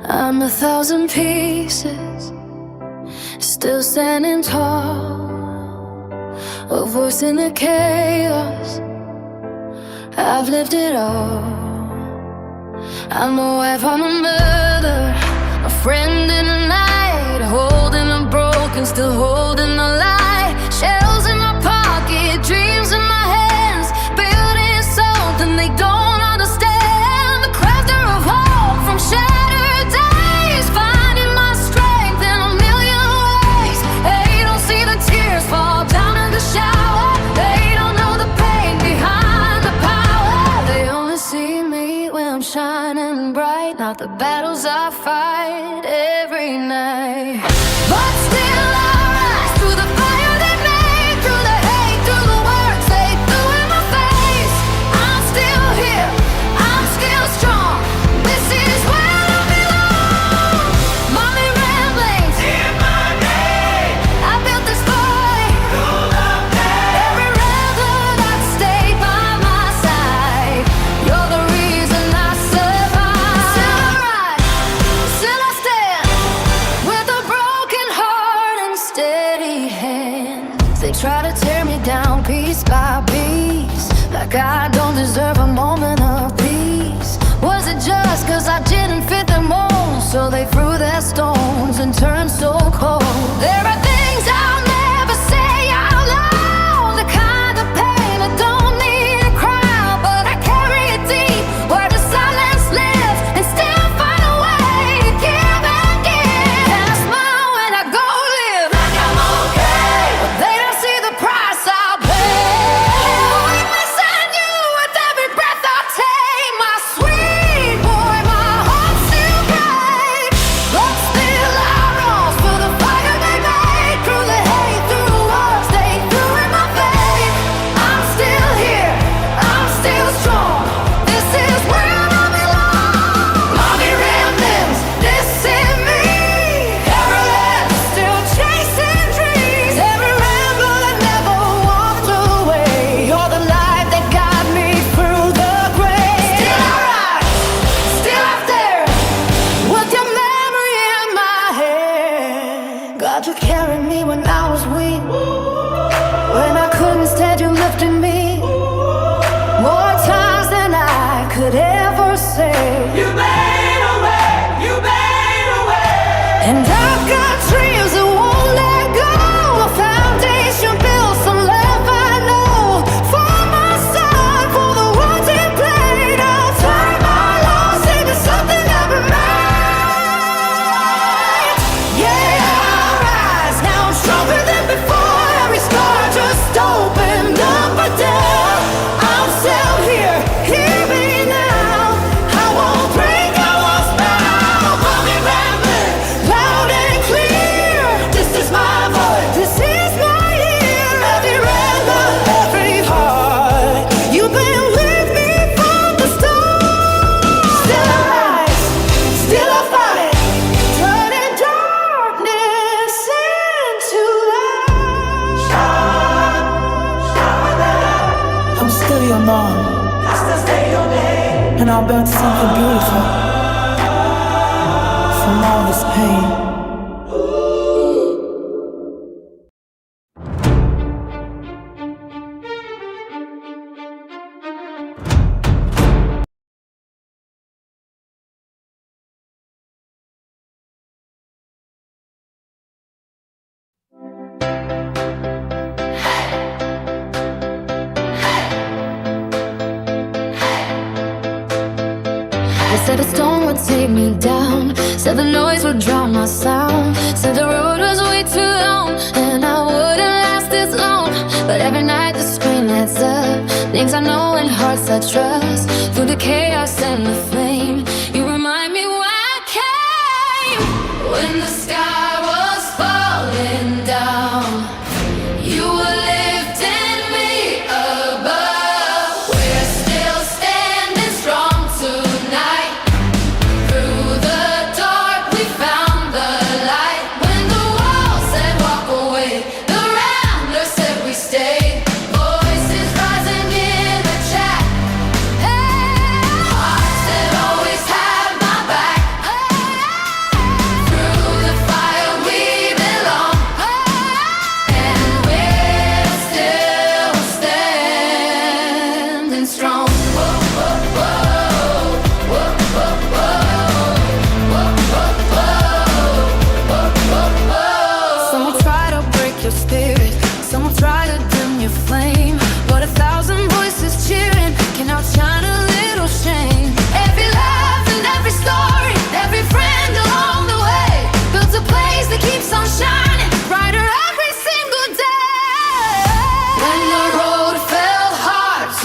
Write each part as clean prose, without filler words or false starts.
I'm 1,000 pieces, still standing tall, a voice in the chaos. I've lived it all. I'm a wife, I'm a mother, a friend in the night, holding a broken, still holding the light. Shells in my pocket, dreams in my hands, building something they don't understand. The crafter of hope from shattered days, finding my strength in a million ways. They don't see the tears fall down in the shower, they don't know the pain behind the power. They only see me when I'm shining bright, not the battles I fight every night. But still I rise through the fire they made, through the hate, through the words they threw in my face. I'm still here, I'm still strong, this is where I belong. Mommy ramblings in my name, I built this boy full of pain. Every rebel that stayed by my side, you're the reason I survive. Still I rise, still I stand, with a broken heart and steady hands. They try to tear me down piece by piece, like I don't deserve a moment of peace. Was it just cause I didn't fit them mold, so they threw their stones and turned so cold? There are things I'll never say out loud, the kind of pain that don't need a crowd, but I carry it deep where the silence lives, and still find a way to give and give. And I smile when I go live like I'm okay, but they don't see the price I'll pay. We missing you with every breath I take, my sweet boy, my heart's still brave. But still I rose for the fire they made, through the hate, through the words they threw in my face. I'm still here, I'm still strong, this is where I belong. Mommy ramblings, this is me. Carolyn, still chasing dreams. Every rebel that never walked away, you're the light that got me through the grave. Still I rise, still out there, with your memory in my head. God, you carried me when I was weak, when I couldn't stand, you lifted me more times than I could ever say. You made a way, you made a way. And I've got dreams that won't let go, a foundation built, some love I know. For my son, for the ones he played, I'll turn my loss into something I've been made. Yeah, I rise, now I'm stronger than before. Every scar just opened up a door. I'm still here, hear me now. I won't break, I won't bow. Mommy rambling, loud and clear. This is my voice, this is my ear. Every rebel, every heart, you've been with me from the start. Still I rise, still I fight, turning darkness into light. I'm still your mom, and I'll build something beautiful from all this pain. They said a storm would take me down, said the noise would drown my sound, said the road was way too long and I wouldn't last this long. But every night the screen lights up, things I know and hearts I trust. Through the chaos and the flame, you remind me why I came. When the sky was falling down, you were lifting me above. We're still standing strong tonight. Through the dark we found the light. When the wall said walk away, the rambler said we stayed. Voices rising in the chat, hey, hearts that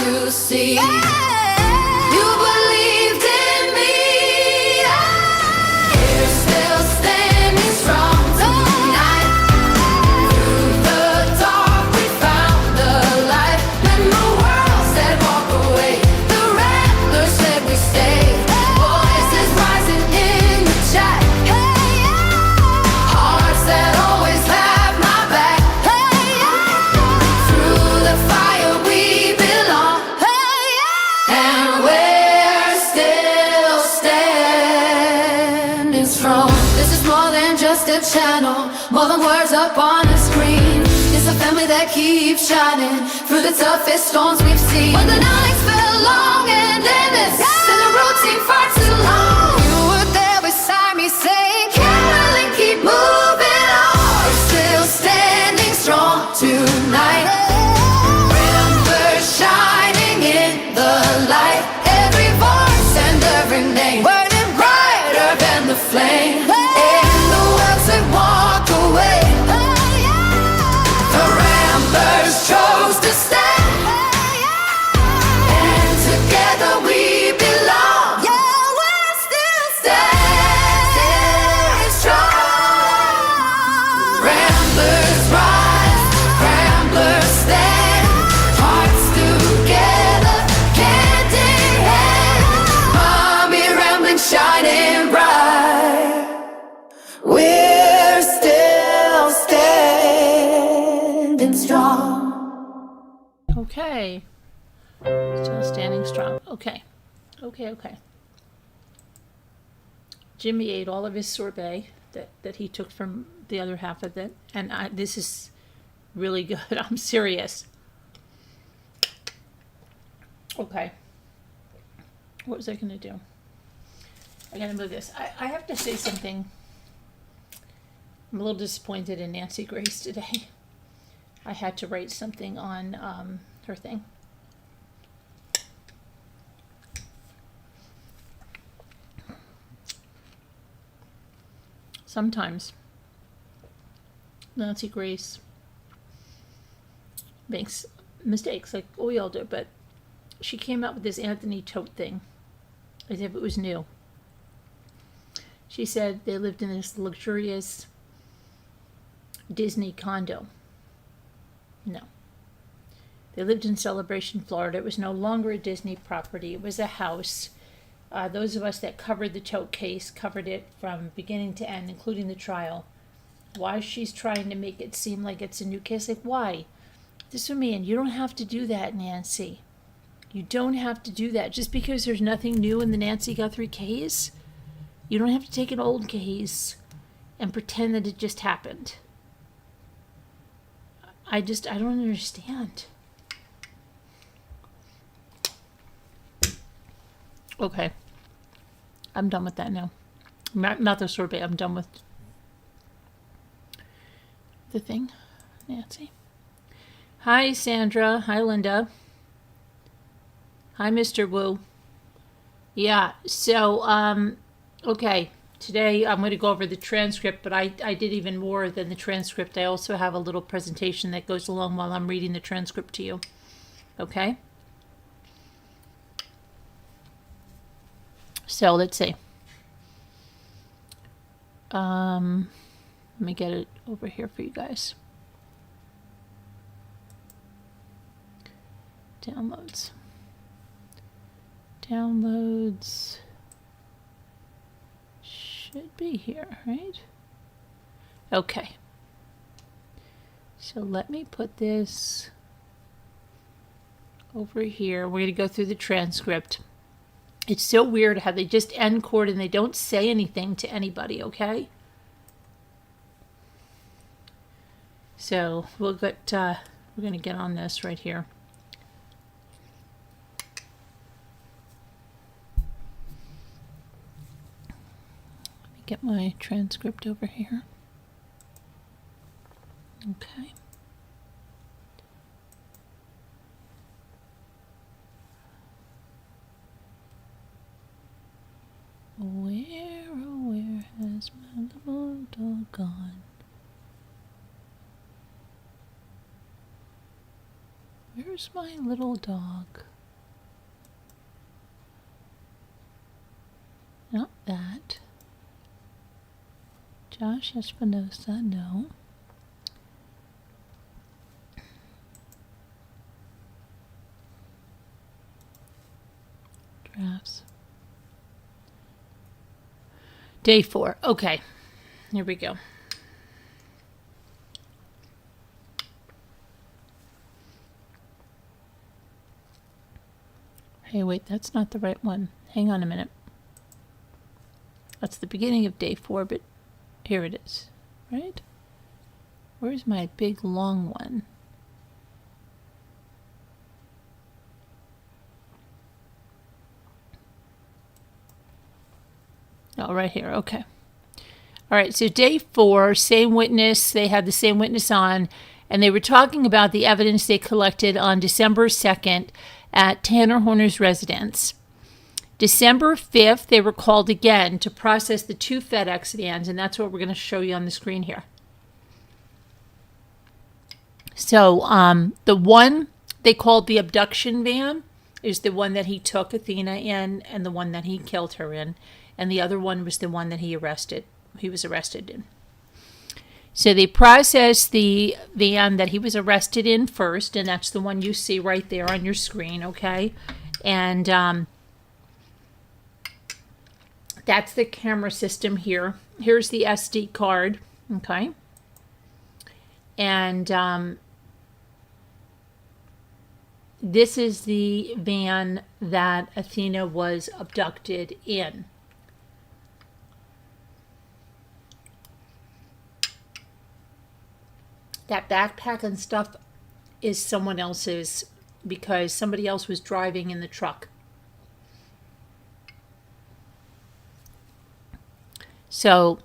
to see. You believed in me. You're still standing strong tonight. Through the dark we found the light. When the world said walk away, the ramblers said we stay. Voices rising in the chat. Hearts that always have my back. Through the fire we belong. And we're still standing strong. This is more than just a channel, more than words up on a screen. It's a family that keeps shining through the toughest storms we've seen. When the nights felt long and endless, and the road seemed far too long, you were there beside me saying, Carolyn, keep moving on. We're still standing strong tonight. Embers shining in the light. Every voice and every name burning brighter than the flame. In the world said walk away, the ramblers chose to stay. And together we belong. Yeah, we're still standing strong. Ramblers rise, ramblers stand. Hearts together, hand in hand. Mommy rambling, shining bright. We're still standing strong. Okay. Still standing strong. Okay. Okay. Jimmy ate all of his sorbet that he took from the other half of it. And this is really good. I'm serious. Okay. What was I going to do? I got to move this. I have to say something. I'm a little disappointed in Nancy Grace today. I had to write something on her thing. Sometimes Nancy Grace makes mistakes, like we all do, but she came out with this Anthony tote thing as if it was new. She said they lived in this luxurious Disney condo. No. They lived in Celebration, Florida. It was no longer a Disney property. It was a house. Those of us that covered the tote case covered it from beginning to end, including the trial. Why she's trying to make it seem like it's a new case? Like, why? This with me, and you don't have to do that, Nancy. You don't have to do that. Just because there's nothing new in the Nancy Guthrie case, you don't have to take an old case and pretend that it just happened. I don't understand. Okay. I'm done with that now. Not the sorbet. I'm done with the thing. Nancy. Hi, Sandra. Hi, Linda. Hi, Mr. Wu. Yeah, so, okay. Today I'm going to go over the transcript, but I did even more than the transcript. I also have a little presentation that goes along while I'm reading the transcript to you. Okay? So let's see. Let me get it over here for you guys. Downloads. Should be here, right? Okay. So let me put this over here. We're going to go through the transcript. It's so weird how they just end court and they don't say anything to anybody, okay? So we're going to get on this right here. Let me get my transcript over here. Okay. Where has my little dog gone? Where's my little dog? Not that. Josh Espinosa, no. Drafts. Day 4. Okay. Here we go. Hey, wait, that's not the right one. Hang on a minute. That's the beginning of day 4, but here it is, right? Where's my big long one? Oh, right here. Okay. All right. So day 4, same witness. They had the same witness on, and they were talking about the evidence they collected on December 2nd at Tanner Horner's residence. December 5th, they were called again to process the 2 FedEx vans, and that's what we're going to show you on the screen here. So the one they called the abduction van is the one that he took Athena in, and the one that he killed her in. And the other one was the one that he was arrested in. So they processed the van that he was arrested in first, and that's the one you see right there on your screen, okay? And that's the camera system here. Here's the SD card, okay? And this is the van that Athena was abducted in. That backpack and stuff is someone else's because somebody else was driving in the truck. So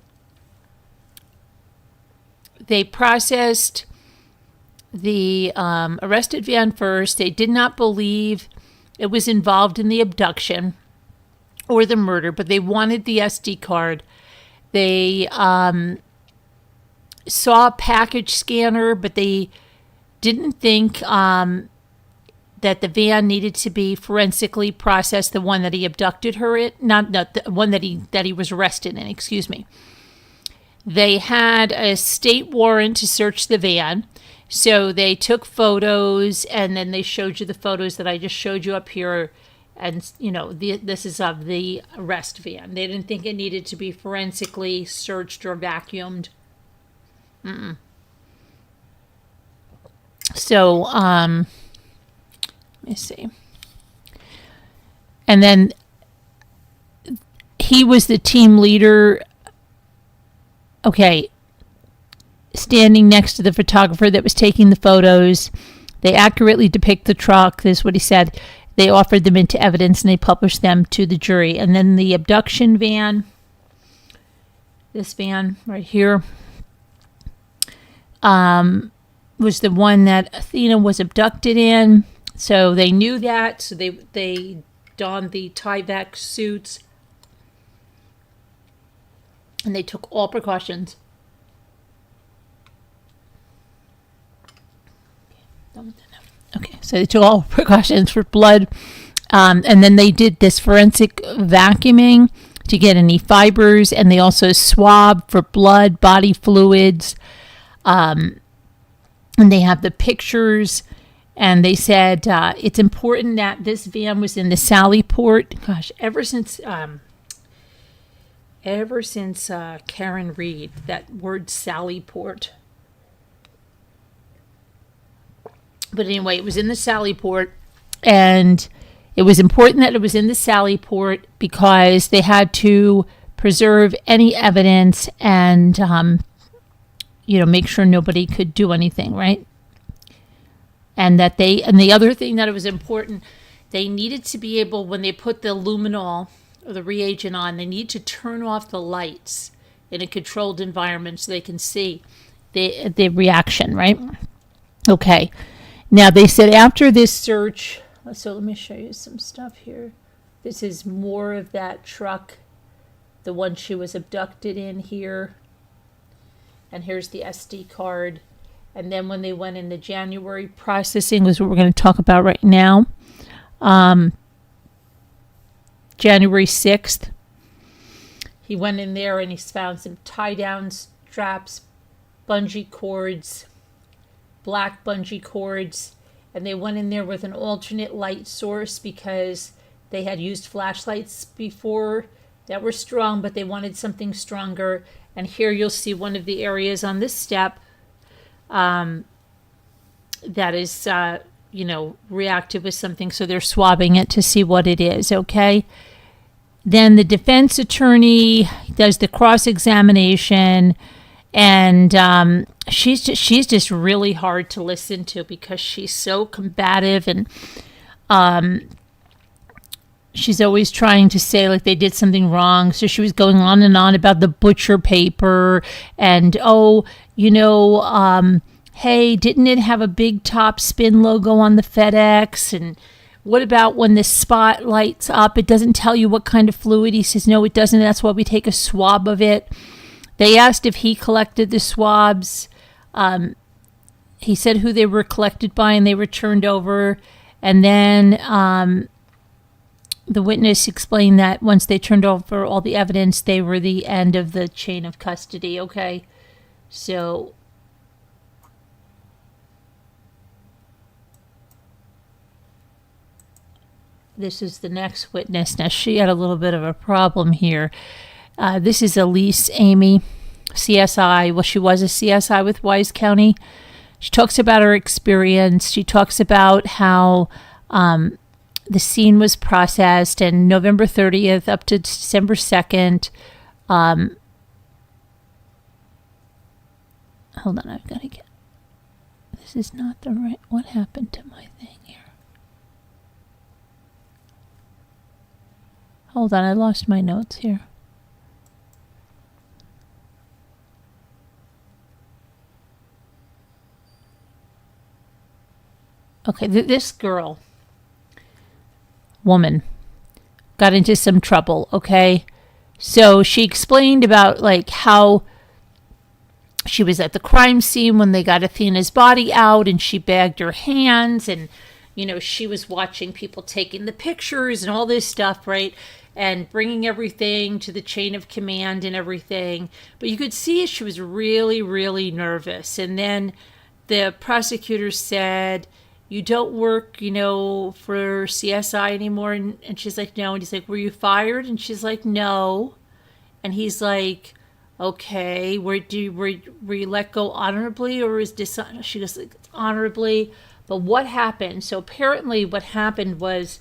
they processed the arrested van first. They did not believe it was involved in the abduction or the murder, but they wanted the SD card. They saw a package scanner, but they didn't think that the van needed to be forensically processed, the one that he abducted her in, not the one that he was arrested in, excuse me. They had a state warrant to search the van, so they took photos, and then they showed you the photos that I just showed you up here, and, you know, this is of the arrest van. They didn't think it needed to be forensically searched or vacuumed. So, let me see. And then he was the team leader, okay, standing next to the photographer that was taking the photos. They accurately depict the truck. This is what he said. They offered them into evidence and they published them to the jury. And then the abduction van, this van right here, was the one that Athena was abducted in. So they knew that. So they donned the Tyvek suits. And they took all precautions. Okay, so they took all precautions for blood. And then they did this forensic vacuuming to get any fibers. And they also swabbed for blood, body fluids. And they have the pictures, and they said it's important that this van was in the Sally Port. Gosh, ever since Karen Reed, that word Sally Port. But anyway, it was in the Sally Port, and it was important that it was in the Sally Port because they had to preserve any evidence and make sure nobody could do anything, right? And the other thing that it was important, they needed to be able, when they put the luminol or the reagent on, they need to turn off the lights in a controlled environment so they can see the reaction, right? Okay. Now they said after this search, so let me show you some stuff here. This is more of that truck, the one she was abducted in here. And here's the SD card. And then when they went into January processing, was what we're going to talk about right now. January 6th, He went in there and he found some tie-down straps, bungee cords, black bungee cords, and they went in there with an alternate light source because they had used flashlights before that were strong, but they wanted something stronger. And here you'll see one of the areas on this step that is, reactive with something. So they're swabbing it to see what it is, okay? Then the defense attorney does the cross-examination, and she's just really hard to listen to because she's so combative, and she's always trying to say like they did something wrong. So she was going on and on about the butcher paper and, hey, didn't it have a big top spin logo on the FedEx? And what about when the spot lights up, it doesn't tell you what kind of fluid? He says, no, it doesn't. That's why we take a swab of it. They asked if he collected the swabs. He said who they were collected by, and they were turned over. And then the witness explained that once they turned over all the evidence, they were the end of the chain of custody. Okay, so this is the next witness. Now, she had a little bit of a problem here. This is Elise Amy, CSI. Well, she was a CSI with Wise County. She talks about her experience. She talks about how the scene was processed, and November 30th up to December 2nd. Hold on, I've got to get... This is not the right... What happened to my thing here? Hold on, I lost my notes here. Okay, this woman, got into some trouble, okay? So she explained about like how she was at the crime scene when they got Athena's body out, and she bagged her hands, and she was watching people taking the pictures and all this stuff, right? And bringing everything to the chain of command and everything. But you could see she was really, really nervous. And then the prosecutor said, you don't work, for CSI anymore. And she's like, no. And he's like, were you fired? And she's like, no. And he's like, okay, were you let go honorably, or is dishonor? She goes, like, honorably. But what happened? So apparently what happened was,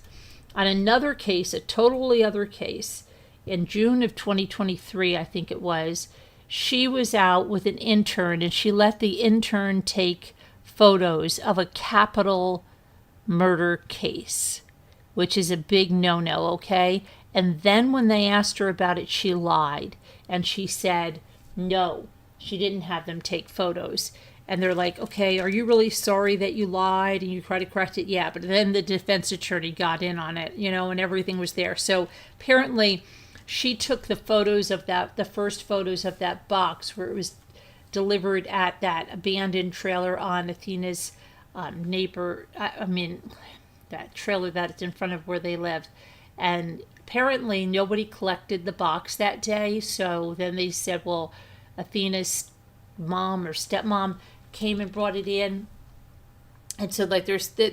on another case, a totally other case, in June of 2023, I think it was, she was out with an intern, and she let the intern take photos of a capital murder case, which is a big no-no, okay? And then when they asked her about it, she lied, and she said, no, she didn't have them take photos. And they're like, okay, are you really sorry that you lied and you tried to correct it? Yeah, but then the defense attorney got in on it, and everything was there. So apparently she took the photos of the first photos of that box where it was delivered at that abandoned trailer on Athena's that trailer that's in front of where they lived. And apparently nobody collected the box that day. So then they said, well, Athena's mom or stepmom came and brought it in, and so like there's the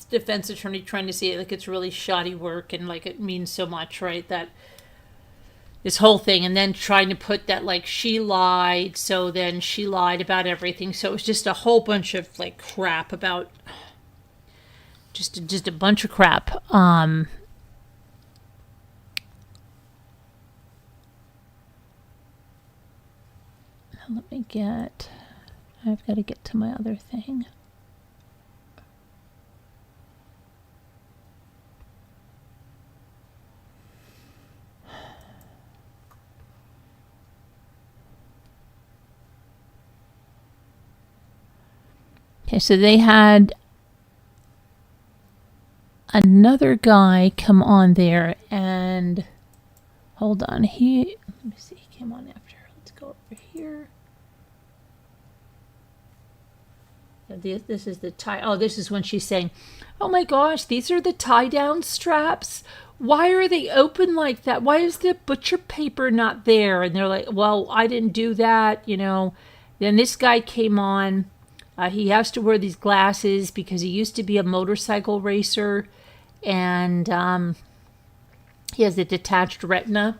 defense attorney trying to say it like it's really shoddy work and like it means so much, right, that this whole thing, and then trying to put that like she lied, so then she lied about everything. So it was just a whole bunch of like crap about just a bunch of crap. Let me I've got to get to my other thing. Okay, so they had another guy come on there, and hold on, let me see, he came on after her. Let's go over here. This is the tie. Oh, this is when she's saying, oh my gosh, these are the tie-down straps. why are they open like that? Why is the butcher paper not there? And they're like, well, I didn't do that, you know. Then this guy came on. He has to wear these glasses because he used to be a motorcycle racer, and he has a detached retina.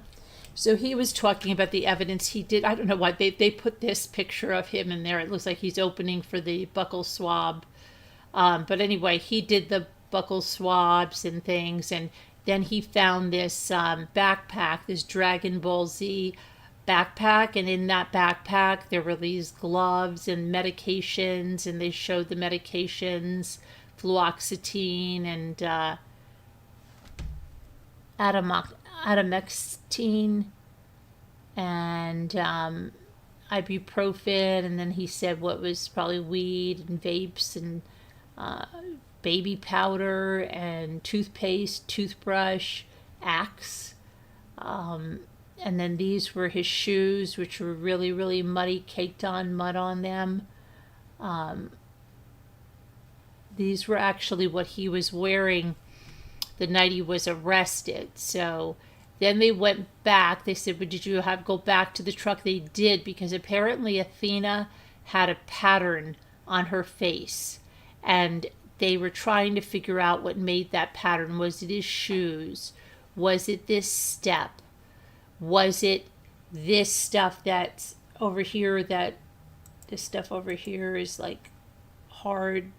So he was talking about the evidence he did. I don't know why they put this picture of him in there. It looks like he's opening for the buccal swab. But anyway, he did the buccal swabs and things, and then he found this backpack, this Dragon Ball Z backpack, and in that backpack there were these gloves and medications, and they showed the medications, fluoxetine and atomexetine and ibuprofen, and then he said what was probably weed and vapes and baby powder and toothpaste, toothbrush, Axe. And then these were his shoes, which were really, really muddy, caked on mud on them. These were actually what he was wearing the night he was arrested. So then they went back. They said, well, did you go back to the truck? They did, because apparently Athena had a pattern on her face. And they were trying to figure out what made that pattern. Was it his shoes? Was it this step? Was it this stuff that's over here, that this stuff over here is like hard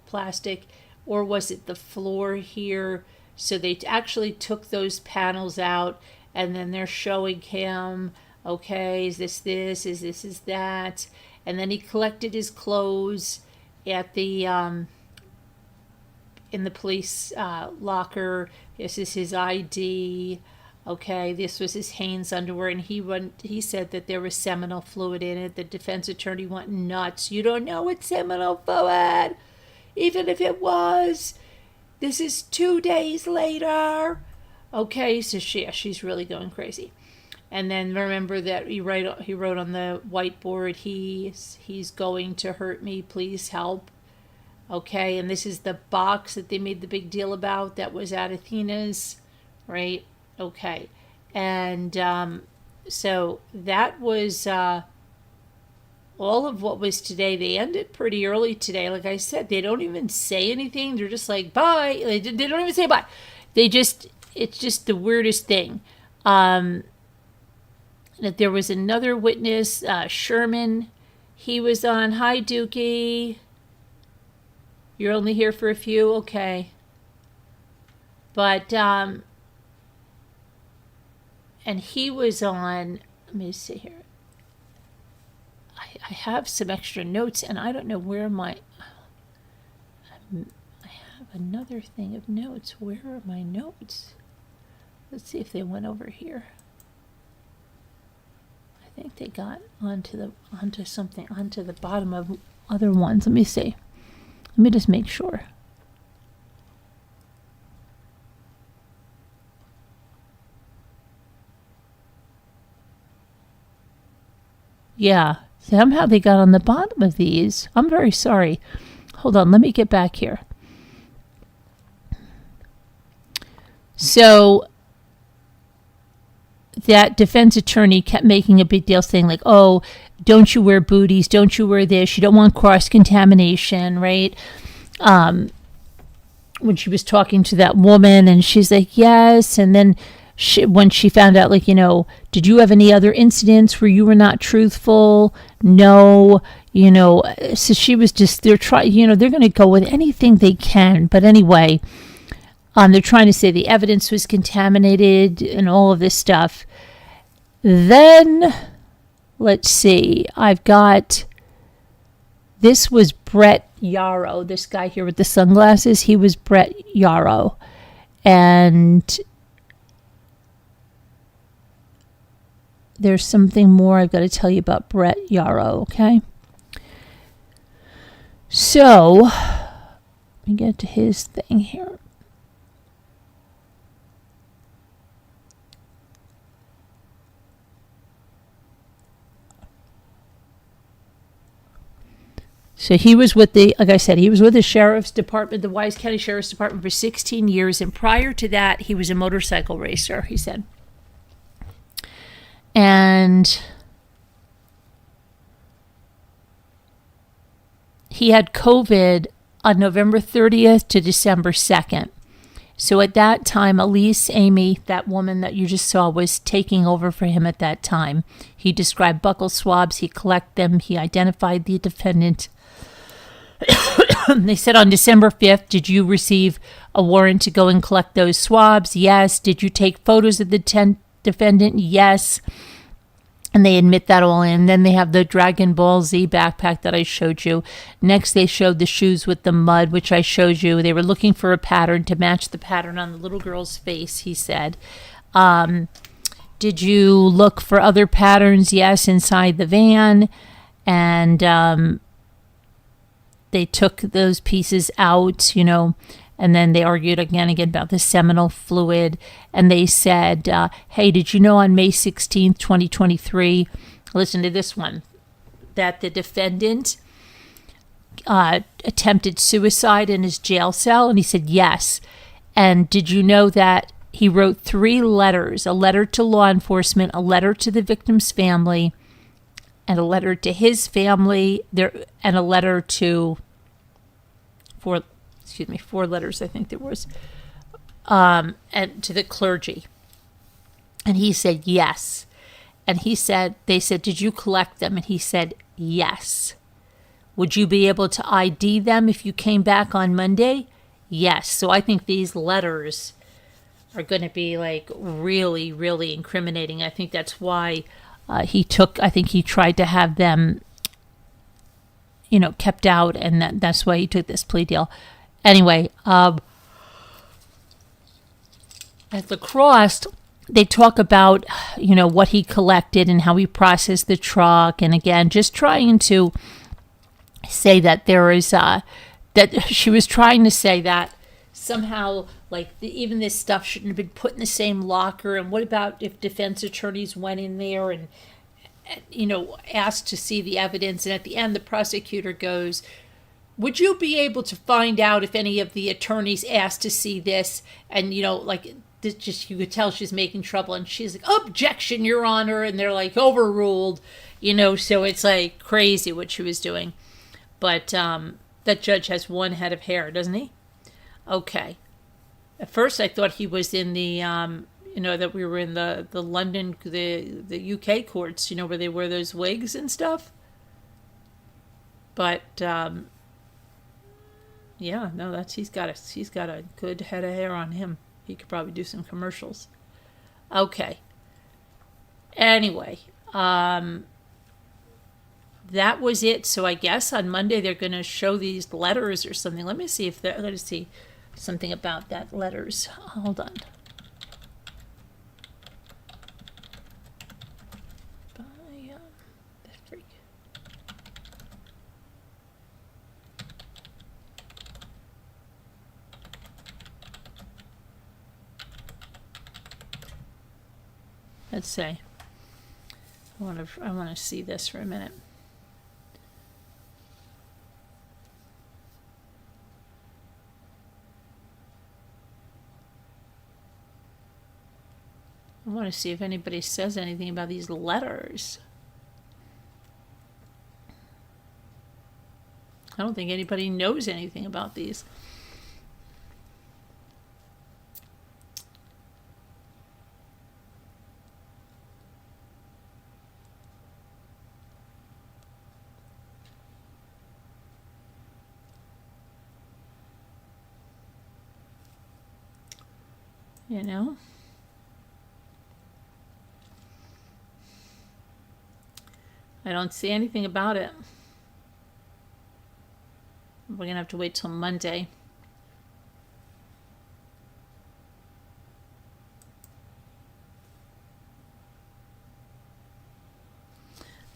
plastic? Or was it the floor here? So they actually took those panels out, and then they're showing him, okay, is this, is that? And then he collected his clothes at the in the police locker. This is his ID. Okay, this was his Hanes underwear, and he said that there was seminal fluid in it. The defense attorney went nuts. You don't know it's seminal fluid, even if it was. This is 2 days later. Okay, so she's really going crazy. And then remember that he wrote on the whiteboard, he's going to hurt me, please help. Okay, and this is the box that they made the big deal about that was at Athena's, right? Okay, and so that was all of what was today. They ended pretty early today. Like I said, they don't even say anything. They're just like, bye. They don't even say bye. It's just the weirdest thing. That there was another witness, Sherman. He was on. Hi, Dookie. You're only here for a few? Okay. But, and he was on, let me see here. I have some extra notes, and I don't know where I have another thing of notes. Where are my notes? Let's see if they went over here. I think they got onto the bottom of other ones. Let me see. Let me just make sure. Yeah, somehow they got on the bottom of these. I'm very sorry. Hold on, let me get back here. So that defense attorney kept making a big deal, saying like, oh, don't you wear booties? Don't you wear this? You don't want cross-contamination, right? When she was talking to that woman, and she's like, yes. And then when she found out, like, did you have any other incidents where you were not truthful? No. So she was just, they're going to go with anything they can. But anyway, they're trying to say the evidence was contaminated and all of this stuff. Then, let's see, I've got, this was Brett Yarrow, this guy here with the sunglasses. He was Brett Yarrow. And there's something more I've got to tell you about Brett Yarrow, okay? So, let me get to his thing here. So he was with like I said, he was with the sheriff's department, the Wise County Sheriff's Department for 16 years. And prior to that, he was a motorcycle racer, he said. And he had COVID on November 30th to December 2nd. So at that time, Elise Amy, that woman that you just saw, was taking over for him at that time. He described buccal swabs. He collected them. He identified the defendant. They said on December 5th, did you receive a warrant to go and collect those swabs? Yes. Did you take photos of the defendant? Yes. And they admit that all in. Then they have the Dragon Ball Z backpack that I showed you. Next, they showed the shoes with the mud, which I showed you. They were looking for a pattern to match the pattern on the little girl's face, he said. Did you look for other patterns? Yes, inside the van. And they took those pieces out, and then they argued again about the seminal fluid. And they said, hey, did you know on May 16th, 2023, listen to this one, that the defendant attempted suicide in his jail cell? And he said, yes. And did you know that he wrote 3 letters, a letter to law enforcement, a letter to the victim's family, and a letter to his family, and a letter to 4 letters, I think there was, and to the clergy. And he said, yes. And they said, did you collect them? And he said, yes. Would you be able to ID them if you came back on Monday? Yes. So I think these letters are going to be like really, really incriminating. I think that's why I think he tried to have them, kept out, and that's why he took this plea deal. Anyway, at La Crosse, they talk about, what he collected and how he processed the truck. And again, just trying to say that there is, that she was trying to say that somehow, like, even this stuff shouldn't have been put in the same locker. And what about if defense attorneys went in there and asked to see the evidence? And at the end, the prosecutor goes, would you be able to find out if any of the attorneys asked to see this? And, just, you could tell she's making trouble. And she's like, objection, Your Honor. And they're like, overruled, so it's like crazy what she was doing. But that judge has one head of hair, doesn't he? Okay. At first, I thought he was in the, that we were in the London, the UK courts, where they wear those wigs and stuff. But, yeah, no, he's got a good head of hair on him. He could probably do some commercials. Okay. Anyway, that was it. So I guess on Monday they're going to show these letters or something. Let me see something about that letters. Hold on. Let's see. I want to see this for a minute. I want to see if anybody says anything about these letters. I don't think anybody knows anything about these. I don't see anything about it. We're going to have to wait till Monday.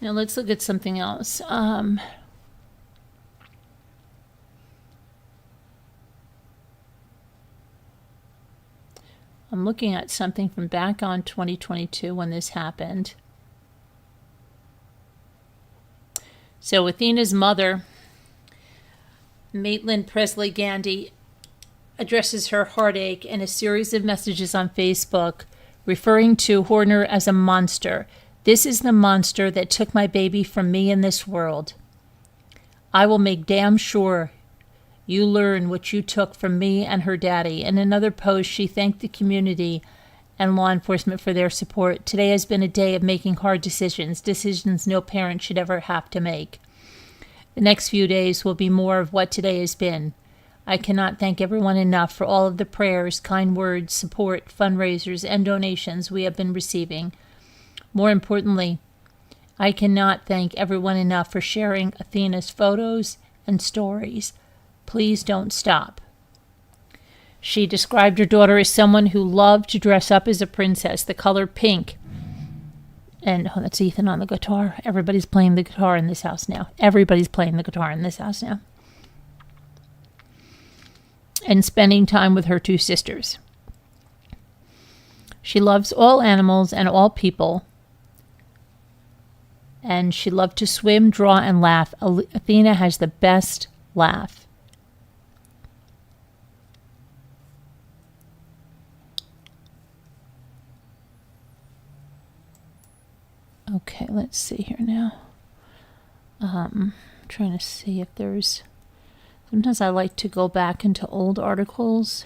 Now let's look at something else. I'm looking at something from back on 2022 when this happened. So Athena's mother Maitland Presley Gandy addresses her heartache in a series of messages on Facebook, referring to Horner as a monster. This is the monster that took my baby from me in this world. I will make damn sure you learn what you took from me and her daddy. In another post, she thanked the community and law enforcement for their support. Today has been a day of making hard decisions no parent should ever have to make. The next few days will be more of what today has been. I cannot thank everyone enough for all of the prayers, kind words, support, fundraisers, and donations we have been receiving. More importantly, I cannot thank everyone enough for sharing Athena's photos and stories. Please don't stop. She described her daughter as someone who loved to dress up as a princess, the color pink. And that's Ethan on the guitar. Everybody's playing the guitar in this house now. Everybody's playing the guitar in this house now. And spending time with her two sisters. She loves all animals and all people. And she loved to swim, draw, and laugh. Athena has the best laugh. Okay, let's see here now. Trying to see if there's... Sometimes I like to go back into old articles.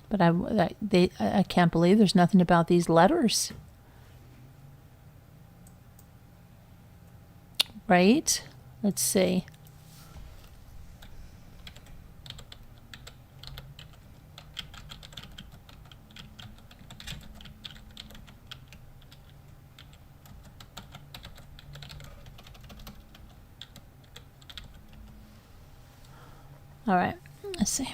But I can't believe there's nothing about these letters. Right? Let's see. All right, let's see.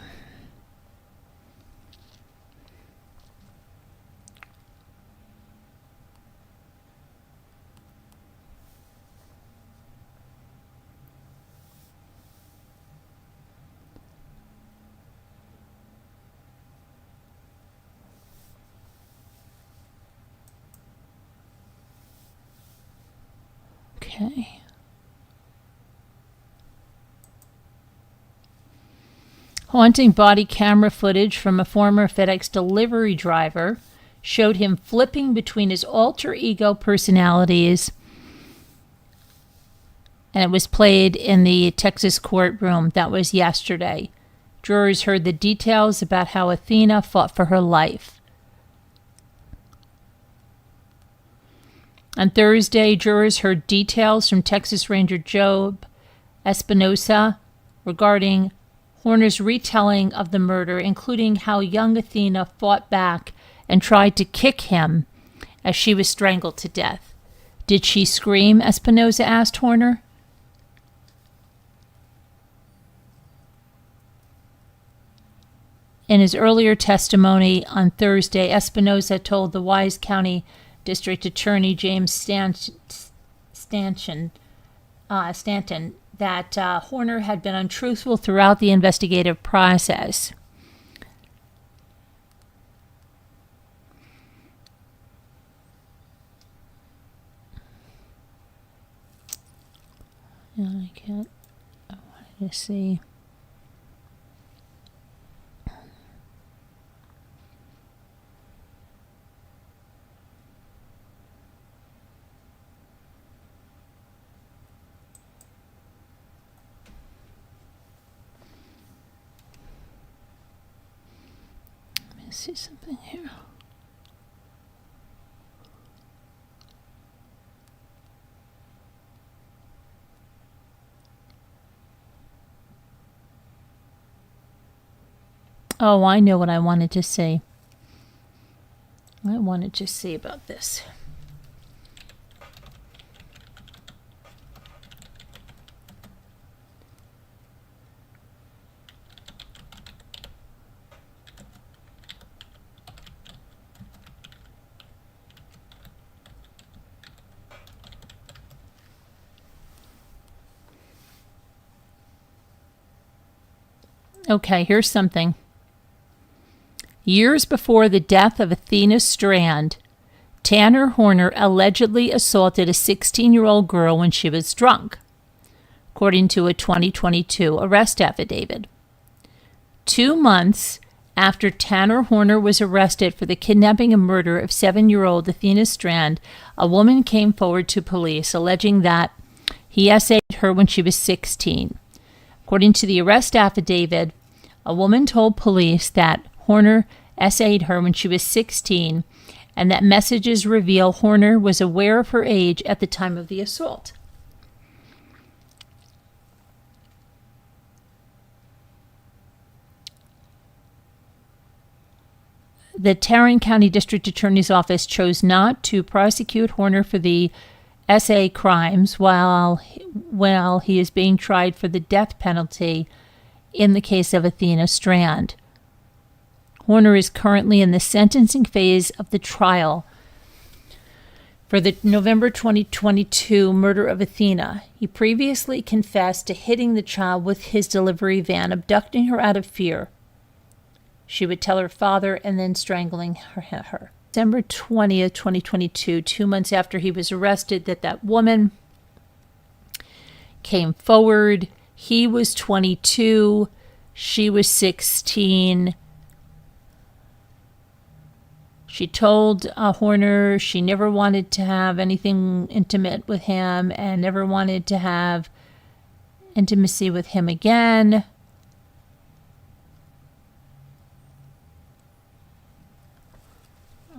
Okay. Haunting body camera footage from a former FedEx delivery driver showed him flipping between his alter ego personalities, and it was played in the Texas courtroom. That was yesterday. Jurors heard the details about how Athena fought for her life. On Thursday, jurors heard details from Texas Ranger Job Espinosa regarding Horner's retelling of the murder, including how young Athena fought back and tried to kick him as she was strangled to death. Did she scream? Espinosa asked Horner. In his earlier testimony on Thursday, Espinosa told the Wise County District Attorney James Stanton that Horner had been untruthful throughout the investigative process. I wanted to see. See something here. Oh, I know what I wanted to say. I wanted to see about this. Okay, here's something. Years before the death of Athena Strand, Tanner Horner allegedly assaulted a 16-year-old girl when she was drunk, according to a 2022 arrest affidavit. 2 months after Tanner Horner was arrested for the kidnapping and murder of 7-year-old Athena Strand, a woman came forward to police alleging that he essayed her when she was 16. According to the arrest affidavit, a woman told police that Horner essayed her when she was 16 and that messages reveal Horner was aware of her age at the time of the assault. The Tarrant County District Attorney's Office chose not to prosecute Horner for the SA crimes while he is being tried for the death penalty in the case of Athena Strand. Horner is currently in the sentencing phase of the trial for the November 2022 murder of Athena. He previously confessed to hitting the child with his delivery van, abducting her out of fear. She would tell her father and then strangling her. December 20th, 2022, 2 months after he was arrested, that woman came forward. He was 22. She was 16. She told Horner she never wanted to have anything intimate with him and never wanted to have intimacy with him again.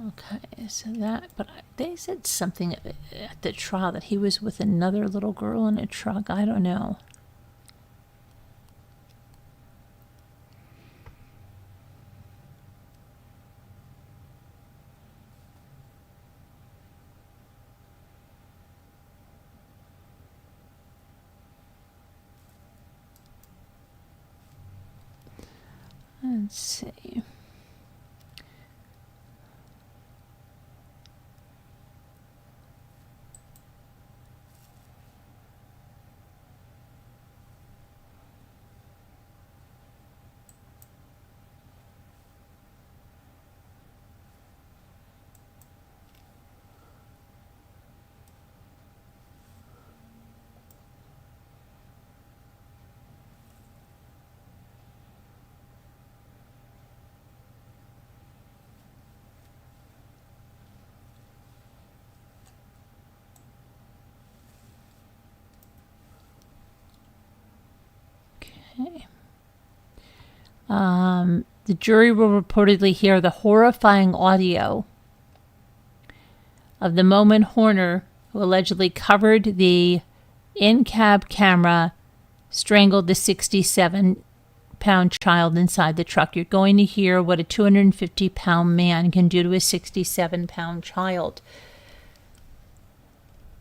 Okay, so but they said something at the trial that he was with another little girl in a truck. I don't know. Let's see. The jury will reportedly hear the horrifying audio of the moment Horner, who allegedly covered the in-cab camera, strangled the 67-pound child inside the truck. You're going to hear what a 250-pound man can do to a 67-pound child,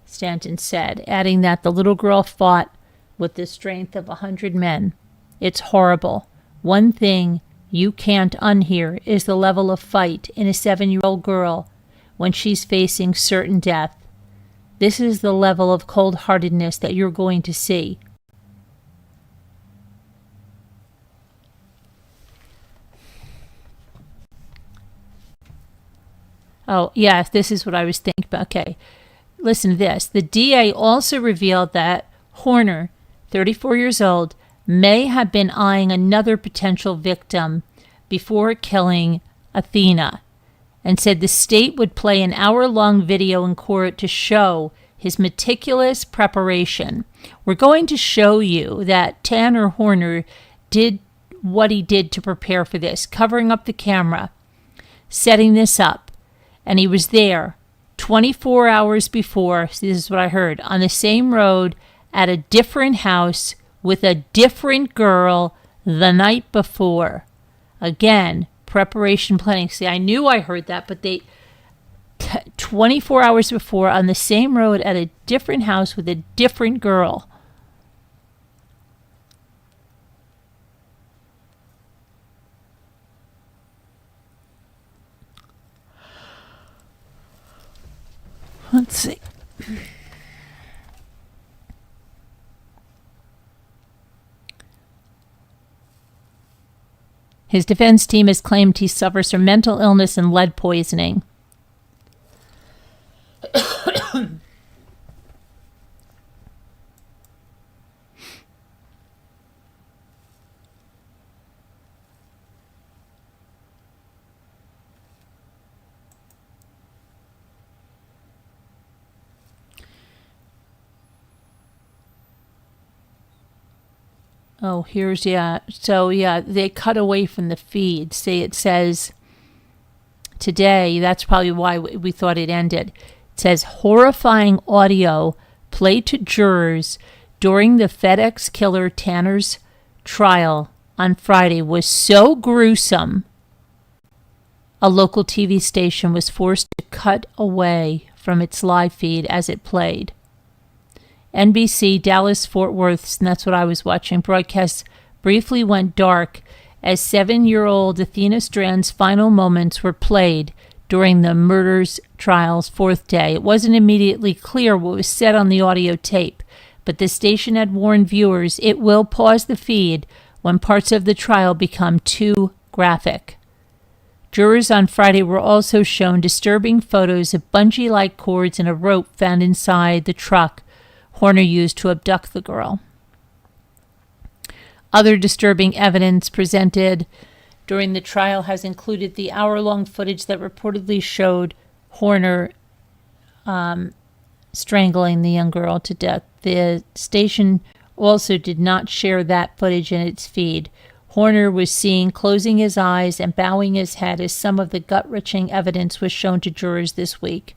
Stanton said, adding that the little girl fought with the strength of 100 men. It's horrible. One thing you can't unhear is the level of fight in a 7-year-old girl when she's facing certain death. This is the level of cold-heartedness that you're going to see. Oh, yeah, this is what I was thinking about. Okay, listen to this. The DA also revealed that Horner, 34 years old, may have been eyeing another potential victim before killing Athena, and said the state would play an hour-long video in court to show his meticulous preparation. We're going to show you that Tanner Horner did what he did to prepare for this, covering up the camera, setting this up, and he was there 24 hours before, this is what I heard, on the same road at a different house with a different girl the night before. Again, preparation planning. See, I knew I heard that, but 24 hours before on the same road at a different house with a different girl. Let's see. His defense team has claimed he suffers from mental illness and lead poisoning. Oh, here's, yeah. So, yeah, they cut away from the feed. See, it says today, that's probably why we thought it ended. It says horrifying audio played to jurors during the FedEx killer Tanner's trial on Friday was so gruesome, a local TV station was forced to cut away from its live feed as it played. NBC Dallas Fort Worth, and that's what I was watching, broadcast briefly went dark as 7-year-old Athena Strand's final moments were played during the murder's trial's fourth day. It wasn't immediately clear what was said on the audio tape, but the station had warned viewers it will pause the feed when parts of the trial become too graphic. Jurors on Friday were also shown disturbing photos of bungee-like cords and a rope found inside the truck Horner used to abduct the girl. Other disturbing evidence presented during the trial has included the hour-long footage that reportedly showed Horner strangling the young girl to death. The station also did not share that footage in its feed. Horner was seen closing his eyes and bowing his head as some of the gut-wrenching evidence was shown to jurors this week.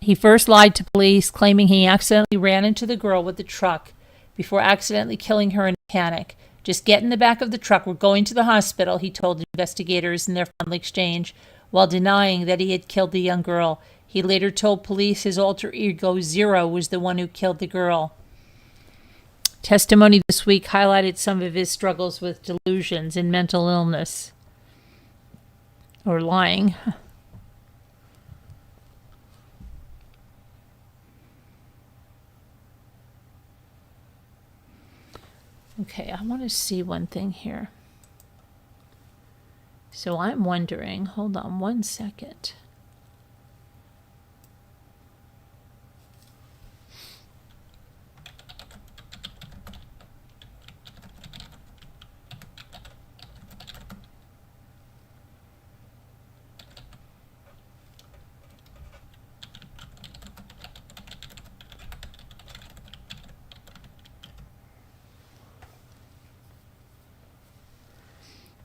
He first lied to police, claiming he accidentally ran into the girl with the truck before accidentally killing her in a panic. Just get in the back of the truck. We're going to the hospital, he told investigators in their friendly exchange, while denying that he had killed the young girl. He later told police his alter ego, Zero, was the one who killed the girl. Testimony this week highlighted some of his struggles with delusions and mental illness. Or lying. Okay, I want to see one thing here. So I'm wondering, hold on one second.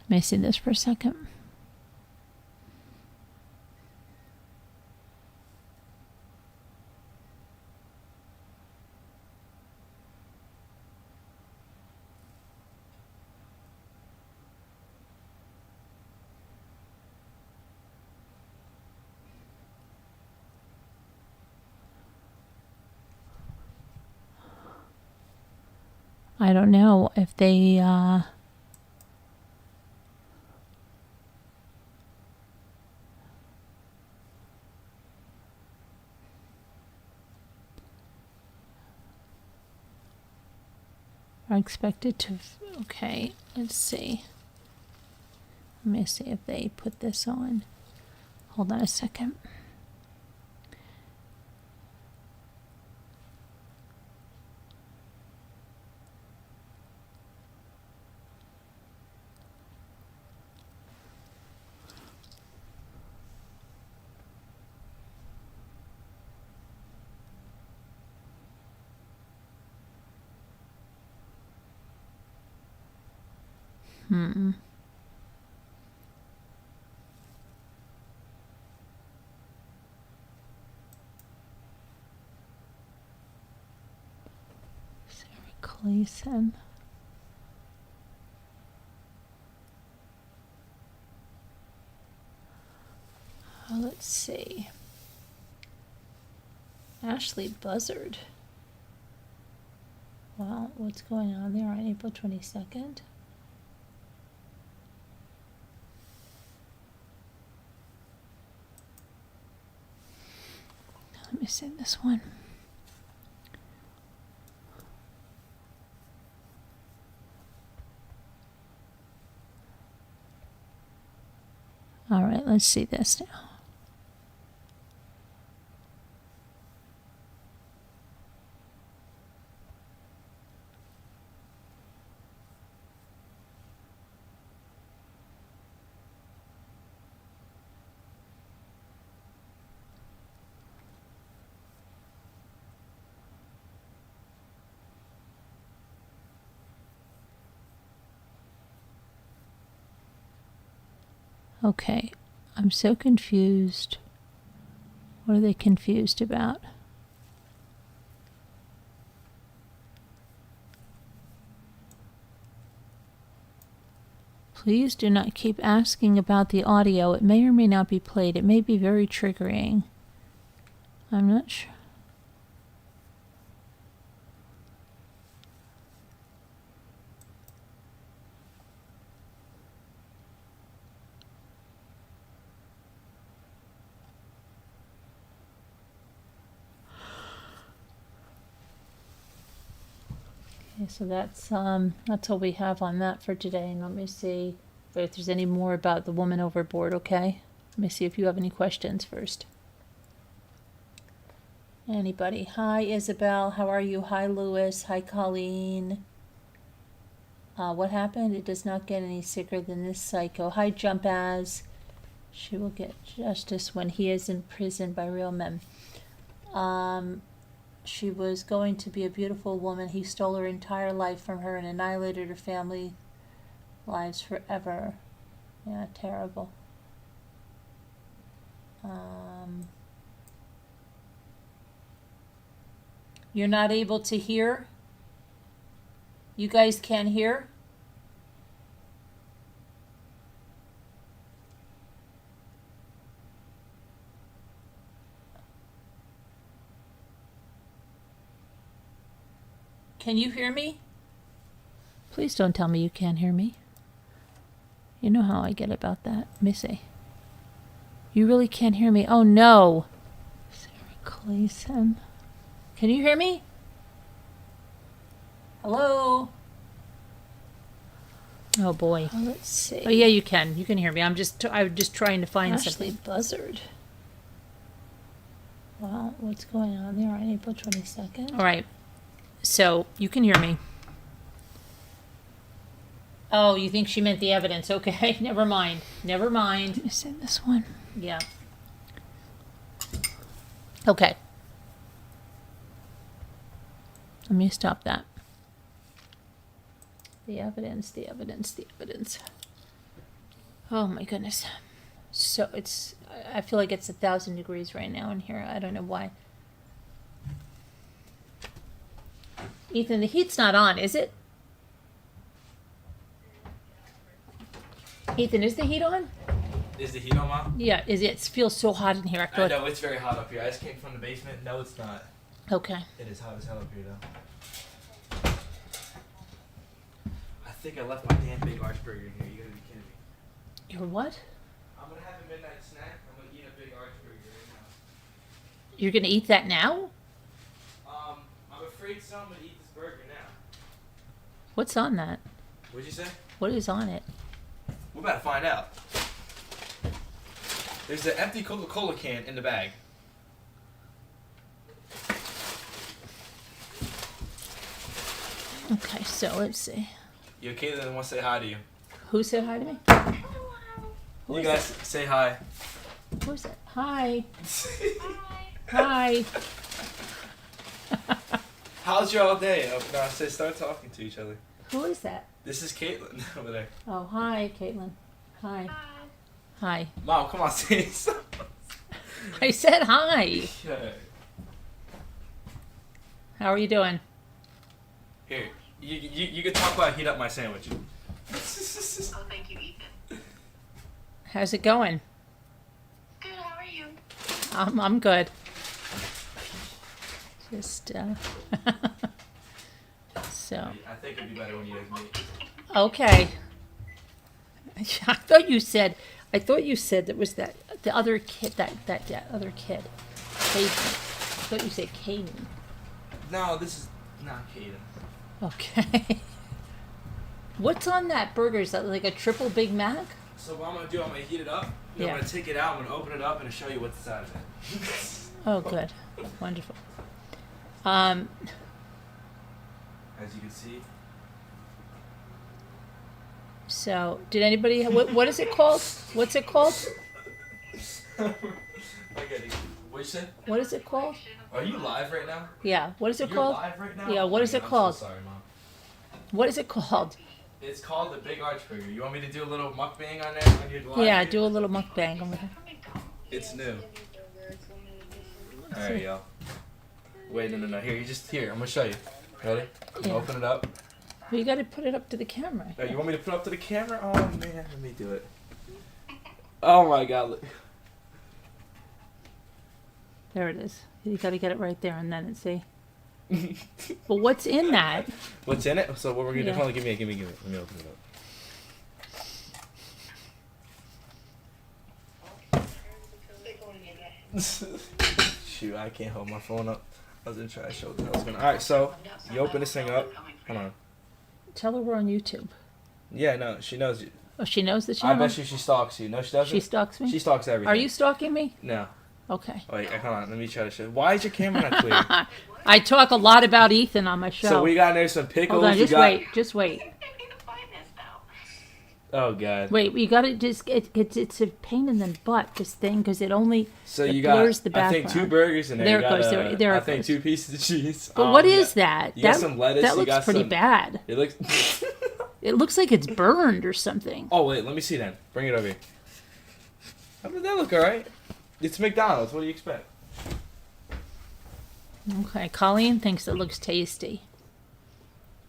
Let me see this for a second. I don't know if they are expected to. Okay, let's see. Let me see if they put this on. Hold on a second. Sarah Cleason. Let's see. Ashley Buzzard. Well, what's going on there on April 22nd? Let me see this one. All right, let's see this now. Okay, I'm so confused. What are they confused about? Please do not keep asking about the audio. It may or may not be played. It may be very triggering. I'm not sure. Okay, so that's all we have on that for today. And let me see if there's any more about the woman overboard, okay? Let me see if you have any questions first. Anybody? Hi, Isabel. How are you? Hi, Lewis. Hi, Colleen. What happened? It does not get any sicker than this psycho. Hi, Jumpaz. She will get justice when he is imprisoned by real men. She was going to be a beautiful woman. He stole her entire life from her and annihilated her family lives forever. Yeah, terrible. You're not able to hear? You guys can't hear? Can you hear me? Please don't tell me you can't hear me. You know how I get about that. Missy. You really can't hear me? Oh no. Sarah Clayson. Can you hear me? Hello? Oh boy. Let's see. Oh yeah, you can. You can hear me. I'm just trying to find Ashley something. Buzzard. Wow, what's going on there on April 22nd? All right. So, you can hear me. Oh, you think she meant the evidence. Okay, never mind. Never mind. Let me send this one. Yeah. Okay. Let me stop that. The evidence, the evidence, the evidence. Oh my goodness. So I feel like it's 1,000 degrees right now in here. I don't know why. Ethan, the heat's not on, is it? Ethan, is the heat on? Is the heat on, Mom? Yeah, it feels so hot in here. I feel I know, it's very hot up here. I just came from the basement. No, it's not. Okay. It is hot as hell up here, though. I think I left my damn big arch burger in here. You gotta be kidding me. Your what? I'm gonna have a midnight snack. I'm gonna eat a big arch burger right now. You're gonna eat that now? I'm afraid someone would eat this burger now. What's on that? What'd you say? What is on it? We're about to find out. There's an empty Coca-Cola can in the bag. Okay, so let's see. Yo, Caitlin wants to say hi to you. Who said hi to me? Who You is guys say hi. Who is it? Hi. Hi. How's your all day? Oh, no, say start talking to each other. Who is that? This is Caitlin over there. Oh, hi, Caitlin. Hi. Hi. Mom, come on, say something. I said hi. Okay. How are you doing? Here, you can talk while I heat up my sandwich. Oh, thank you, Ethan. How's it going? Good, how are you? I'm good. Just so I think it'd be better when you guys meet. okay. I thought you said that was the other kid that other kid. Caden. I thought you said Caden. No, this is not Caden. Okay. What's on that burger? Is that like a triple Big Mac? So what I'm gonna do, I'm gonna heat it up. Then Yeah. I'm gonna take it out. I'm gonna open it up and show you what's inside of it. Oh, good. Wonderful. As you can see. So, did anybody? What is it called? What's it called? What'd you say? What is it called? Are you live right now? Yeah. What is it You're called? live right now? Yeah, Oh what my is it God, called? I'm so sorry, Mom. What is it called? It's called the Big Arch Burger. You want me to do a little mukbang on there on your live? Yeah, feed? do a little mukbang over there. It's new. Alright, y'all. Wait, no. Here, I'm gonna show you. Ready? I'm gonna Yeah. open it up. Well, you got to put it up to the camera. Oh, you want me to put it up to the camera? Oh man, let me do it. Oh my god. Look. There it is. You got to get it right there, and then see. But what's in that? What's in it? So what we're gonna do? Yeah. Hold on, give me it. Let me open it up. Shoot, I can't hold my phone up. I was gonna try to show what I was gonna. Alright, so you open this thing up. Hold on. Tell her we're on YouTube. Yeah, no, she knows you. Oh, she knows the I channel? bet you she stalks you. No, she doesn't. She stalks me? She stalks everything. Are you stalking me? No. Okay. Wait, hold on. Let me try to show. Why is your camera not clear? I talk a lot about Ethan on my show. So we got in there some pickles. Hold on, we got... just wait. I need to find this now. Oh god. Wait, we got to just, it's a pain in the butt, this thing, because it only, So it you got, blurs the I think, 2 background. burgers in there. There You it got, goes, there I it think goes. 2 pieces of cheese. But what yeah. is that? You got some lettuce. That you looks got pretty some... bad. It looks... It looks like it's burned or something. Oh wait, let me see then. Bring it over here. How does that look? All right. It's McDonald's. What do you expect? Okay, Colleen thinks it looks tasty.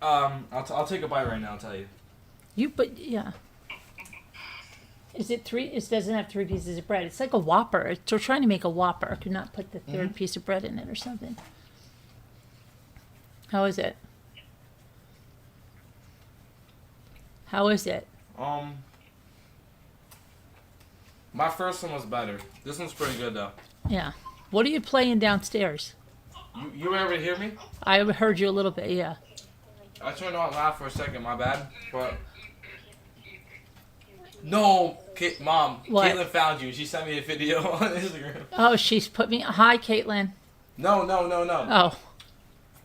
I'll take a bite right now. I'll tell you. But yeah. Is it 3? It doesn't have 3 pieces of bread. It's like a Whopper. We're trying to make a Whopper. I could not put the 3rd piece of bread in it or something. How is it? How is it? My first one was better. This one's pretty good though. Yeah. What are you playing downstairs? You were able to hear me? I heard you a little bit, yeah. I turned on loud for a second. My bad. But no, Mom. What? Caitlin found you. She sent me a video on Instagram. Oh, she's put me. Hi, Caitlin. No. Oh.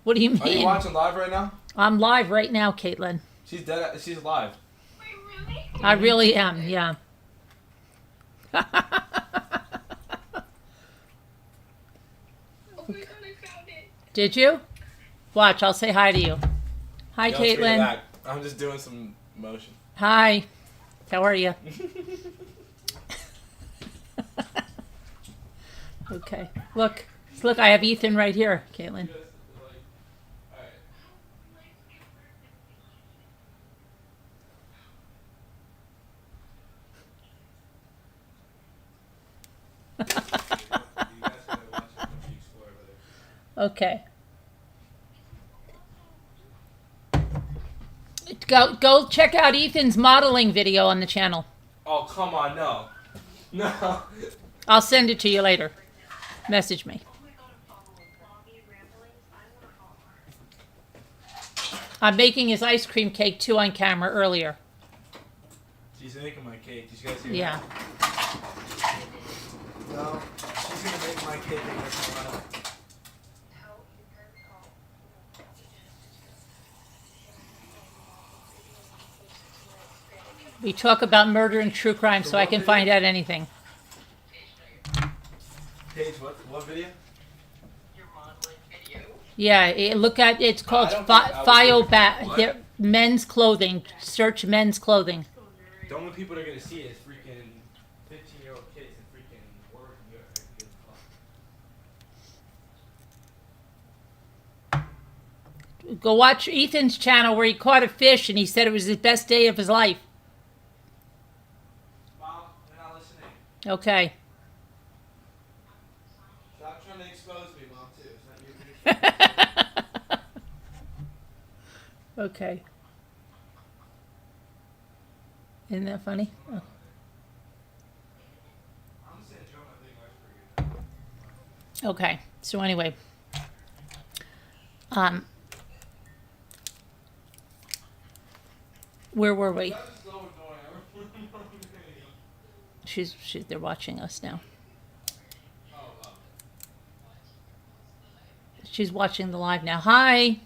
What do you mean? Are you watching live right now? I'm live right now, Caitlin. She's dead. She's live. Wait, really? I really am, yeah. Oh my god, I found it. Did you? Watch, I'll say hi to you. Hi, Yo, screen Caitlin. back. I'm just doing some motion. Hi. How are you? Okay. Look, I have Ethan right here, Caitlin. Okay. Go check out Ethan's modeling video on the channel. Oh, come on, no. No. I'll send it to you later. Message me. I'm making his ice cream cake too on camera earlier. She's making my cake. Did you guys hear Yeah. that? No. She's going to make my cake and everything else. We talk about murder and true crime so I can find out anything. Paige, what video? Your modeling video. Yeah, it's called I don't think I was thinking- They're men's clothing. Search men's clothing. The only people that are going to see it is freaking 15-year-old kids and freaking work and Go watch Ethan's channel where he caught a fish and he said it was the best day of his life. Mom, you're not listening. Okay. Stop trying to expose me, Mom, too. It's not your video. Okay. Isn't that funny? Oh. I'm just saying, Joe, my big ice cream. Okay. So anyway, where were we? That is so annoying. They're watching us now. She's watching the live now. Hi.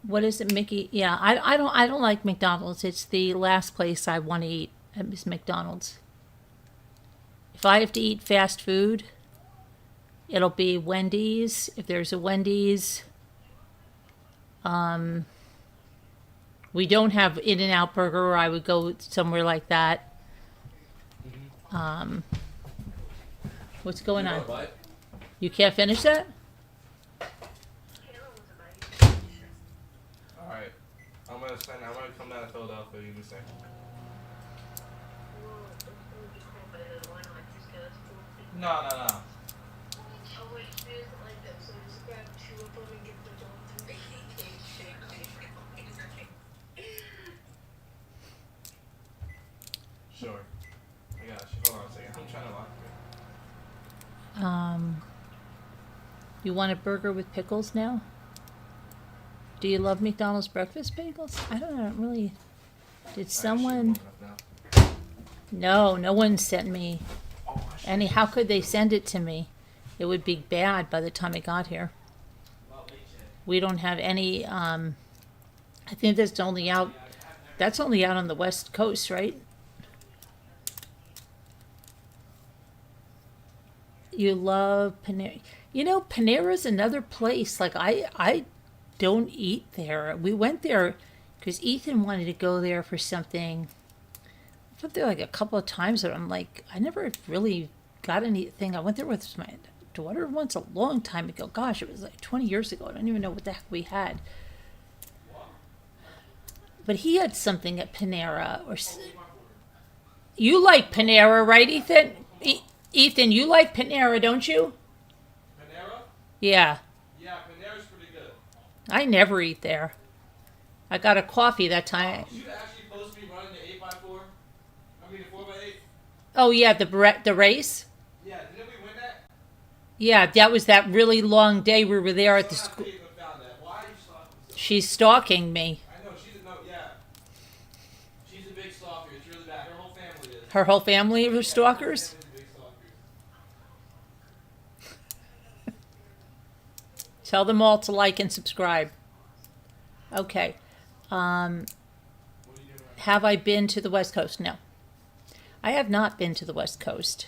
What is it, Mickey? Yeah, I don't like McDonald's. It's the last place I want to eat is McDonald's. If I have to eat fast food, It'll be Wendy's. If there's a Wendy's, we don't have In-N-Out Burger, or I would go somewhere like that. What's going on? You can't finish that? Alright. I'm gonna come down to Philadelphia, you can say. No. Sure. I got you. Hold on a second. I'm trying to lock you. You want a burger with pickles now? Do you love McDonald's breakfast bagels? I don't know. I don't really. Did someone? No one sent me any. How could they send it to me? It would be bad by the time it got here. We don't have any. I think that's only out. That's only out on the West Coast, right? You love Panera. You know, Panera's another place. Like I don't eat there. We went there because Ethan wanted to go there for something. I went there like a couple of times, but I'm like, I never really got anything. I went there with my daughter once a long time ago. Gosh, it was like 20 years ago. I don't even know what the heck we had. But he had something at Panera. You like Panera, right, Ethan? Ethan, you like Panera, don't you? Panera? Yeah. Yeah, Panera's pretty good. I never eat there. I got a coffee that time. You actually supposed to be running the 8x4? I mean the 4x8? Oh, yeah, the race? Yeah, didn't we win that? Yeah, that was that really long day we were there at the school. Why are you stalking so? She's stalking me. I know, she's a big stalker. It's really bad. Her whole family is. Her whole family were stalkers? Tell them all to like and subscribe. Okay. Have I been to the West Coast? No. I have not been to the West Coast.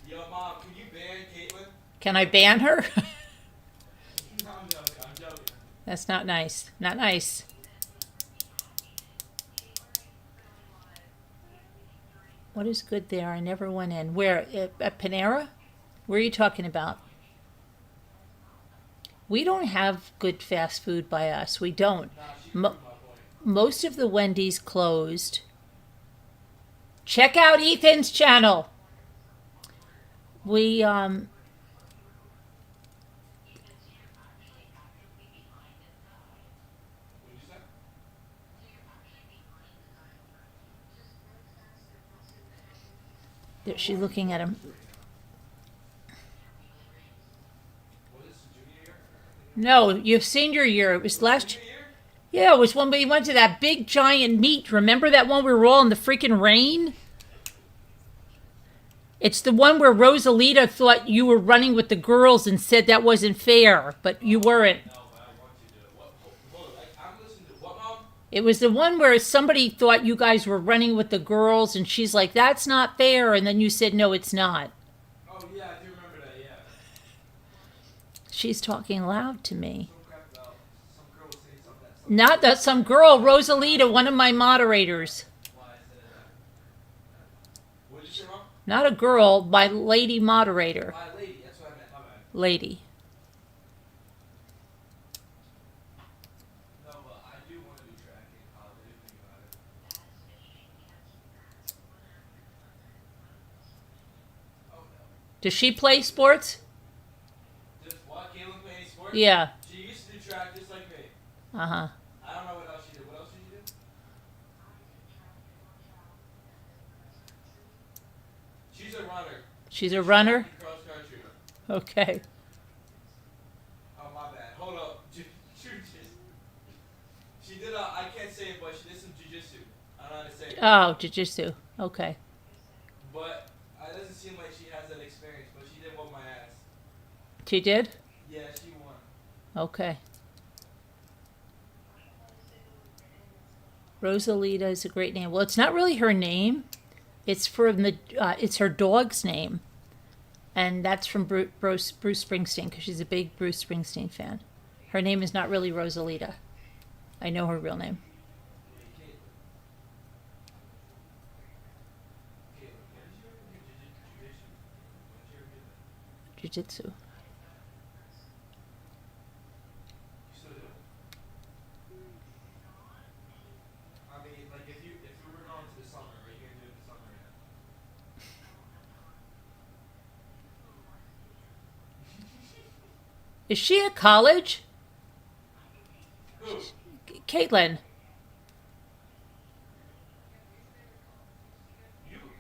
Yo, Mom, can you ban Caitlin? Can I ban her? No, I'm joking. That's not nice. Not nice. What is good there? I never went in. Where? At Panera? Where are you talking about? We don't have good fast food by us. We don't. Most of the Wendy's closed. Check out Ethan's channel. We What did you say? she's looking at him. Was this junior year? No, your senior year. It was last. Junior year? Yeah, it was when we went to that big giant meet. Remember that one we were all in the freaking rain? It's the one where Rosalita thought you were running with the girls and said that wasn't fair, but you weren't. No, but I want you to. Hold on. I'm listening to what, Mom? It was the one where somebody thought you guys were running with the girls, and she's like, that's not fair, and then you said, no, it's not. Oh, yeah, I do remember that, yeah. She's talking loud to me. Some crap about some girl was saying something. Not that some girl, Rosalita, one of my moderators. Why I said that. What did you say, Mom? Not a girl, my lady moderator. My lady, that's what I meant. My bad. Lady. No, but I do want to do track in college. I do think about it. Oh, no. Does she play sports? Does what? Caitlin play any sports? Yeah. She used to do track just like me. Uh-huh. I don't know what else she did. What else did you do? She's a runner. She's a runner? Cross country. Okay. Oh, my bad. Hold up. She did I can't say it, but she did some jujitsu. I don't know how to say it. Oh, jiu-jitsu. Okay. But it doesn't seem like she has that experience, but she did whoop my ass. She did? Yeah, she won. Okay. Rosalita is a great name. Well, it's not really her name. It's from it's her dog's name. And that's from Bruce Springsteen, because she's a big Bruce Springsteen fan. Her name is not really Rosalita. I know her real name. Jiu-jitsu. I mean, like if you were going to the summer, are you gonna do it this summer yet? Is she at college? Who? Caitlin.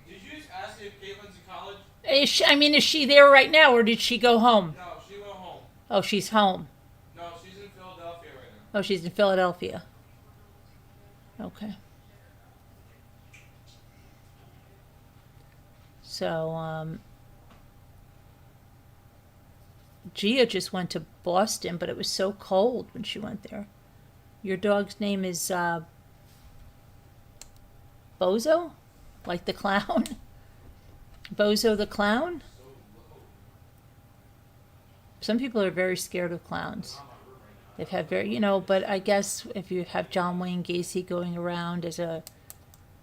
Did you just ask if Caitlin's in college? Is she there right now, or did she go home? No, she went home. Oh, she's home. No, she's in Philadelphia right now. Oh, she's in Philadelphia. Okay. So, Gia just went to Boston, but it was so cold when she went there. Your dog's name is Bozo? Like the clown? Bozo the clown? Some people are very scared of clowns. They've had but I guess if you have John Wayne Gacy going around as a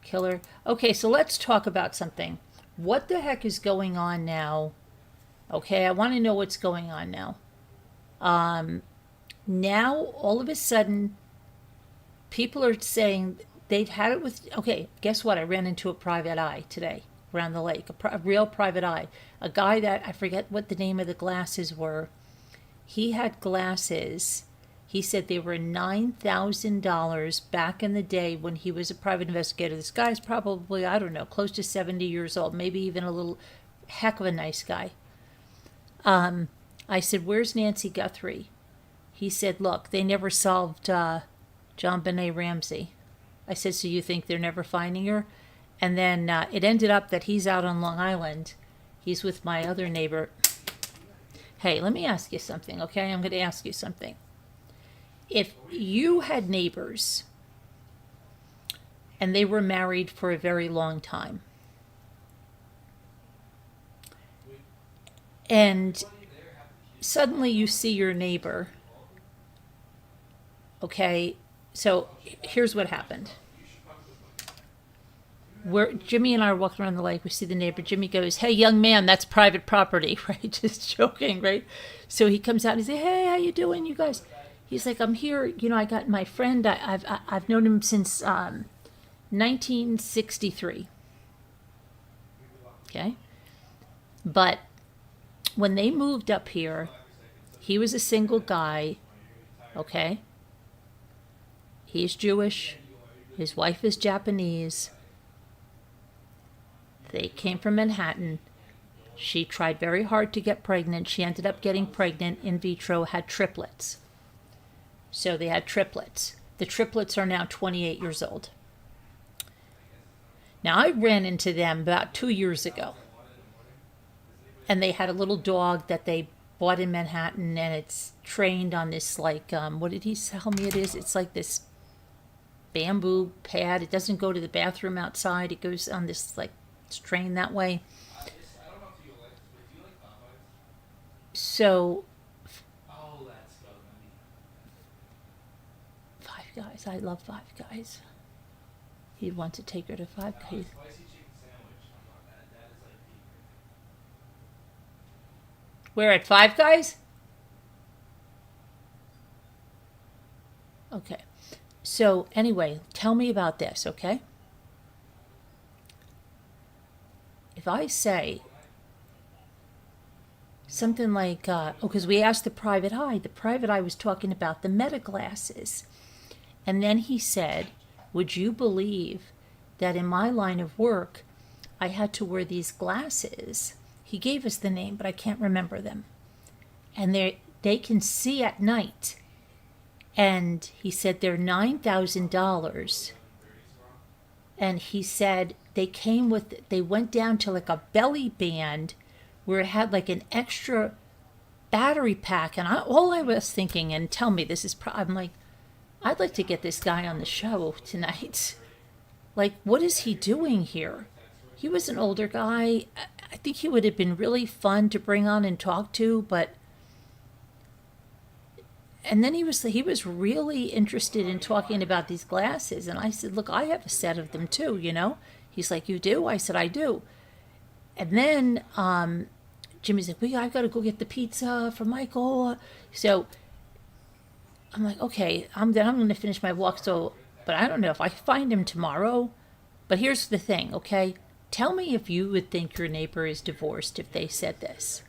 killer. Okay, so let's talk about something. What the heck is going on now? Okay, I want to know what's going on now. Now, all of a sudden, people are saying they've had it with... Okay, guess what? I ran into a private eye today around the lake. A real private eye. A guy that, I forget what the name of the glasses were. He had glasses. He said they were $9,000 back in the day when he was a private investigator. This guy's probably, I don't know, close to 70 years old, maybe even a little heck of a nice guy. I said, where's Nancy Guthrie? He said, look, they never solved John Benet Ramsey. I said, so you think they're never finding her? And then it ended up that he's out on Long Island. He's with my other neighbor. Hey, let me ask you something, okay? I'm going to ask you something. If you had neighbors and they were married for a very long time, and suddenly you see your neighbor, okay, so here's what happened. Jimmy and I are walking around the lake, we see the neighbor. Jimmy goes, hey, young man, that's private property, right? Just joking, right? So he comes out and he says, hey, how you doing, you guys? He's like, I'm here, I got my friend, I've known him since 1963. Okay? But when they moved up here, he was a single guy, okay? He's Jewish. His wife is Japanese. They came from Manhattan. She tried very hard to get pregnant. She ended up getting pregnant in vitro, had triplets. So they had triplets. The triplets are now 28 years old. Now, I ran into them about 2 years ago. And they had a little dog that they bought in Manhattan, and it's trained on this, like, what did he tell me it is? It's like this bamboo pad. It doesn't go to the bathroom outside. It goes on this, like, it's trained that way. So, Five Guys. I love Five Guys. He'd want to take her to Five Guys. We're at Five Guys? Okay. So, anyway, tell me about this, okay? If I say something like, because we asked the private eye was talking about the meta glasses. And then he said, would you believe that in my line of work, I had to wear these glasses? He gave us the name, but I can't remember them. And they can see at night. And he said they're $9,000. And he said they went down to like a belly band where it had like an extra battery pack. And all I was thinking, and tell me this is, I'm like, I'd like to get this guy on the show tonight. Like, what is he doing here? He was an older guy. I think he would have been really fun to bring on and talk to, but and then he was really interested in talking about these glasses, and I said, "Look, I have a set of them too, you know." He's like, "You do?" I said, "I do." And then Jimmy's like, "Well, I've got to go get the pizza for Michael." So I'm like, "Okay, I'm going to finish my walk." So, but I don't know if I find him tomorrow. But here's the thing, okay? Tell me if you would think your neighbor is divorced if they said this.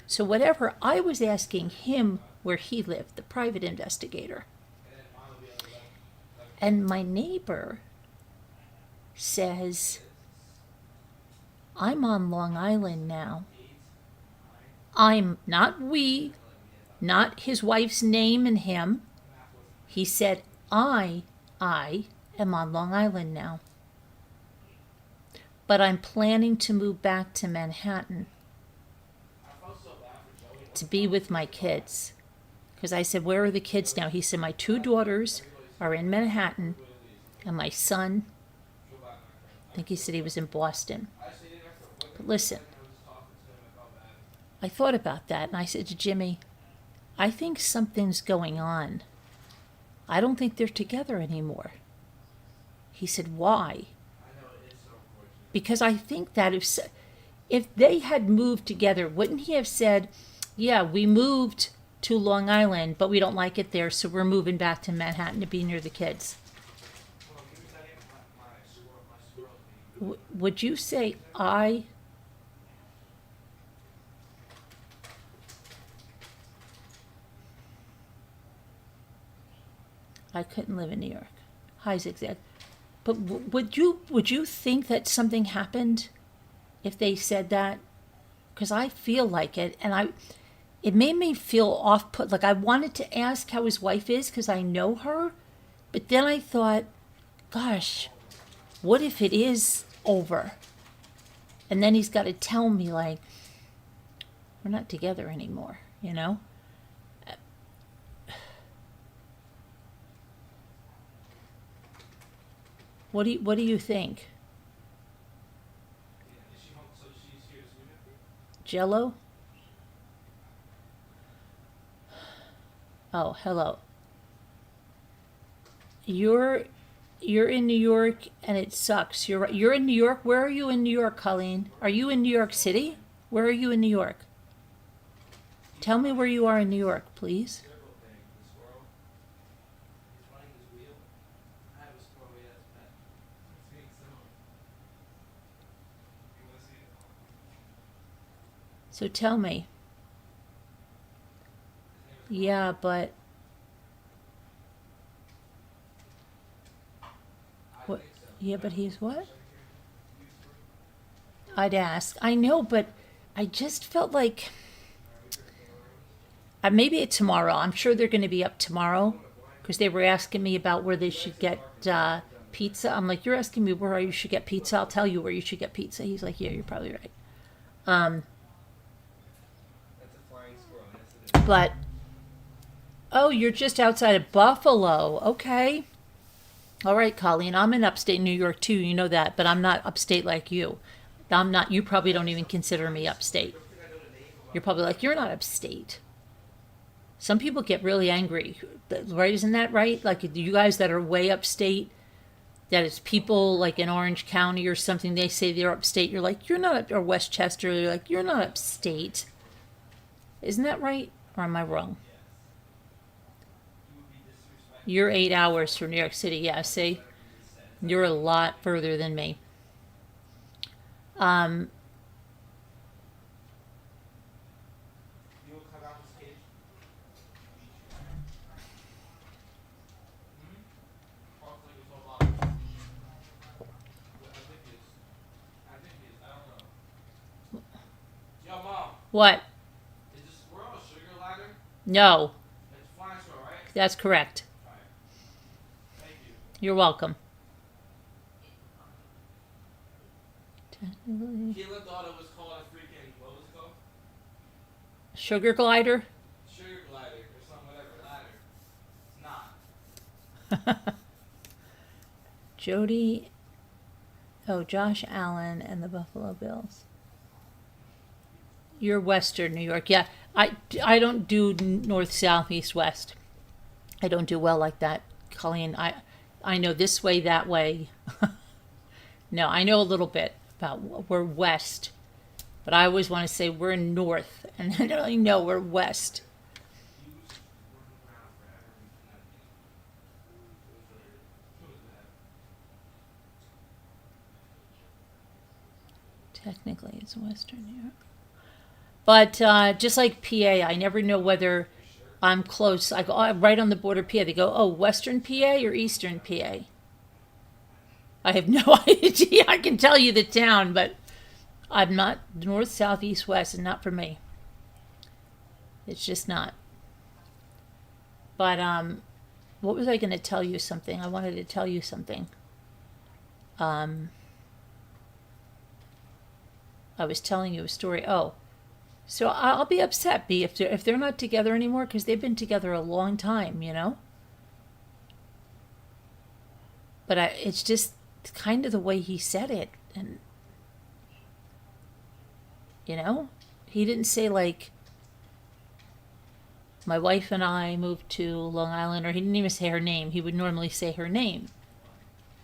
So whatever, I was asking him where he lived, the private investigator. And my neighbor says, "I'm on Long Island now. I'm not we, not his wife's name and him. He said, I am on Long Island now. But I'm planning to move back to Manhattan to be with my kids." Because I said, "Where are the kids now?" He said, "My 2 daughters are in Manhattan, and my son," I think he said he was in Boston. But listen, I thought about that, and I said to Jimmy, I think something's going on. I don't think they're together anymore. He said, "Why?" Because I think that if they had moved together, wouldn't he have said, "Yeah, we moved to Long Island, but we don't like it there, so we're moving back to Manhattan to be near the kids"? Would you say I couldn't live in New York? Hi, Zigzag. But would you think that something happened if they said that? Because I feel like it, and it made me feel off put. Like I wanted to ask how his wife is because I know her, but then I thought, gosh, what if it is over? And then he's got to tell me like, we're not together anymore, you know? What do you think? Jello? Oh, hello. You're in New York and it sucks. You're in New York. Where are you in New York, Colleen? Are you in New York City? Where are you in New York? Tell me where you are in New York, please. So tell me. Yeah, but what? Yeah, but he's what? I'd ask. I know, but I just felt like maybe it's tomorrow. I'm sure they're going to be up tomorrow because they were asking me about where they should get pizza. I'm like, you're asking me where you should get pizza. I'll tell you where you should get pizza. He's like, yeah, you're probably right. But oh, you're just outside of Buffalo. Okay. All right, Colleen. I'm in upstate New York too. You know that, but I'm not upstate like you. I'm not. You probably don't even consider me upstate. You're probably like, you're not upstate. Some people get really angry, right? Isn't that right? Like you guys that are way upstate, that it's people like in Orange County or something, they say they're upstate. You're like, you're not, or Westchester, you're like, you're not upstate. Isn't that right? Or am I wrong? You're 8 hours from New York City. Yeah, see? You're a lot further than me. What? Is the squirrel a sugar glider? No, It's a flying squirrel, right? that's correct. Alright. Thank you. You're welcome. Keela thought it was called a freaking, what was it called? Sugar glider? Sugar glider or some whatever ladder. It's not. Jody. Oh, Josh Allen and the Buffalo Bills. You're Western New York. Yeah, I don't do north, south, east, west. I don't do well like that, Colleen. I know this way, that way. No, I know a little bit about we're west, but I always want to say we're north, and I don't really know we're west. Technically, it's Western New York. But just like PA, I never know whether I'm close. I go right on the border PA. They go, oh, Western PA or Eastern PA? I have no idea. I can tell you the town, but I'm not north, south, east, west, and not for me. It's just not. But what was I going to tell you something? I wanted to tell you something. I was telling you a story. Oh, so I'll be upset, B, if they're not together anymore, because they've been together a long time, you know? But it's just kind of the way he said it. And, you know? He didn't say, like, my wife and I moved to Long Island, or he didn't even say her name. He would normally say her name.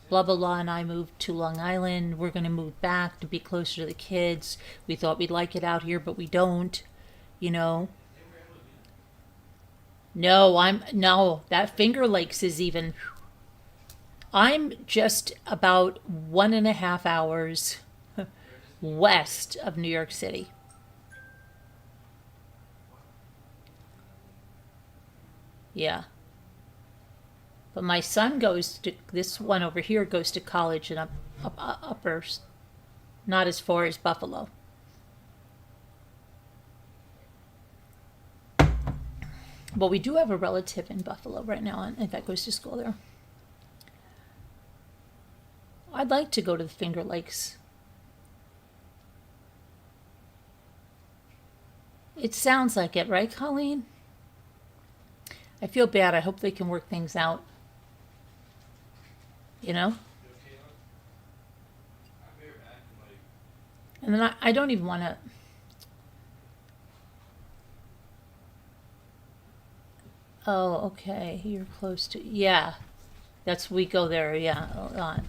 Blah, blah, blah, and I moved to Long Island. We're going to move back to be closer to the kids. We thought we'd like it out here, but we don't, you know. No, that Finger Lakes is even, I'm just about 1.5 hours west of New York City. Yeah. But my son goes to, this one over here goes to college in upper, not as far as Buffalo. But we do have a relative in Buffalo right now, and that goes to school there. I'd like to go to the Finger Lakes. It sounds like it, right, Colleen? I feel bad. I hope they can work things out. You know? And then I don't even want to. Oh, okay. You're close to. Yeah. We go there. Yeah.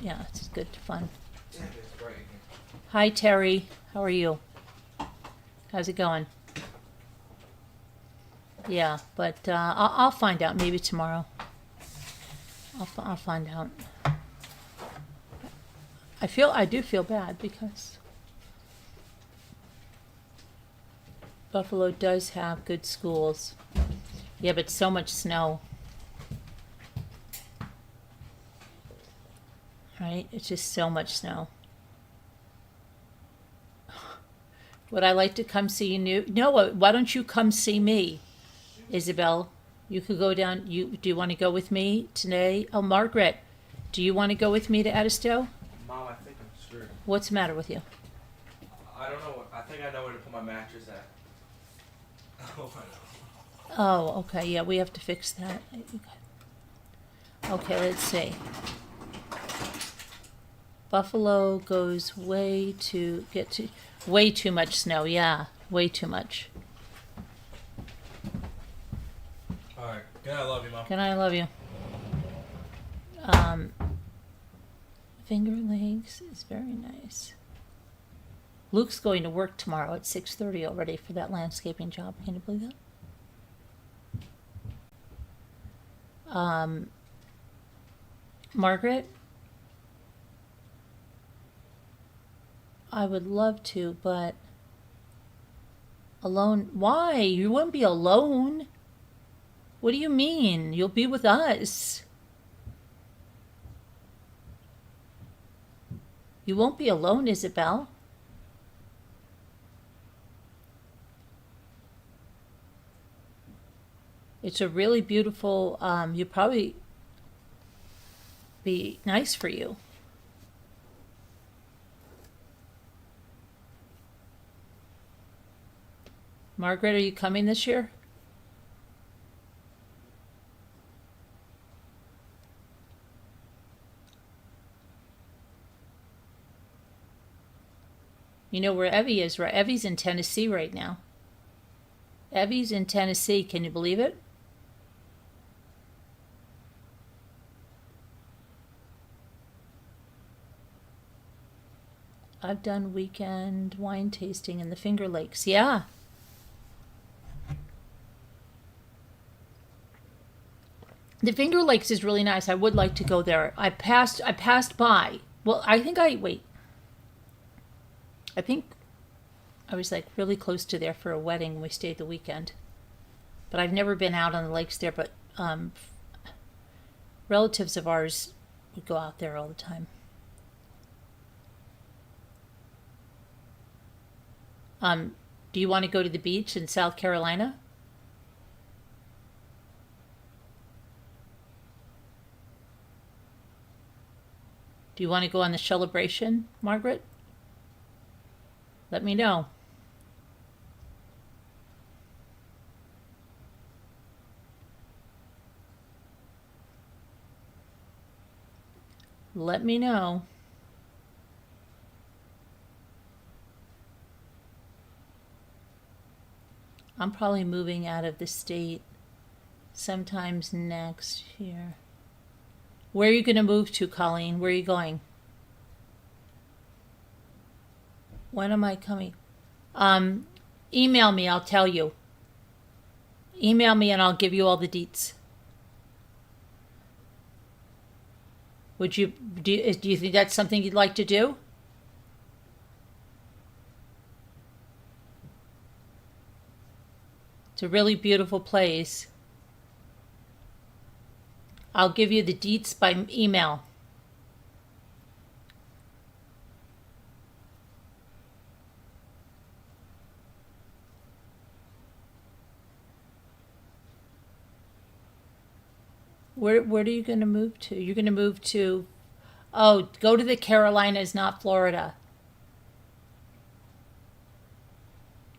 Yeah. It's good fun. Hi, Terry. How are you? How's it going? Yeah, but I'll find out maybe tomorrow. I'll find out. I do feel bad because Buffalo does have good schools. Yeah, but so much snow. Right? It's just so much snow. Would I like to come see you? No, why don't you come see me, Isabel? You could go down. Do you want to go with me today? Oh, Margaret, do you want to go with me to Edisto? Mom, I think I'm screwed. What's the matter with you? I don't know. I think I know where to put my mattress at. Oh, I know. Oh, okay. Yeah, we have to fix that. Okay, let's see. Buffalo goes way too much snow. Yeah, way too much. All right. Good night. I love you, Mom. Good night. I love you. Finger Lakes is very nice. Luke's going to work tomorrow at 6:30 already for that landscaping job. Can you believe that? Margaret, I would love to, but alone. Why? You won't be alone. What do you mean? You'll be with us. You won't be alone, Isabel. It's a really beautiful, you'll probably be nice for you. Margaret, are you coming this year? You know where Evie is, right? Evie's in Tennessee right now. Evie's in Tennessee. Can you believe it? I've done weekend wine tasting in the Finger Lakes. Yeah. The Finger Lakes is really nice. I would like to go there. I passed by. Well, I think I was like really close to there for a wedding and we stayed the weekend. But I've never been out on the lakes there, but relatives of ours would go out there all the time. Do you want to go to the beach in South Carolina? Do you want to go on the celebration, Margaret? Let me know. Let me know. I'm probably moving out of the state sometimes next year. Where are you going to move to, Colleen? Where are you going? When am I coming? Email me, I'll tell you. Email me and I'll give you all the deets. Do you think that's something you'd like to do? It's a really beautiful place. I'll give you the deets by email. Where are you going to move to? You're going to move to, go to the Carolinas, not Florida.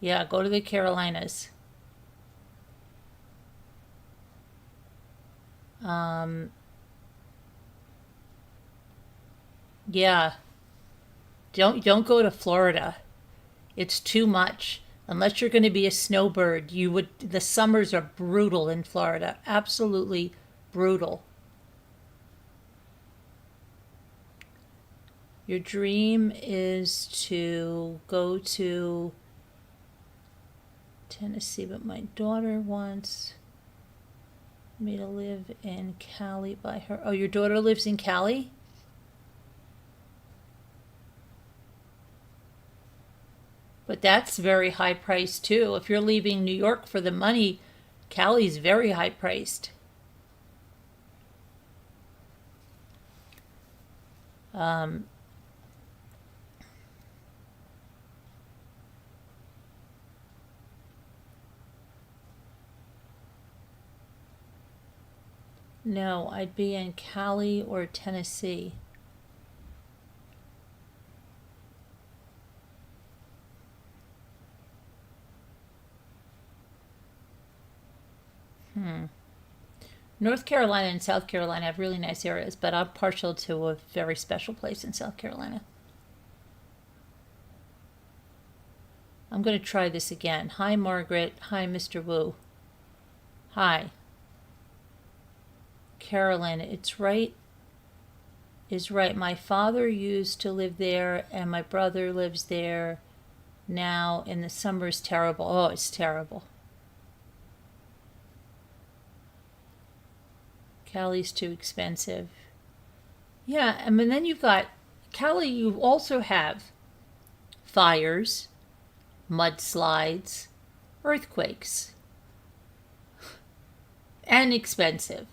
Yeah, go to the Carolinas. Yeah. Don't go to Florida. It's too much. Unless you're going to be a snowbird, the summers are brutal in Florida. Absolutely brutal. Your dream is to go to Tennessee, but my daughter wants me to live in Cali by her. Oh, your daughter lives in Cali? But that's very high priced too. If you're leaving New York for the money, Cali's very high priced. No, I'd be in Cali or Tennessee. North Carolina and South Carolina have really nice areas, but I'm partial to a very special place in South Carolina. I'm going to try this again. Hi, Margaret. Hi, Mr. Wu. Hi. Carolyn, is right. My father used to live there, and my brother lives there now. In the summer is terrible. Oh, it's terrible. Cali's too expensive. Yeah, I mean, then you've got Cali. You also have fires, mudslides, earthquakes, and expensive.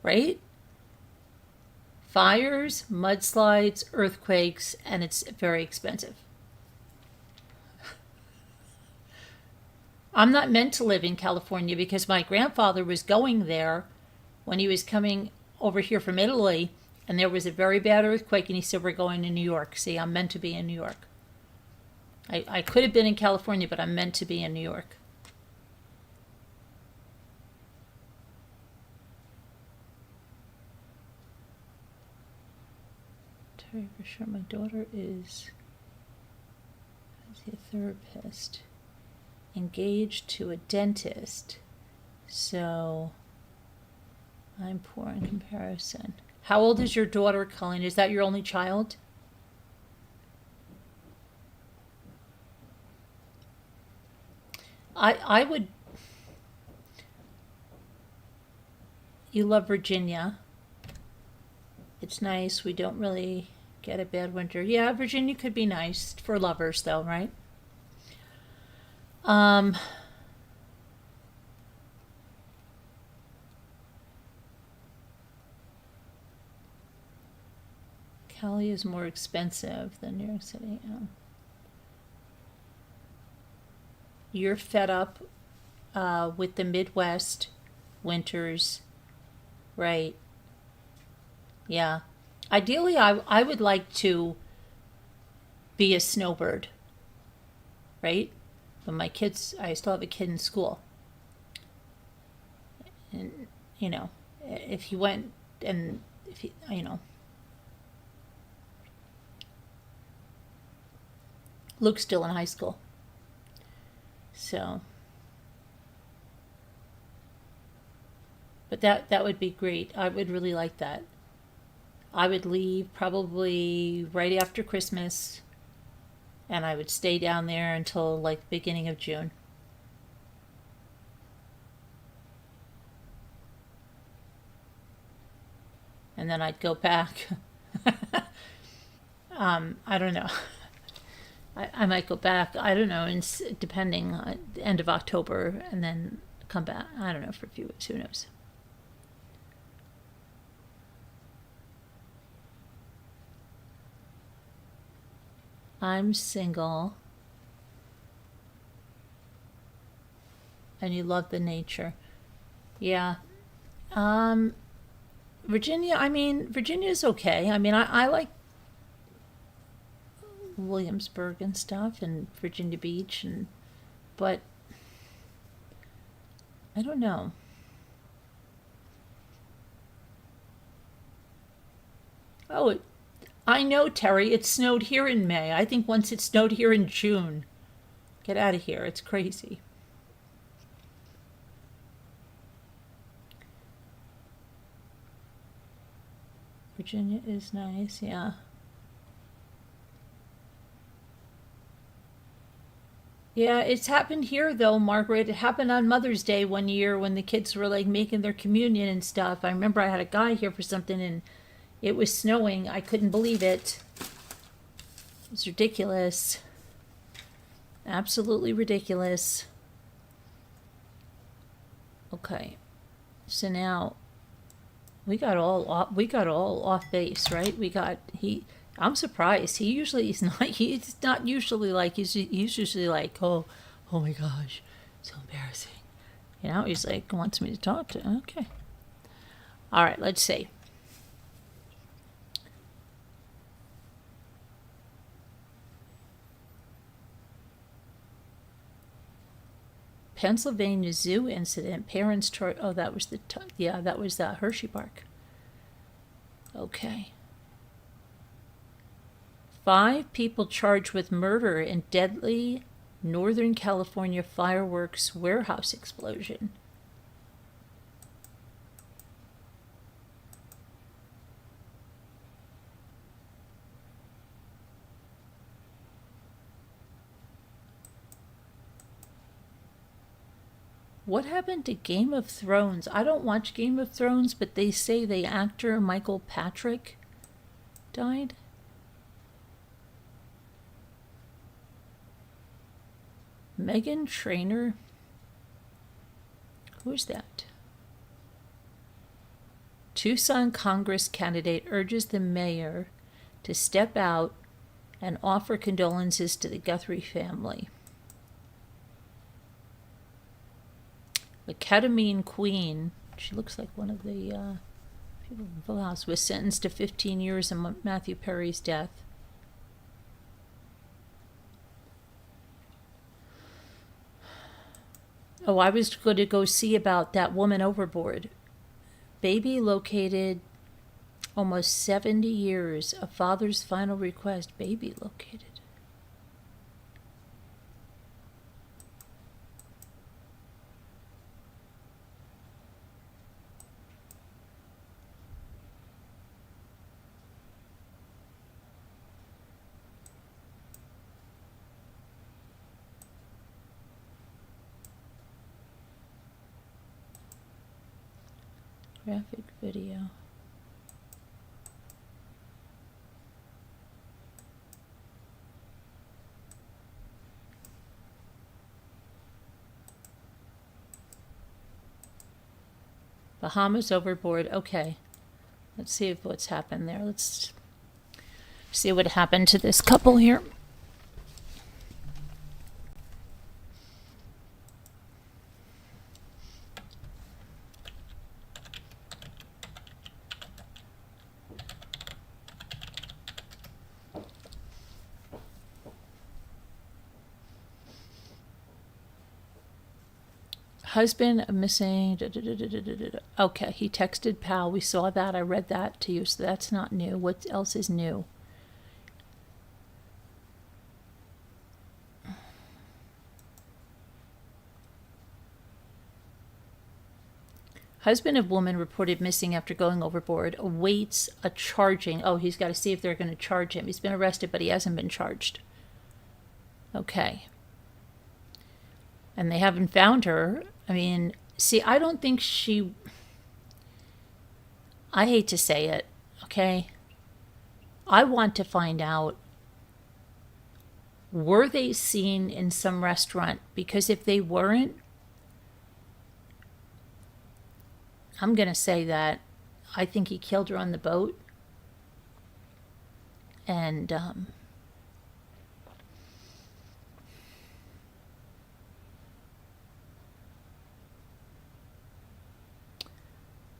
Right? Fires, mudslides, earthquakes, and it's very expensive. I'm not meant to live in California because my grandfather was going there when he was coming over here from Italy, and there was a very bad earthquake, and he said, we're going to New York. See, I'm meant to be in New York. I could have been in California, but I'm meant to be in New York. For sure, my daughter is therapist. Engaged to a dentist. So I'm poor in comparison. How old is your daughter, Colleen? Is that your only child? I would. You love Virginia. It's nice. We don't really get a bad winter. Yeah, Virginia could be nice for lovers, though, right? Cali is more expensive than New York City. You're fed up with the Midwest winters, right? Yeah. Ideally, I would like to be a snowbird, right? But my kids, I still have a kid in school. And, you know, if he went and, if he, you know, Luke's still in high school. So, but that would be great. I would really like that. I would leave probably right after Christmas, and I would stay down there until like the beginning of June. And then I'd go back. I don't know. I might go back, I don't know, and depending on the end of October, and then come back, I don't know, for a few weeks, who knows. I'm single, and you love the nature. Yeah. Virginia, I mean, Virginia's okay. I mean, I like Williamsburg and stuff, and Virginia Beach, but I don't know. Oh, I know, Terry. It snowed here in May. I think once it snowed here in June. Get out of here. It's crazy. Virginia is nice, yeah. Yeah, it's happened here though, Margaret. It happened on Mother's Day one year when the kids were like making their communion and stuff. I remember I had a guy here for something and it was snowing. I couldn't believe it. It was ridiculous. Absolutely ridiculous. Okay. So now we got all off base, right? I'm surprised. He's not usually like, he's usually like, oh my gosh, so embarrassing. You know, he's like, wants me to talk to. Okay. All right, let's see. Pennsylvania Zoo incident. Parents charged. Oh, that was that was Hershey Park. Okay. 5 people charged with murder in deadly Northern California fireworks warehouse explosion. What happened to Game of Thrones? I don't watch Game of Thrones, but they say the actor Michael Patrick died. Meghan Trainor? Who's that? Tucson Congress candidate urges the mayor to step out and offer condolences to the Guthrie family. The ketamine queen, she looks like one of the people from Full House, was sentenced to 15 years in Matthew Perry's death. Oh, I was going to go see about that woman overboard. Baby located almost 70 years. A father's final request. Baby located. Graphic video. Bahamas overboard. Okay. Let's see if what's happened there. Let's see what happened to this couple here. Husband missing. Okay, he texted pal. We saw that. I read that to you, so that's not new. What else is new? Husband of woman reported missing after going overboard. Awaits a charging. Oh, he's got to see if they're going to charge him. He's been arrested, but he hasn't been charged. Okay. And they haven't found her. I mean, see, I don't think she... I hate to say it, okay? I want to find out, were they seen in some restaurant? Because if they weren't, I'm going to say that I think he killed her on the boat. And,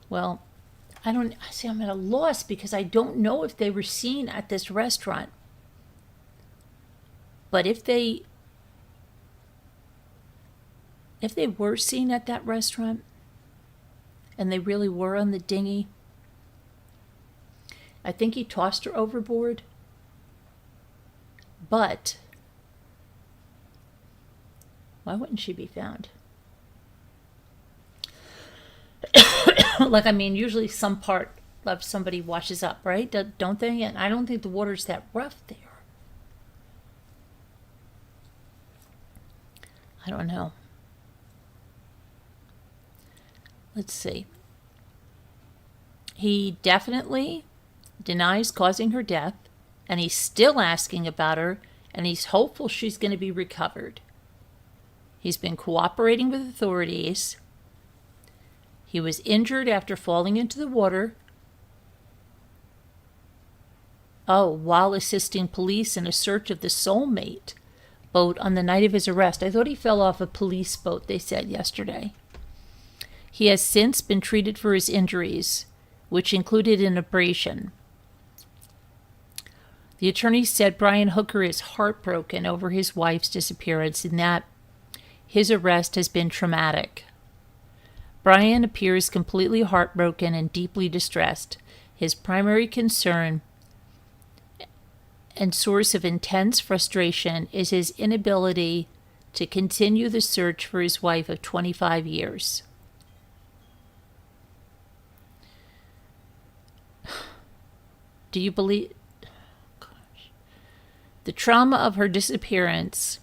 well, I don't see. I'm at a loss because I don't know if they were seen at this restaurant. But if they were seen at that restaurant and they really were on the dinghy, I think he tossed her overboard. But why wouldn't she be found? Like, I mean, usually some part of somebody washes up, right? Don't they? And I don't think the water's that rough there. I don't know. Let's see. He definitely denies causing her death, and he's still asking about her, and he's hopeful she's going to be recovered. He's been cooperating with authorities. He was injured after falling into the water. Oh, while assisting police in a search of the Soulmate boat on the night of his arrest. I thought he fell off a police boat, they said yesterday. He has since been treated for his injuries, which included an abrasion. The attorney said Brian Hooker is heartbroken over his wife's disappearance and that his arrest has been traumatic. Brian appears completely heartbroken and deeply distressed. His primary concern and source of intense frustration is his inability to continue the search for his wife of 25 years. Do you believe... Gosh. The trauma of her disappearance,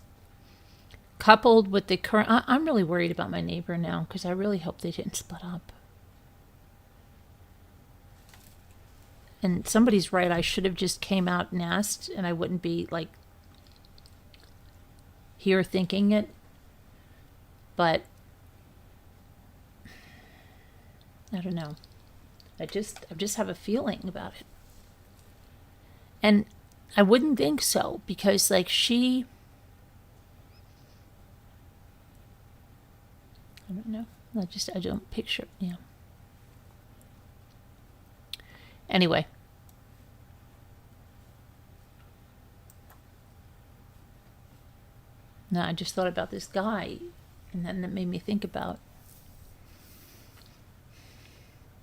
coupled with the current... I'm really worried about my neighbor now because I really hope they didn't split up. And somebody's right, I should have just came out and asked, and I wouldn't be, like, here thinking it. But, I don't know. I just have a feeling about it. And I wouldn't think so, because, like, she... I don't know. I don't picture, yeah. Anyway. No, I just thought about this guy, and then that made me think about.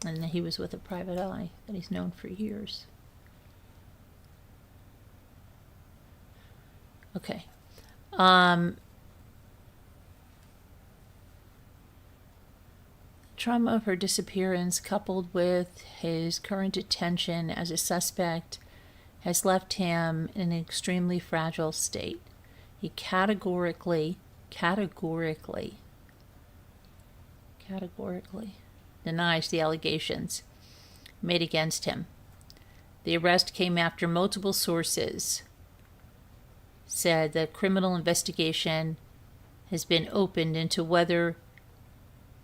And he was with a private eye that he's known for years. Okay. Trauma of her disappearance, coupled with his current detention as a suspect, has left him in an extremely fragile state. He categorically denies the allegations made against him. The arrest came after multiple sources said that criminal investigation has been opened into whether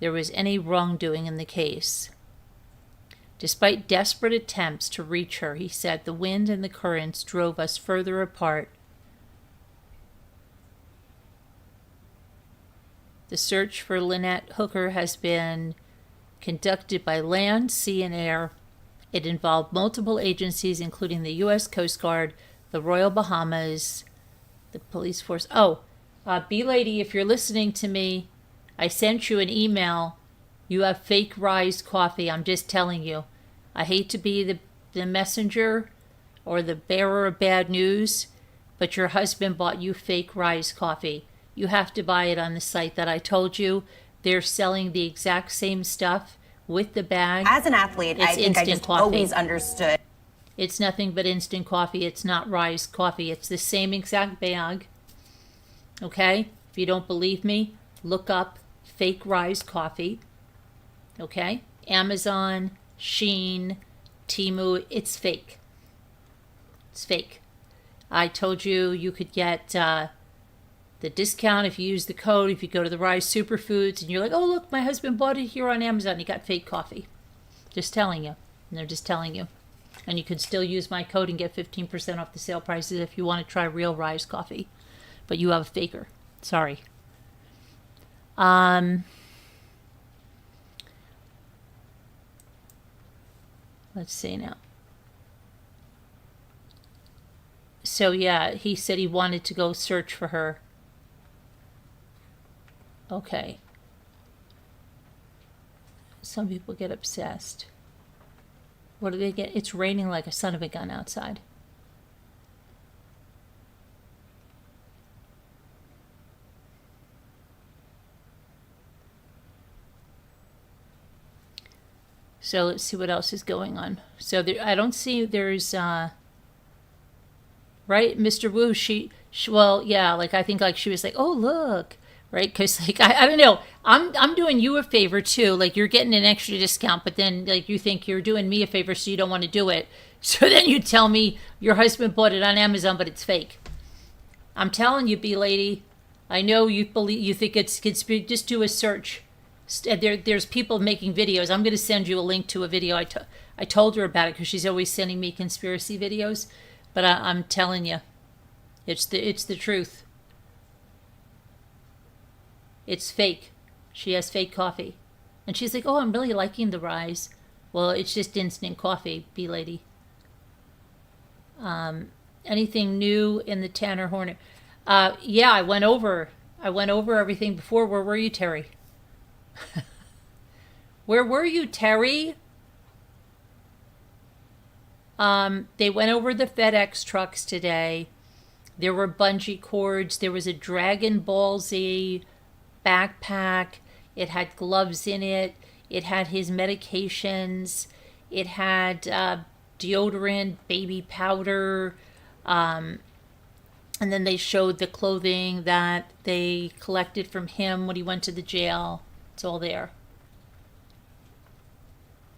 there was any wrongdoing in the case. Despite desperate attempts to reach her, he said, the wind and the currents drove us further apart. The search for Lynette Hooker has been conducted by land, sea, and air. It involved multiple agencies, including the U.S. Coast Guard, the Royal Bahamas, the police force. B-Lady, if you're listening to me, I sent you an email. You have fake Rise coffee. I'm just telling you. I hate to be the messenger or the bearer of bad news, but your husband bought you fake Rise coffee. You have to buy it on the site that I told you. They're selling the exact same stuff with the bag. As an athlete, I think I just coffee. Always understood. It's nothing but instant coffee. It's not Rise coffee. It's the same exact bag. Okay? If you don't believe me, look up fake Rise coffee. Okay? Amazon, Shein, Temu. It's fake. It's fake. I told you you could get the discount if you use the code, if you go to the Rise Superfoods and you're like, oh, look, my husband bought it here on Amazon. He got fake coffee. Just telling you. And they're just telling you. And you can still use my code and get 15% off the sale prices if you want to try real Rise coffee. But you have a faker. Sorry. Let's see now. So yeah, he said he wanted to go search for her. Okay. Some people get obsessed. What do they get? It's raining like a son of a gun outside. So let's see what else is going on. So there, I don't see there's right, Mr. Wu. Well, yeah, like I think like she was like, oh look, right? Because like I don't know, I'm doing you a favor too. Like you're getting an extra discount, but then like you think you're doing me a favor, so you don't want to do it. So then you tell me your husband bought it on Amazon, but it's fake. I'm telling you, B-Lady. I know you think it's just do a search. There's people making videos. I'm going to send you a link to a video. I told her about it because she's always sending me conspiracy videos. But I'm telling you, it's the truth. It's fake. She has fake coffee. And she's like, oh, I'm really liking the Rise. Well, it's just instant coffee, B-Lady. Anything new in the Tanner Horner? Yeah, I went over everything before. Where were you, Terry? Where were you, Terry? They went over the FedEx trucks today. There were bungee cords. There was a Dragon Ball Z backpack. It had gloves in it. It had his medications. It had deodorant, baby powder. And then they showed the clothing that they collected from him when he went to the jail. It's all there.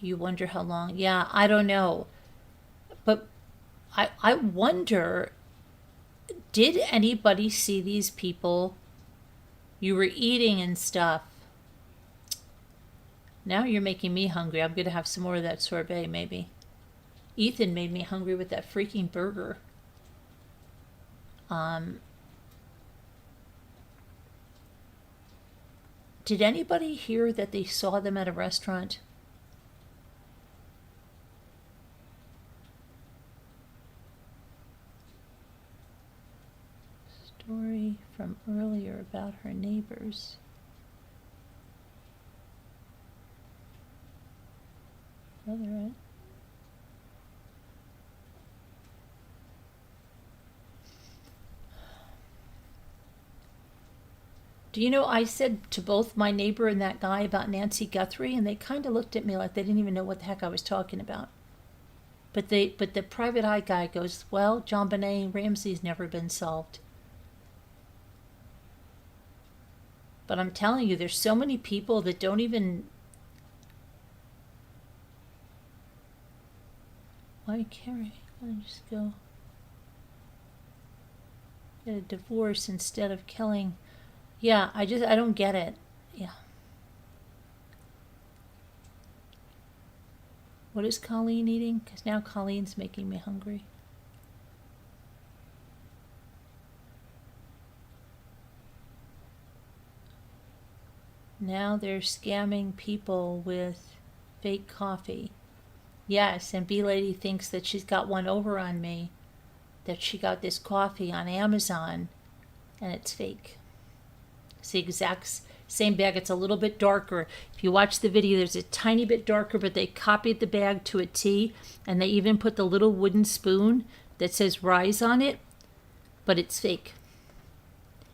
You wonder how long. Yeah, I don't know. But I wonder, did anybody see these people? You were eating and stuff. Now you're making me hungry. I'm going to have some more of that sorbet, maybe. Ethan made me hungry with that freaking burger. Did anybody hear that they saw them at a restaurant? Story from earlier about her neighbors. Brother, do you know, I said to both my neighbor and that guy about Nancy Guthrie, and they kind of looked at me like they didn't even know what the heck I was talking about. But the private eye guy goes, well, John Benet Ramsey's never been solved. But I'm telling you, there's so many people that don't even Why can't I just go get a divorce instead of killing? Yeah, I don't get it. Yeah. What is Colleen eating? Because now Colleen's making me hungry. Now they're scamming people with fake coffee. Yes, and B Lady thinks that she's got one over on me, that she got this coffee on Amazon, and it's fake. It's the exact same bag. It's a little bit darker. If you watch the video, there's a tiny bit darker, but they copied the bag to a T, and they even put the little wooden spoon that says Rise on it, but it's fake.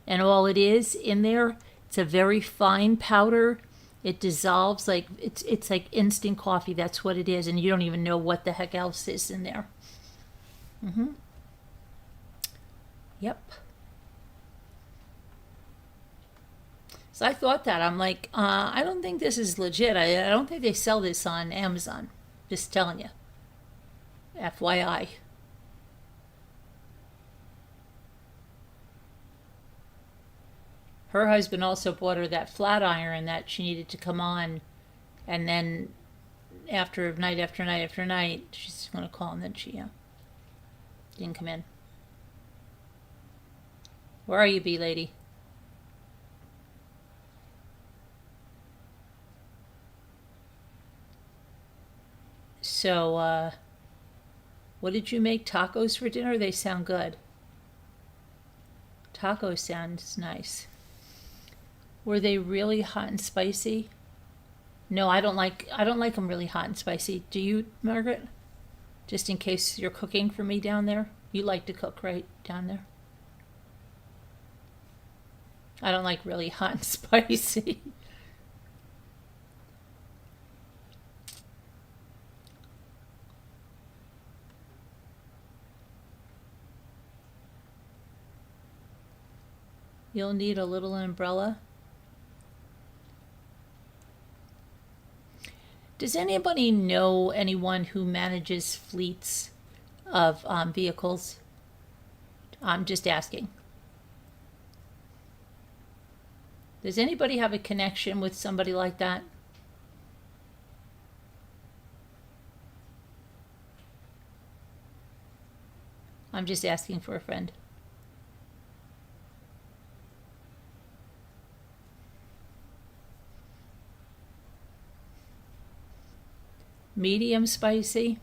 And all it is in there, it's a very fine powder. It dissolves like it's like instant coffee. That's what it is, and you don't even know what the heck else is in there. Yep. So I thought that. I'm like, I don't think this is legit. I don't think they sell this on Amazon. Just telling you. FYI. Her husband also bought her that flat iron that she needed to come on, and then after night after night after night, she's going to call, and then she didn't come in. Where are you, B Lady? So, what did you make? Tacos for dinner? They sound good. Tacos sounds nice. Were they really hot and spicy? No, I don't like them really hot and spicy. Do you, Margaret? Just in case you're cooking for me down there. You like to cook, right, down there? I don't like really hot and spicy. You'll need a little umbrella. Does anybody know anyone who manages fleets of vehicles? I'm just asking. Does anybody have a connection with somebody like that? I'm just asking for a friend. Medium spicy.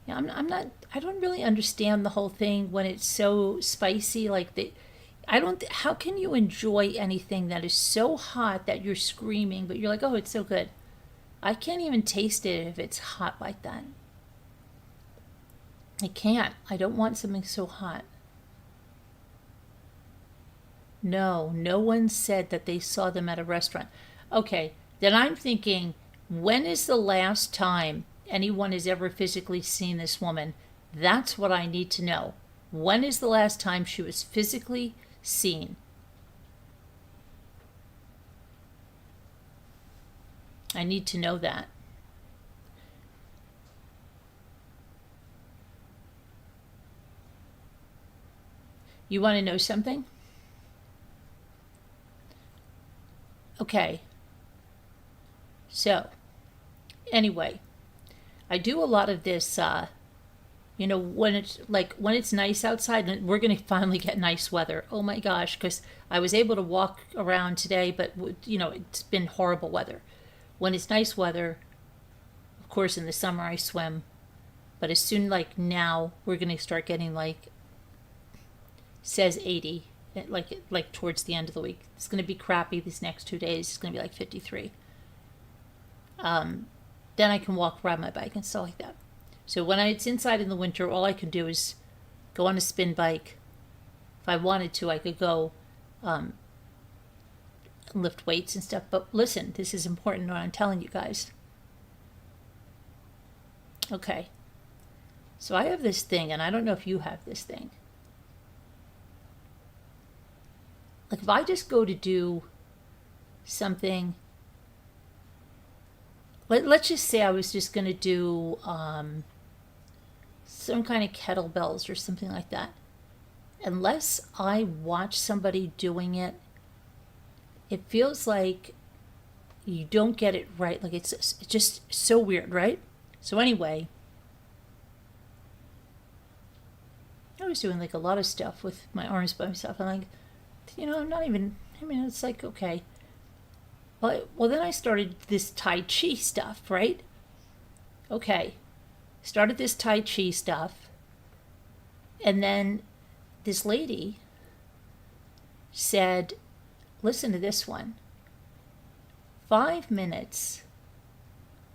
Yeah, I don't really understand the whole thing when it's so spicy. Like how can you enjoy anything that is so hot that you're screaming, but you're like, oh, it's so good. I can't even taste it if it's hot like that. I can't. I don't want something so hot. No one said that they saw them at a restaurant. Okay, then I'm thinking, when is the last time anyone has ever physically seen this woman? That's what I need to know. When is the last time she was physically seen? I need to know that. You want to know something? Okay. So, anyway, I do a lot of this, when it's nice outside, and we're going to finally get nice weather. Oh my gosh, because I was able to walk around today, but, it's been horrible weather. When it's nice weather, of course, in the summer I swim, but as soon, now, we're going to start getting, says 80, like towards the end of the week. It's going to be crappy these next 2 days. It's going to be 53. Then I can walk around my bike and stuff like that. So when it's inside in the winter, all I can do is go on a spin bike. If I wanted to, I could go lift weights and stuff. But listen, this is important what I'm telling you guys. Okay. So I have this thing, and I don't know if you have this thing. If I just go to do something, let's just say I was just going to do some kind of kettlebells or something like that. Unless I watch somebody doing it, it feels like you don't get it right. Like it's just so weird, right? So anyway, I was doing like a lot of stuff with my arms by myself. And like, I'm not even, it's like, okay. Well, then I started this Tai Chi stuff, right? Okay. Started this Tai Chi stuff. And then this lady said, listen to this one. 5 minutes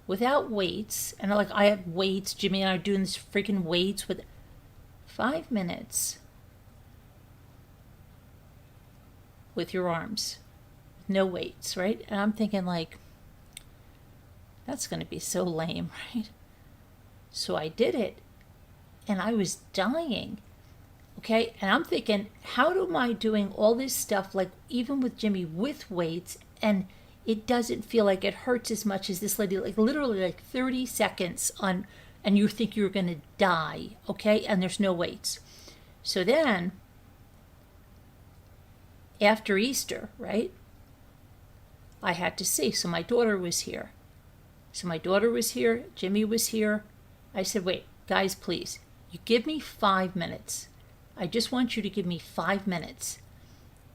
without weights. And I have weights. Jimmy and I are doing this freaking weights with 5 minutes with your arms. No weights, right? And I'm thinking that's going to be so lame, right? So I did it and I was dying. Okay. And I'm thinking, how am I doing all this stuff, even with Jimmy with weights, and it doesn't feel like it hurts as much as this lady, literally 30 seconds on, and you think you're going to die. Okay. And there's no weights. So then after Easter, right? I had to see. So my daughter was here. Jimmy was here. I said, wait, guys, please, you give me 5 minutes. I just want you to give me 5 minutes.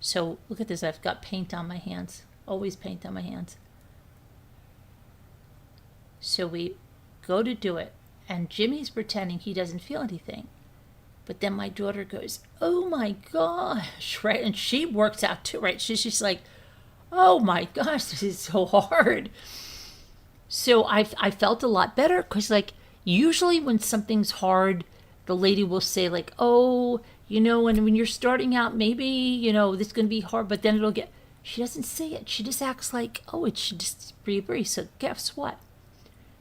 So look at this. I've got paint on my hands. Always paint on my hands. So we go to do it. And Jimmy's pretending he doesn't feel anything. But then my daughter goes, oh my gosh, right? And she works out too, right? She's just like, oh my gosh, this is so hard. So I felt a lot better because usually when something's hard, the lady will say oh, and when you're starting out, maybe, this is going to be hard, but then it'll get, she doesn't say it. She just acts like, oh, it should just breeze. So guess what?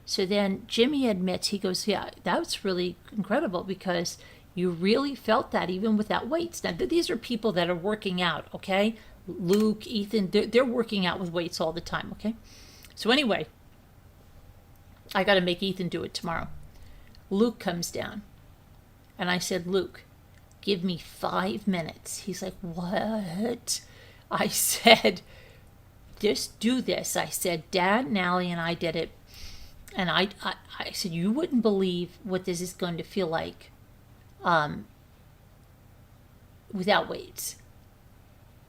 So then Jimmy admits, he goes, yeah, that was really incredible because you really felt that even without weights. Now, these are people that are working out, okay? Luke, Ethan, they're working out with weights all the time, okay? So anyway, I got to make Ethan do it tomorrow. Luke comes down, and I said, Luke, give me 5 minutes. He's like, what? I said, just do this. I said, Dad and Allie and I did it, and I said, you wouldn't believe what this is going to feel like without weights.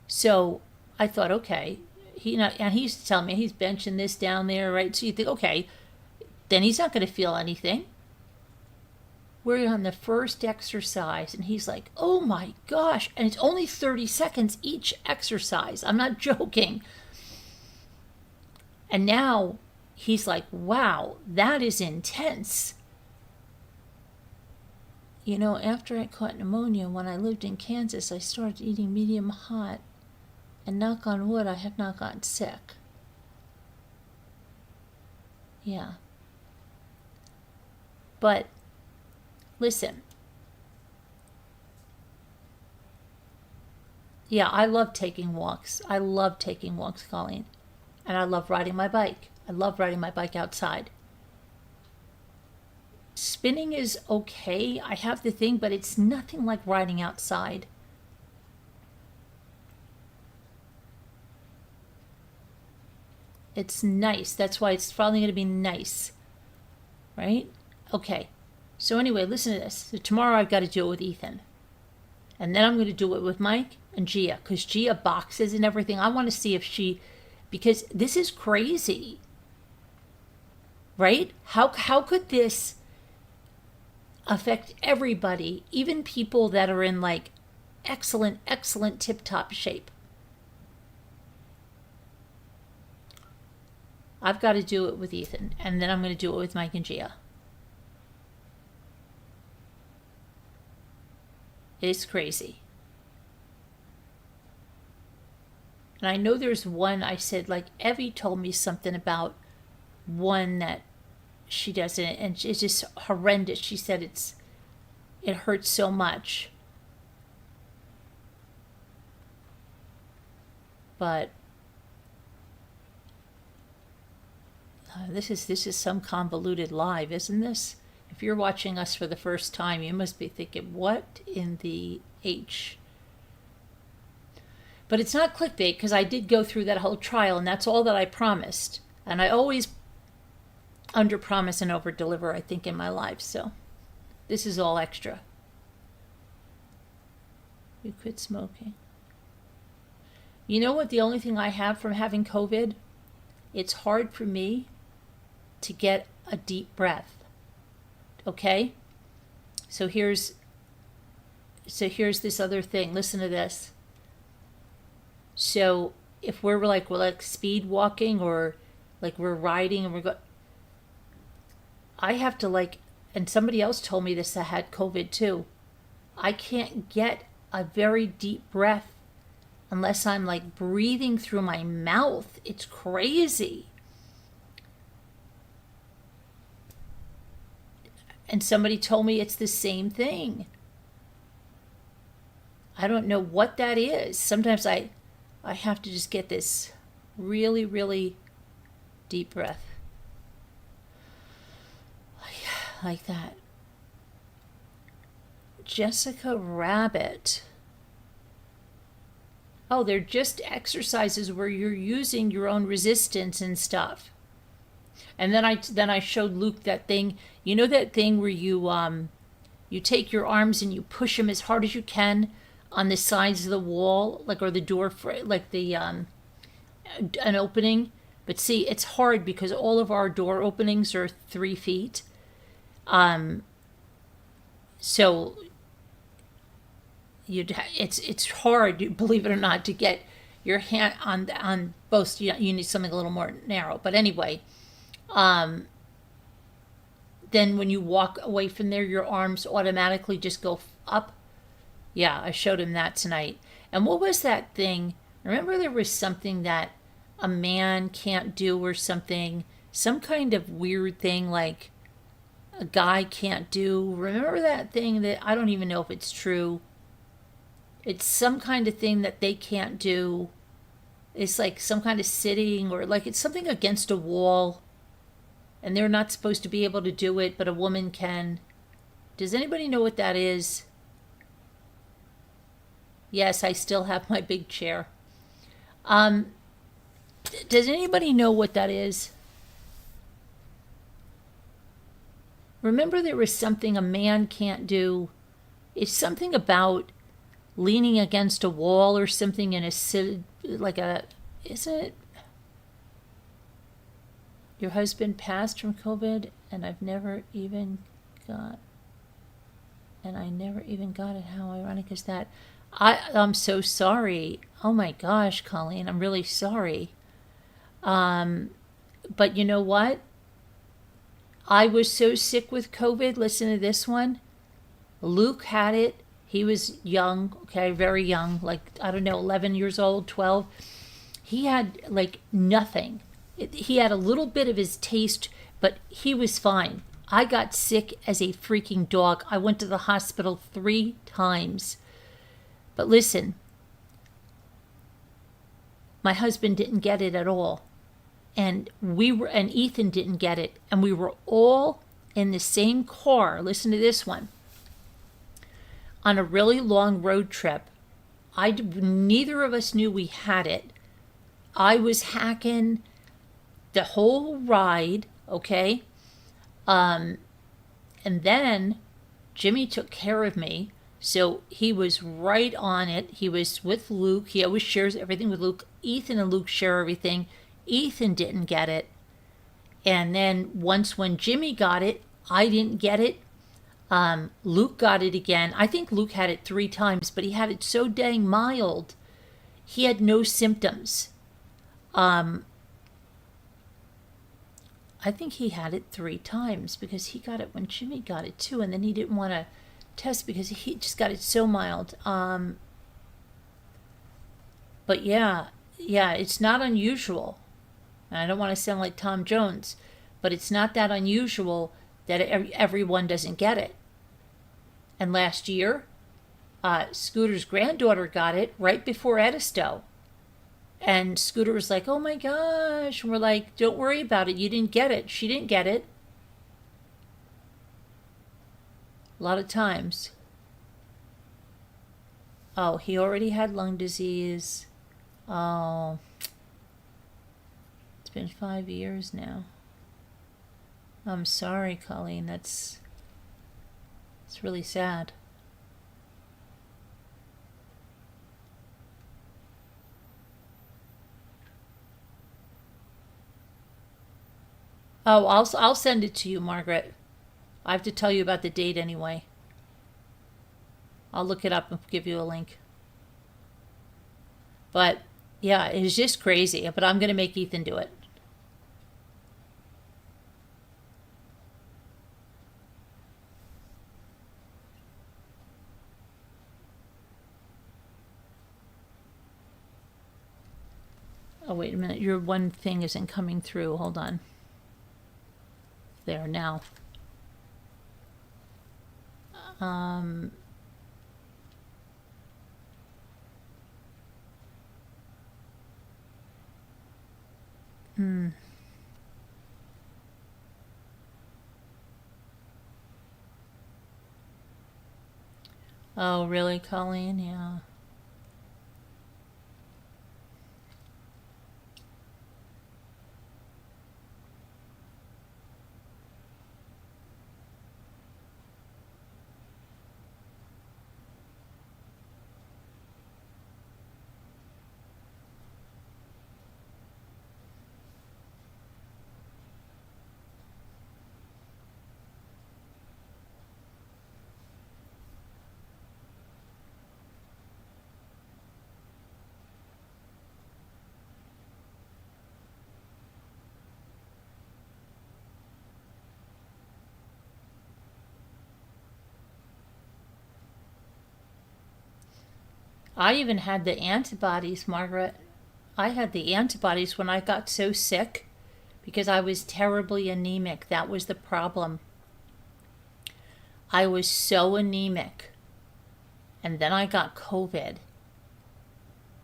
So I thought, okay, and he's telling me he's benching this down there, right? So you think, okay, then he's not going to feel anything. We're on the first exercise, and he's like, oh my gosh. And it's only 30 seconds each exercise. I'm not joking. And now he's like, wow, that is intense. After I caught pneumonia when I lived in Kansas, I started eating medium hot. And knock on wood, I have not gotten sick. Yeah. But, listen. Yeah, I love taking walks. Colleen. And I love riding my bike. I love riding my bike outside. Spinning is okay. I have the thing, but it's nothing like riding outside. It's nice. That's why it's probably going to be nice. Right? Okay. So anyway, listen to this. So tomorrow I've got to do it with Ethan. And then I'm going to do it with Mike and Gia. Because Gia boxes and everything. I want to see if she... Because this is crazy. Right? How could this affect everybody? Even people that are in excellent tip-top shape. I've got to do it with Ethan, and then I'm going to do it with Mike and Gia. It's crazy. And I know there's one, I said, Evie told me something about one that she does it, and it's just horrendous. She said it hurts so much. But This is some convoluted live, isn't this? If you're watching us for the first time, you must be thinking, what in the H? But it's not clickbait, because I did go through that whole trial, and that's all that I promised. And I always under promise and over deliver, I think, in my life. So this is all extra. You quit smoking. You know what the only thing I have from having COVID? It's hard for me to get a deep breath. Okay? So here's this other thing. Listen to this. So if we're like speed walking, or like we're riding and I have to and somebody else told me this that had COVID too. I can't get a very deep breath unless I'm like breathing through my mouth. It's crazy. And somebody told me it's the same thing. I don't know what that is. Sometimes I have to just get this really, really deep breath. Like that. Jessica Rabbit. Oh, they're just exercises where you're using your own resistance and stuff. And then I showed Luke that thing. You know that thing where you take your arms and you push them as hard as you can on the sides of the wall, or the door, an opening. But see, it's hard because all of our door openings are 3 feet. So it's hard, believe it or not, to get your hand on both. You need something a little more narrow. But anyway, then when you walk away from there, your arms automatically just go up. Yeah, I showed him that tonight. And what was that thing? Remember there was something that a man can't do, or something, some kind of weird thing like a guy can't do. Remember that thing that I don't even know if it's true. It's some kind of thing that they can't do. It's like some kind of sitting, or like it's something against a wall, and they're not supposed to be able to do it, but a woman can. Does anybody know what that is? Yes, I still have my big chair. Does anybody know what that is? Remember there was something a man can't do. It's something about leaning against a wall or something in isn't it? Your husband passed from COVID, and I never even got it. How ironic is that? I'm so sorry. Oh my gosh, Colleen, I'm really sorry. But you know what? I was so sick with COVID. Listen to this one. Luke had it. He was young, okay, very young, like, I don't know, 11 years old, 12. He had like nothing. He had a little bit of his taste, but he was fine. I got sick as a freaking dog. I went to the hospital 3 times. But listen, my husband didn't get it at all. And Ethan didn't get it. And we were all in the same car. Listen to this one. On a really long road trip. Neither of us knew we had it. I was hacking the whole ride, okay? And then Jimmy took care of me. So he was right on it. He was with Luke. He always shares everything with Luke. Ethan and Luke share everything. Ethan didn't get it. And then once when Jimmy got it, I didn't get it. Luke got it again. I think Luke had it 3 times, but he had it so dang mild. He had no symptoms. I think he had it 3 times because he got it when Jimmy got it too, and then he didn't want to test because he just got it so mild. But yeah, it's not unusual. And I don't want to sound like Tom Jones, but it's not that unusual that everyone doesn't get it. And last year, Scooter's granddaughter got it right before Edisto. And Scooter was like, oh my gosh. And we're like, don't worry about it. You didn't get it. She didn't get it. A lot of times. Oh, he already had lung disease. Oh, it's been 5 years now. I'm sorry, Colleen. It's really sad. Oh, I'll send it to you, Margaret. I have to tell you about the date anyway. I'll look it up and give you a link. But yeah, it's just crazy. But I'm going to make Ethan do it. Oh, wait a minute. Your one thing isn't coming through. Hold on. There now. Oh, really, Colleen? Yeah. I even had the antibodies, Margaret. I had the antibodies when I got so sick because I was terribly anemic. That was the problem. I was so anemic. And then I got COVID.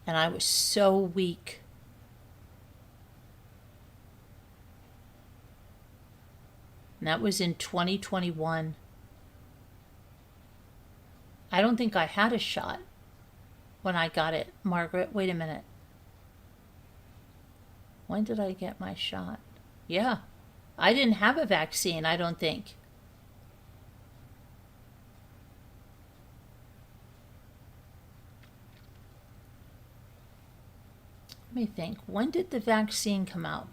And I was so weak. And that was in 2021. I don't think I had a shot when I got it. Margaret, wait a minute. When did I get my shot? Yeah. I didn't have a vaccine, I don't think. Let me think. When did the vaccine come out?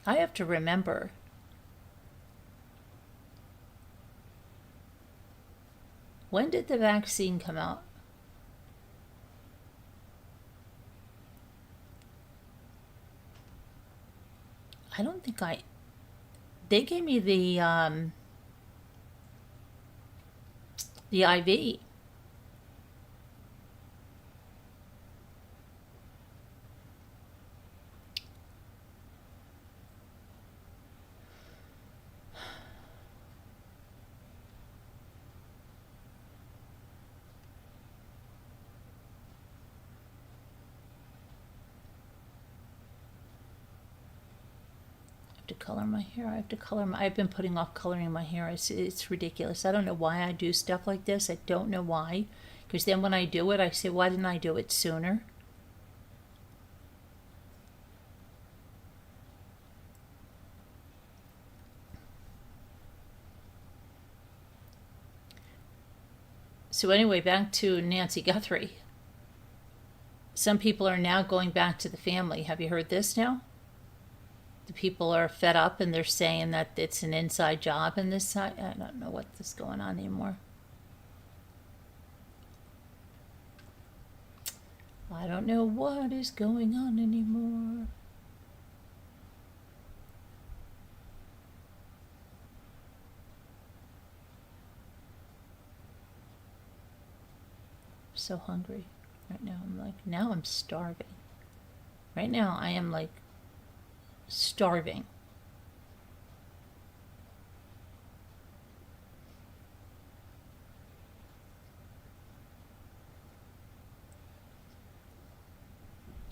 I have to remember. When did the vaccine come out? I don't think they gave me the IV. To color my hair. I have to color my, I've been putting off coloring my hair. It's ridiculous. I don't know why I do stuff like this. I don't know why. Because then when I do it, I say, why didn't I do it sooner? So anyway, back to Nancy Guthrie. Some people are now going back to the family. Have you heard this now? The people are fed up and they're saying that it's an inside job in this side. I don't know what's going on anymore. I don't know what is going on anymore. I'm so hungry right now. Now I'm starving. Right now I am like starving.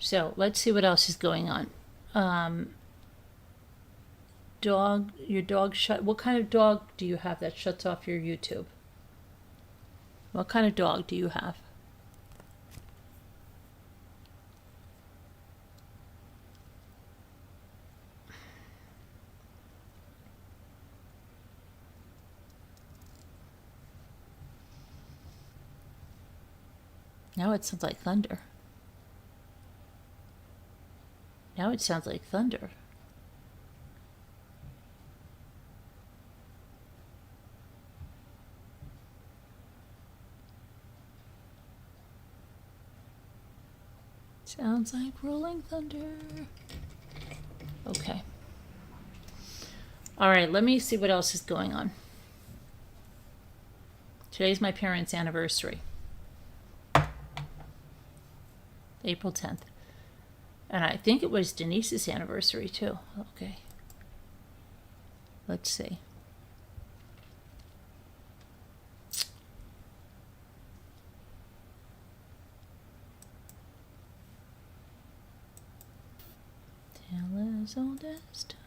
So let's see what else is going on. Your dog shut. What kind of dog do you have that shuts off your YouTube? What kind of dog do you have? Now it sounds like thunder. Now it sounds like thunder. Sounds like rolling thunder. Okay. All right, let me see what else is going on. Today's my parents' anniversary. April 10th. And I think it was Denise's anniversary too. Okay. Let's see. Tale as old as time.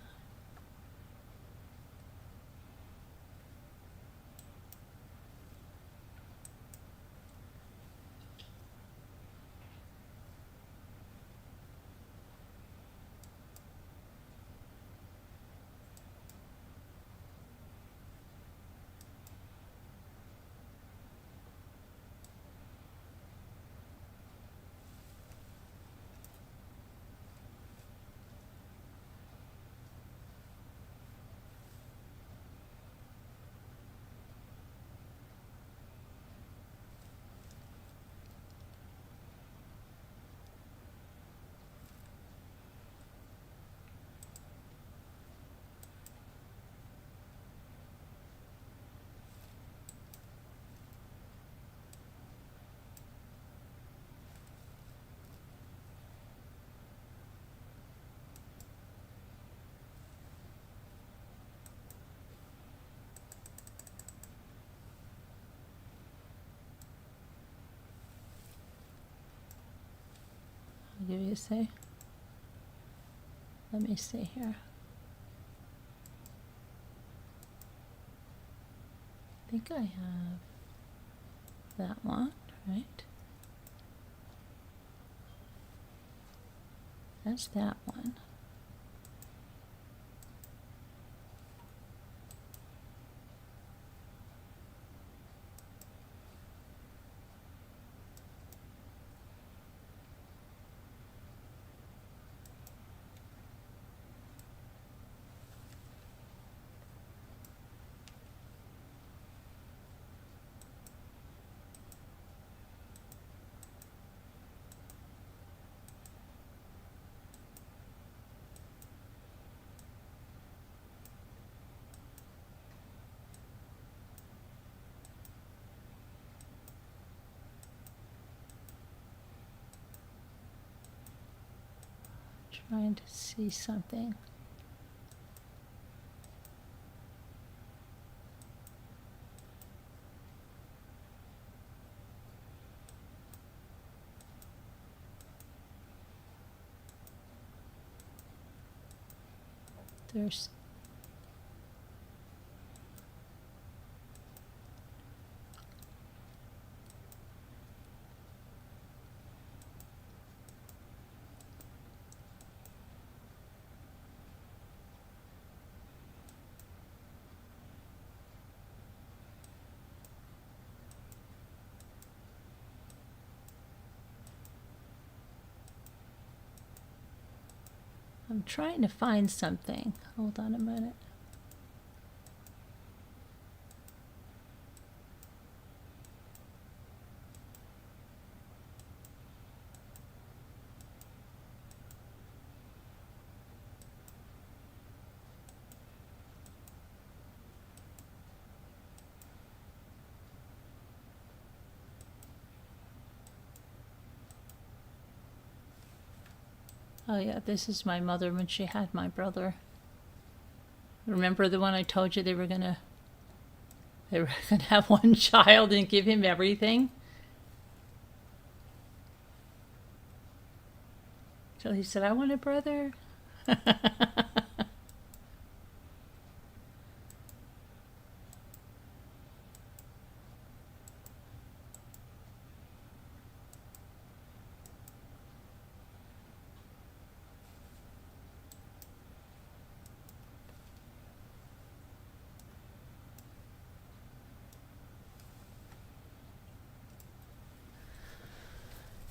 I'll give you a say. Let me see here. I think I have that one, right? That's that one. Trying to see something. There's I'm trying to find something. Hold on a minute. Oh yeah, this is my mother when she had my brother. Remember the one I told you they were gonna have one child and give him everything? So he said, I want a brother.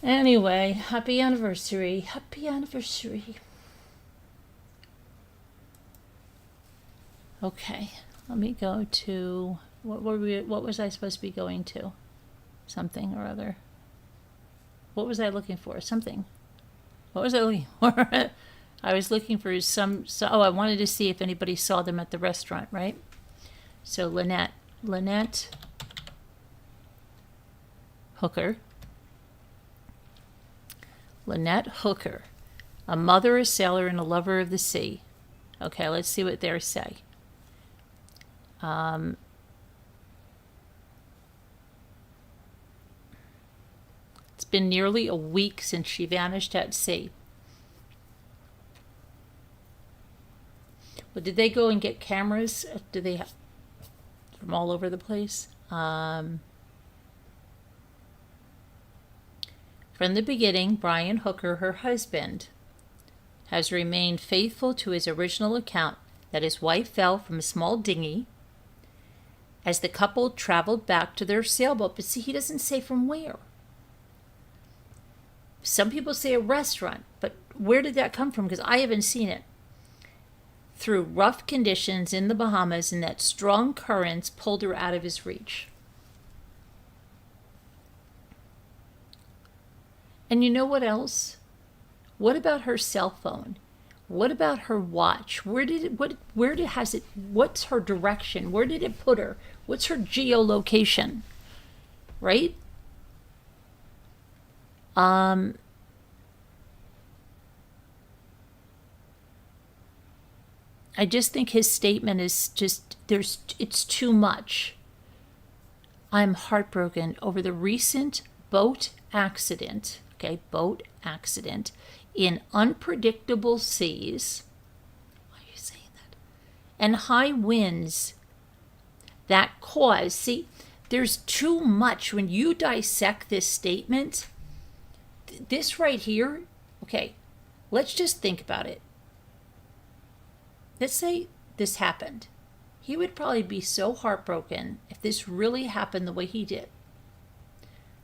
Anyway, happy anniversary. Happy anniversary. Okay, let me go to what was I supposed to be going to? Something or other. What was I looking for? Something. What was I looking for? I was looking for I wanted to see if anybody saw them at the restaurant, right? So Lynette Hooker. Lynette Hooker, a mother, a sailor, and a lover of the sea. Okay, let's see what they say. It's been nearly a week since she vanished at sea. Well, did they go and get cameras? Do they have from all over the place? From the beginning, Brian Hooker, her husband, has remained faithful to his original account that his wife fell from a small dinghy as the couple traveled back to their sailboat. But see, he doesn't say from where. Some people say a restaurant, but where did that come from? Because I haven't seen it. Through rough conditions in the Bahamas, and that strong currents pulled her out of his reach. And you know what else? What about her cell phone? What about her watch? What's her direction? Where did it put her? What's her geolocation? Right? I just think his statement is just, it's too much. I'm heartbroken over the recent boat accident in unpredictable seas. Why are you saying that? And high winds that cause, see, there's too much when you dissect this statement. This right here, okay, let's just think about it. Let's say this happened. He would probably be so heartbroken if this really happened the way he did,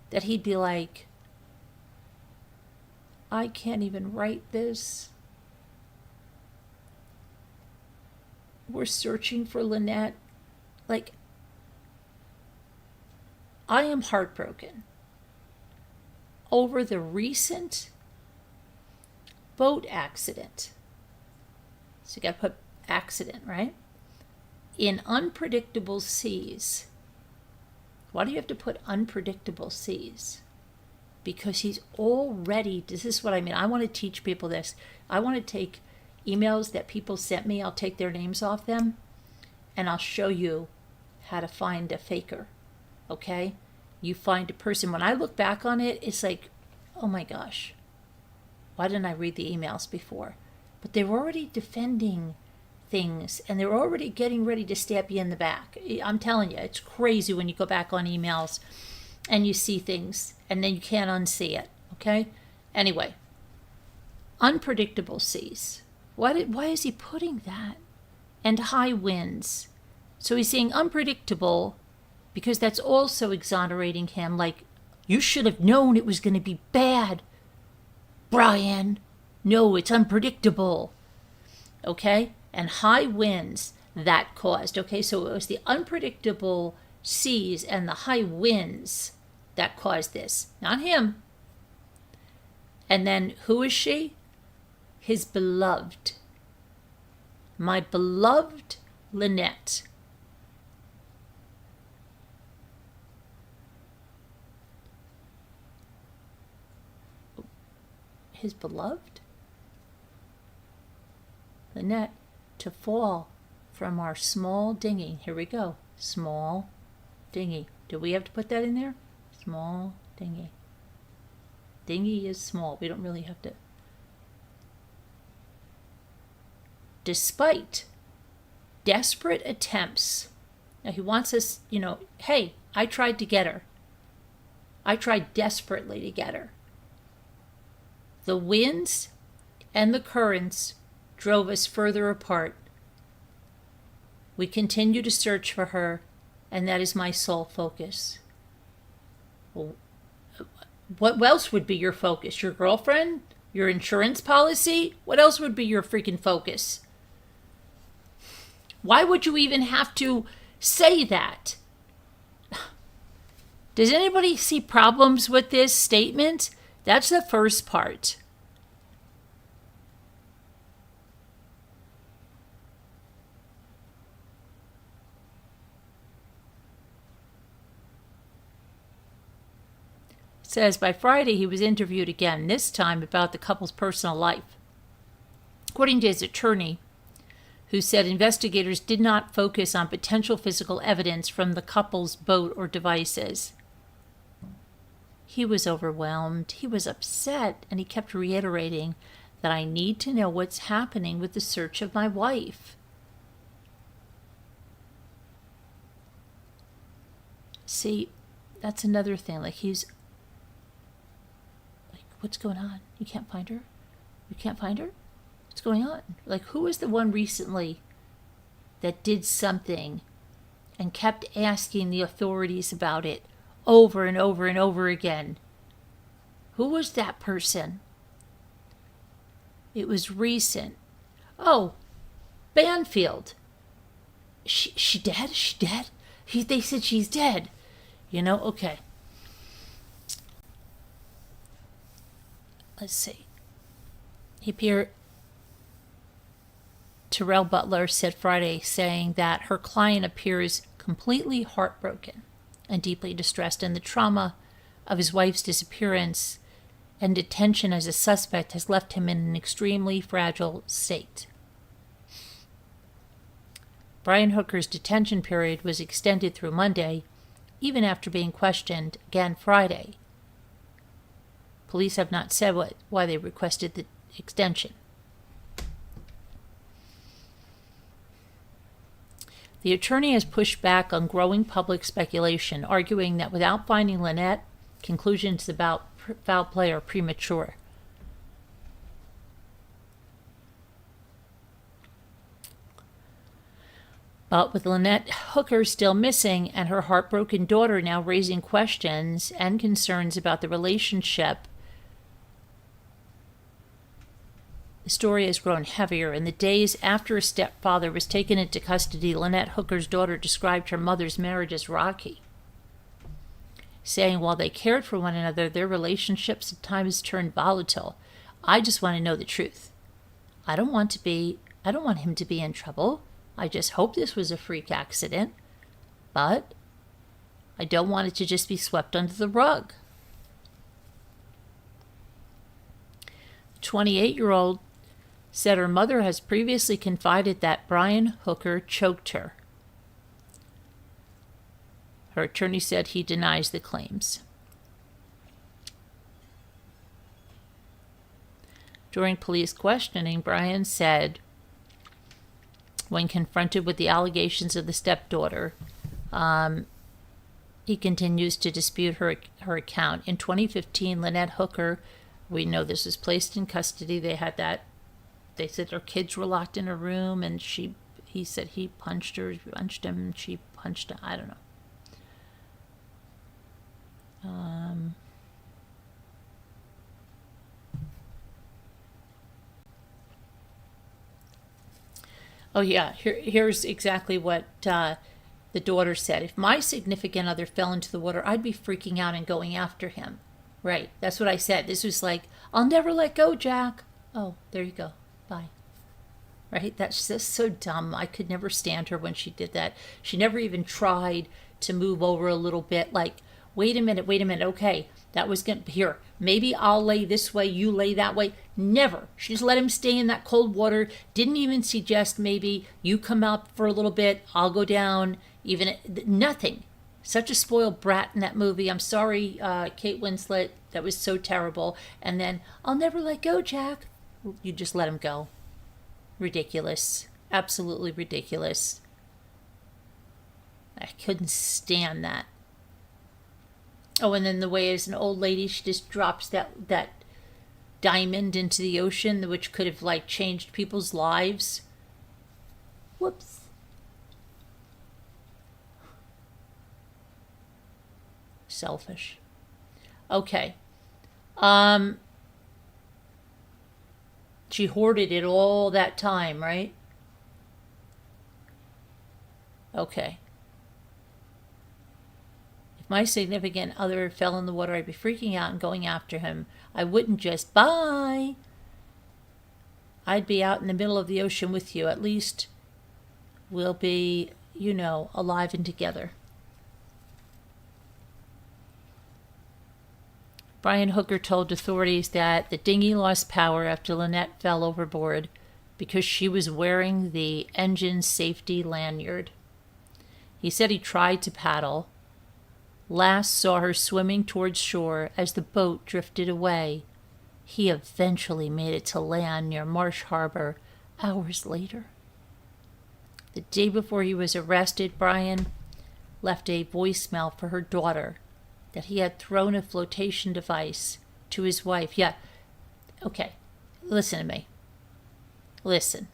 that he'd be like, I can't even write this. We're searching for Lynette. Like, I am heartbroken over the recent boat accident. So you got to put accident, right? In unpredictable seas. Why do you have to put unpredictable seas? Because he's already, this is what I mean. I want to teach people this. I want to take emails that people sent me. I'll take their names off them, and I'll show you how to find a faker. Okay? You find a person. When I look back on it, it's like, oh my gosh, why didn't I read the emails before? But they were already defending things, and they were already getting ready to stab you in the back. I'm telling you, it's crazy when you go back on emails and you see things, and then you can't unsee it, okay? Anyway, unpredictable seas. Why is he putting that? And high winds. So he's saying unpredictable because that's also exonerating him, like, you should have known it was going to be bad, Brian. No, it's unpredictable, okay? And high winds that caused, okay? So it was the unpredictable seas and the high winds that caused this, not him. And then who is she? His beloved. My beloved Lynette. His beloved? Lynette, to fall from our small dinghy. Here we go. Small dinghy. Do we have to put that in there? Small dinghy. Dinghy is small. We don't really have to. despite desperate attempts. Now he wants us, hey, I tried to get her. I tried desperately to get her. The winds and the currents drove us further apart. We continue to search for her, and that is my sole focus. Well, what else would be your focus? Your girlfriend? Your insurance policy? What else would be your freaking focus? Why would you even have to say that? Does anybody see problems with this statement? That's the first part. It says by Friday he was interviewed again, this time about the couple's personal life. According to his attorney, who said investigators did not focus on potential physical evidence from the couple's boat or devices. He was overwhelmed, he was upset, and he kept reiterating that I need to know what's happening with the search of my wife. See, that's another thing. He's like, what's going on? You can't find her? You can't find her? What's going on? Who was the one recently that did something and kept asking the authorities about it over and over and over again? Who was that person? It was recent. Oh, Banfield. She dead? She dead? They said she's dead. Okay. Let's see. Terrell Butler said Friday, saying that her client appears completely heartbroken and deeply distressed, and the trauma of his wife's disappearance and detention as a suspect has left him in an extremely fragile state. Brian Hooker's detention period was extended through Monday, even after being questioned again Friday. Police have not said why they requested the extension. The attorney has pushed back on growing public speculation, arguing that without finding Lynette, conclusions about foul play are premature. But with Lynette Hooker still missing and her heartbroken daughter now raising questions and concerns about the relationship, the story has grown heavier. In the days after her stepfather was taken into custody, Lynette Hooker's daughter described her mother's marriage as rocky, saying while they cared for one another, their relationships at times turned volatile. I just want to know the truth. I don't want him to be in trouble. I just hope this was a freak accident. But I don't want it to just be swept under the rug. The 28-year-old said her mother has previously confided that Brian Hooker choked her. Her attorney said he denies the claims. During police questioning, Brian said, when confronted with the allegations of the stepdaughter, he continues to dispute her account. In 2015, Lynette Hooker, we know this, was placed in custody. They said her kids were locked in a room, and he said he punched him, and she punched him. I don't know. Oh yeah, here's exactly what the daughter said. If my significant other fell into the water, I'd be freaking out and going after him. Right, that's what I said. This was like, I'll never let go, Jack. Oh, there you go. Bye. Right, that's just so dumb. I could never stand her when she did that. She never even tried to move over a little bit, like, wait a minute, okay, that was going to, here, maybe I'll lay this way, you lay that way. Never. She just let him stay in that cold water, didn't even suggest maybe you come out for a little bit, I'll go down, nothing. Such a spoiled brat in that movie. I'm sorry, Kate Winslet, that was so terrible. And then, I'll never let go, Jack. You just let him go. Ridiculous. Absolutely ridiculous. I couldn't stand that. Oh, and then the way as an old lady, she just drops that diamond into the ocean, which could have like changed people's lives. Whoops. Selfish. Okay. She hoarded it all that time, right? Okay. If my significant other fell in the water, I'd be freaking out and going after him. I wouldn't just, bye. I'd be out in the middle of the ocean with you. At least we'll be, alive and together. Brian Hooker told authorities that the dinghy lost power after Lynette fell overboard because she was wearing the engine safety lanyard. He said he tried to paddle. Last saw her swimming towards shore as the boat drifted away. He eventually made it to land near Marsh Harbor hours later. The day before he was arrested, Brian left a voicemail for her daughter that he had thrown a flotation device to his wife. Yeah, okay, listen to me. Listen.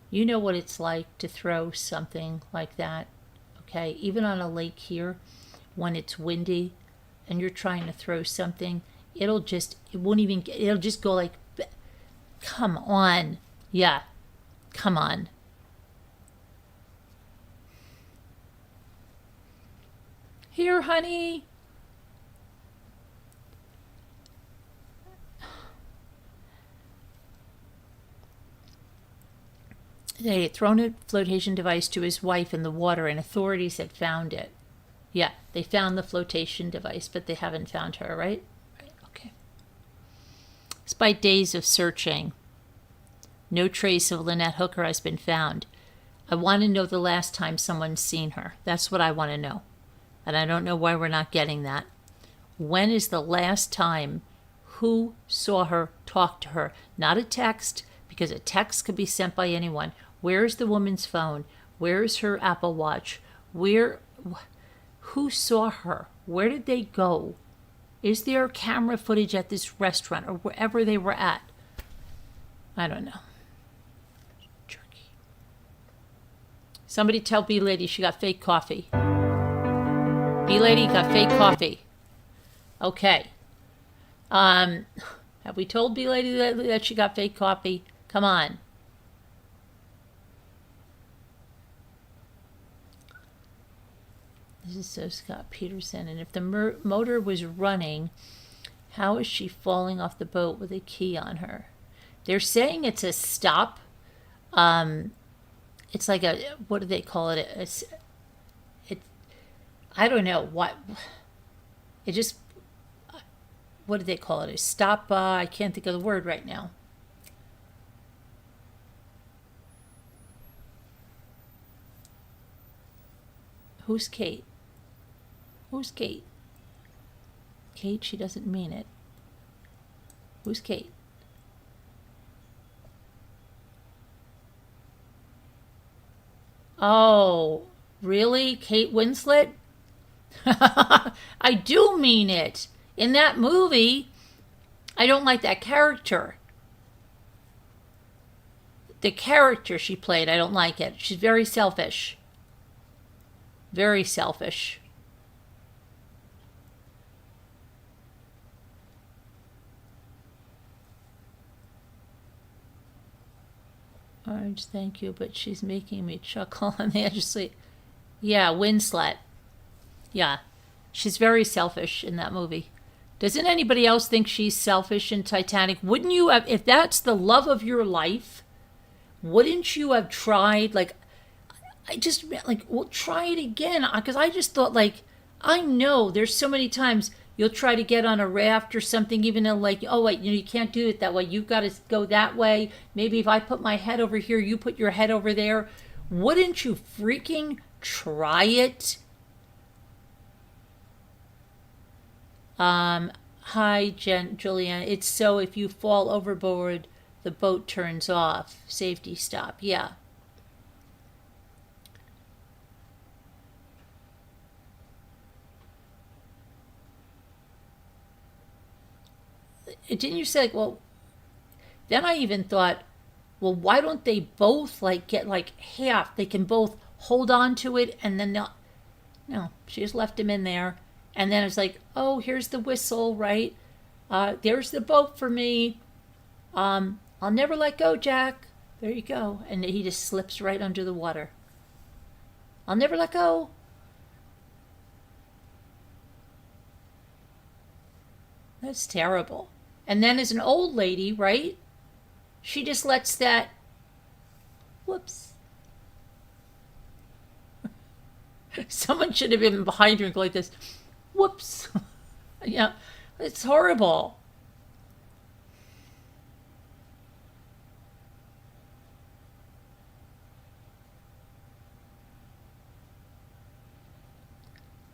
You know what it's like to throw something like that, okay? Even on a lake here, when it's windy and you're trying to throw something, it'll just go like, come on. Yeah, come on. Here, honey. They had thrown a flotation device to his wife in the water, and authorities had found it. Yeah, they found the flotation device, but they haven't found her, right? Right, okay. Despite days of searching, no trace of Lynette Hooker has been found. I want to know the last time someone's seen her. That's what I want to know. And I don't know why we're not getting that. When is the last time? Who saw her, talk to her? Not a text, because a text could be sent by anyone. Where's the woman's phone? Where's her Apple Watch? Who saw her? Where did they go? Is there camera footage at this restaurant or wherever they were at? I don't know. Jerky. Somebody tell B-Lady she got fake coffee. B-Lady got fake coffee. Okay. Have we told B-Lady that she got fake coffee? Come on. This is so Scott Peterson. And if the motor was running, how is she falling off the boat with a key on her? They're saying it's a stop. It's like a, what do they call it? I don't know what. It just, what do they call it? A stop. I can't think of the word right now. Who's Kate? Who's Kate? Kate, she doesn't mean it. Who's Kate? Oh, really? Kate Winslet? I do mean it. In that movie, I don't like that character. The character she played, I don't like it. She's very selfish. Very selfish. Orange, thank you, but she's making me chuckle on the edge of sleep. Yeah, Winslet. Yeah, she's very selfish in that movie. Doesn't anybody else think she's selfish in Titanic? Wouldn't you have, if that's the love of your life, wouldn't you have tried, well, try it again. Because I just thought, I know there's so many times you'll try to get on a raft or something, even though, oh, wait, you can't do it that way. You've got to go that way. Maybe if I put my head over here, you put your head over there. Wouldn't you freaking try it? Hi, Julianne. It's so if you fall overboard, the boat turns off. Safety stop. Yeah. Didn't you say, like, well, then I even thought, well, why don't they both like get like half? They can both hold on to it and then they'll. No, she just left him in there. And then it's like, oh, here's the whistle, right? There's the boat for me. I'll never let go, Jack. There you go. And he just slips right under the water. I'll never let go. That's terrible. And then as an old lady, right? She just lets that, whoops. Someone should have been behind her and go like this, whoops. Yeah, it's horrible.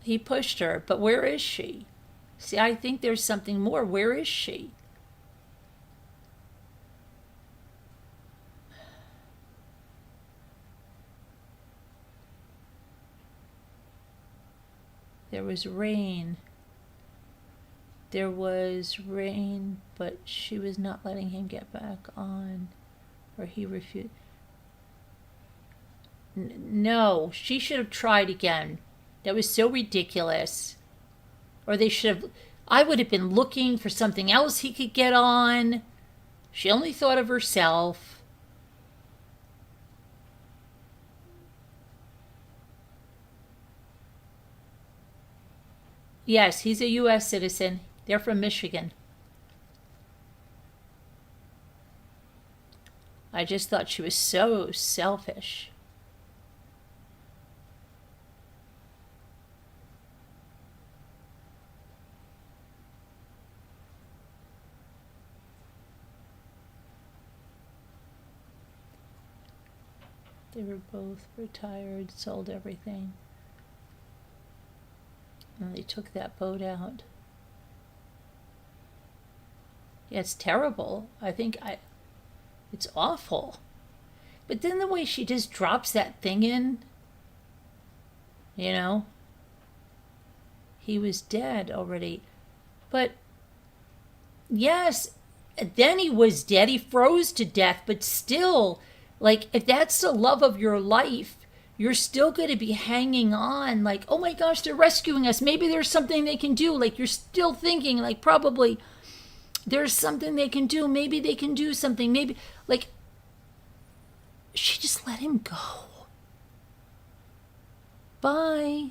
He pushed her, but where is she? See, I think there's something more. Where is she? There was rain. There was rain, but she was not letting him get back on, or he refused. No, she should have tried again. That was so ridiculous. Or they should have, I would have been looking for something else he could get on. She only thought of herself. Yes, he's a U.S. citizen. They're from Michigan. I just thought she was so selfish. They were both retired, sold everything. And they took that boat out. Yeah, it's terrible. It's awful. But then the way she just drops that thing in, you know, he was dead already. But yes, then he was dead. He froze to death, but still, like, if that's the love of your life, you're still going to be hanging on, like, oh my gosh, they're rescuing us. Maybe there's something they can do. Like, you're still thinking, like, probably there's something they can do. Maybe they can do something. Maybe, like, she just let him go. Bye.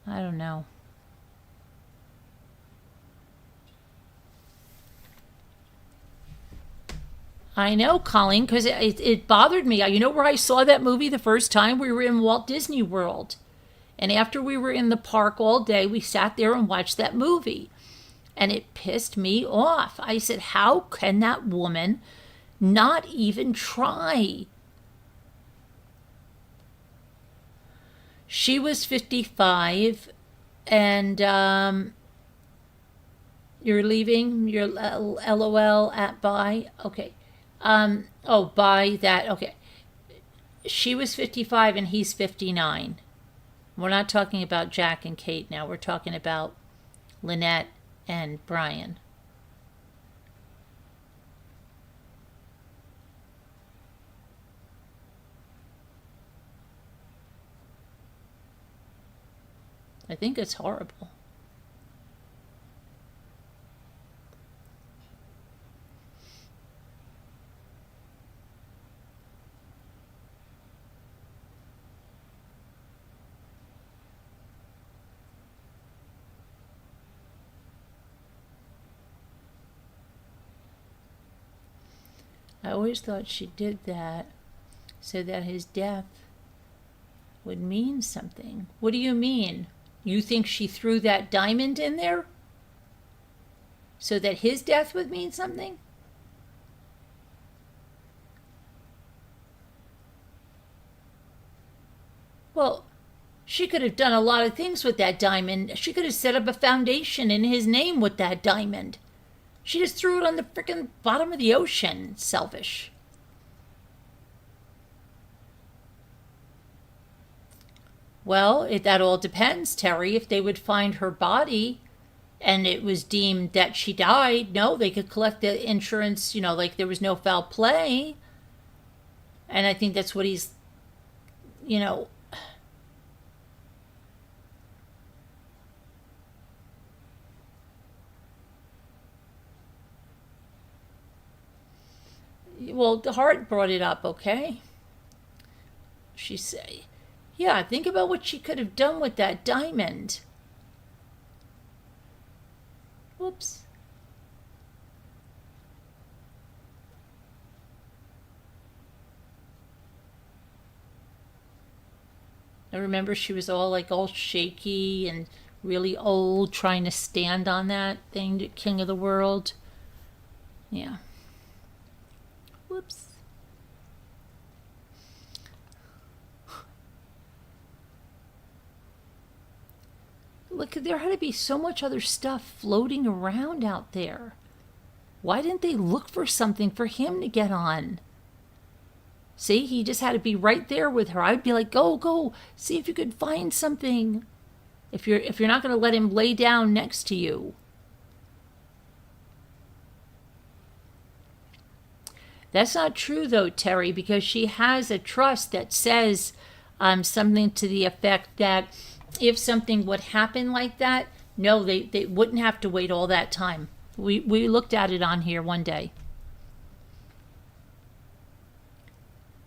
I don't know. I know, Colleen, because it bothered me. You know where I saw that movie the first time? We were in Walt Disney World. And after we were in the park all day, we sat there and watched that movie. And it pissed me off. I said, how can that woman not even try? She was 55, and you're leaving? You're LOL at bye? Okay. Bye that. Okay. She was 55 and he's 59. We're not talking about Jack and Kate now. We're talking about Lynette and Brian. I think it's horrible. I always thought she did that so that his death would mean something. What do you mean? You think she threw that diamond in there so that his death would mean something? Well, She could have done a lot of things with that diamond. She could have set up a foundation in his name with that diamond. She just threw it on the freaking bottom of the ocean. Selfish. Well, that all depends, Terry. If they would find her body and it was deemed that she died, no, they could collect the insurance, like there was no foul play. And I think that's what he's, well, the heart brought it up, okay? She say, yeah, think about what she could have done with that diamond. Whoops. I remember she was all shaky and really old, trying to stand on that thing, King of the World. Yeah. Whoops. Look, there had to be so much other stuff floating around out there. Why didn't they look for something for him to get on? See, he just had to be right there with her. I'd be like, go, see if you could find something. If you're not going to let him lay down next to you. That's not true, though, Terry, because she has a trust that says something to the effect that if something would happen like that, no, they wouldn't have to wait all that time. We looked at it on here one day.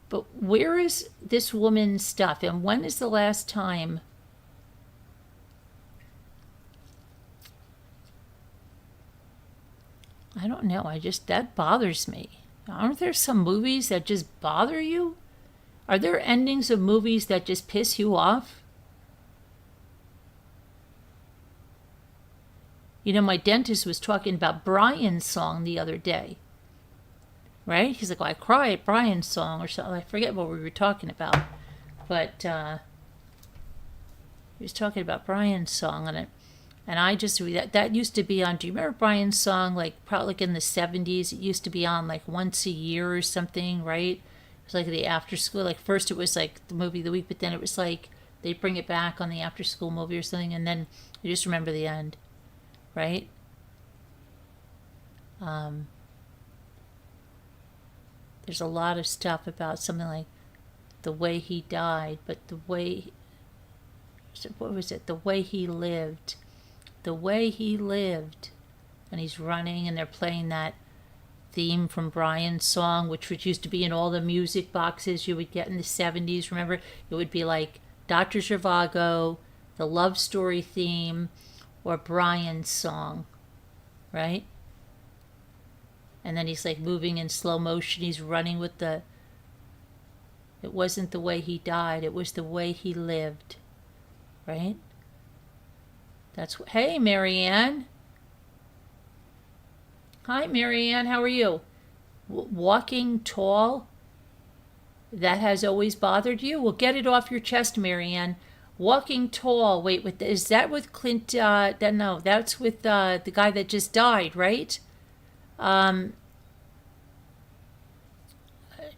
But where is this woman's stuff? And when is the last time? I don't know. That bothers me. Aren't there some movies that just bother you? Are there endings of movies that just piss you off? My dentist was talking about Brian's song the other day. Right? He's like, well, I cry at Brian's song or something. I forget what we were talking about. But he was talking about Brian's song on it. And I just, that used to be on, do you remember Brian's song, probably in the 70s? It used to be on once a year or something, right? It was the after school, first it was the movie of the week, but then it was they'd bring it back on the after school movie or something, and then you just remember the end, right? There's a lot of stuff about something like the way he died, but the way, what was it? The way he lived. The way he lived. And he's running and they're playing that theme from Brian's song, which used to be in all the music boxes you would get in the 70s. Remember, it would be Dr. Zhivago, the love story theme, or Brian's song, right? And then he's moving in slow motion. He's running with it wasn't the way he died. It was the way he lived, right? Hey, Marianne. Hi, Marianne. How are you? Walking tall. That has always bothered you? Well, get it off your chest, Marianne. Walking tall. Wait, is that with Clint? No, that's with the guy that just died, right?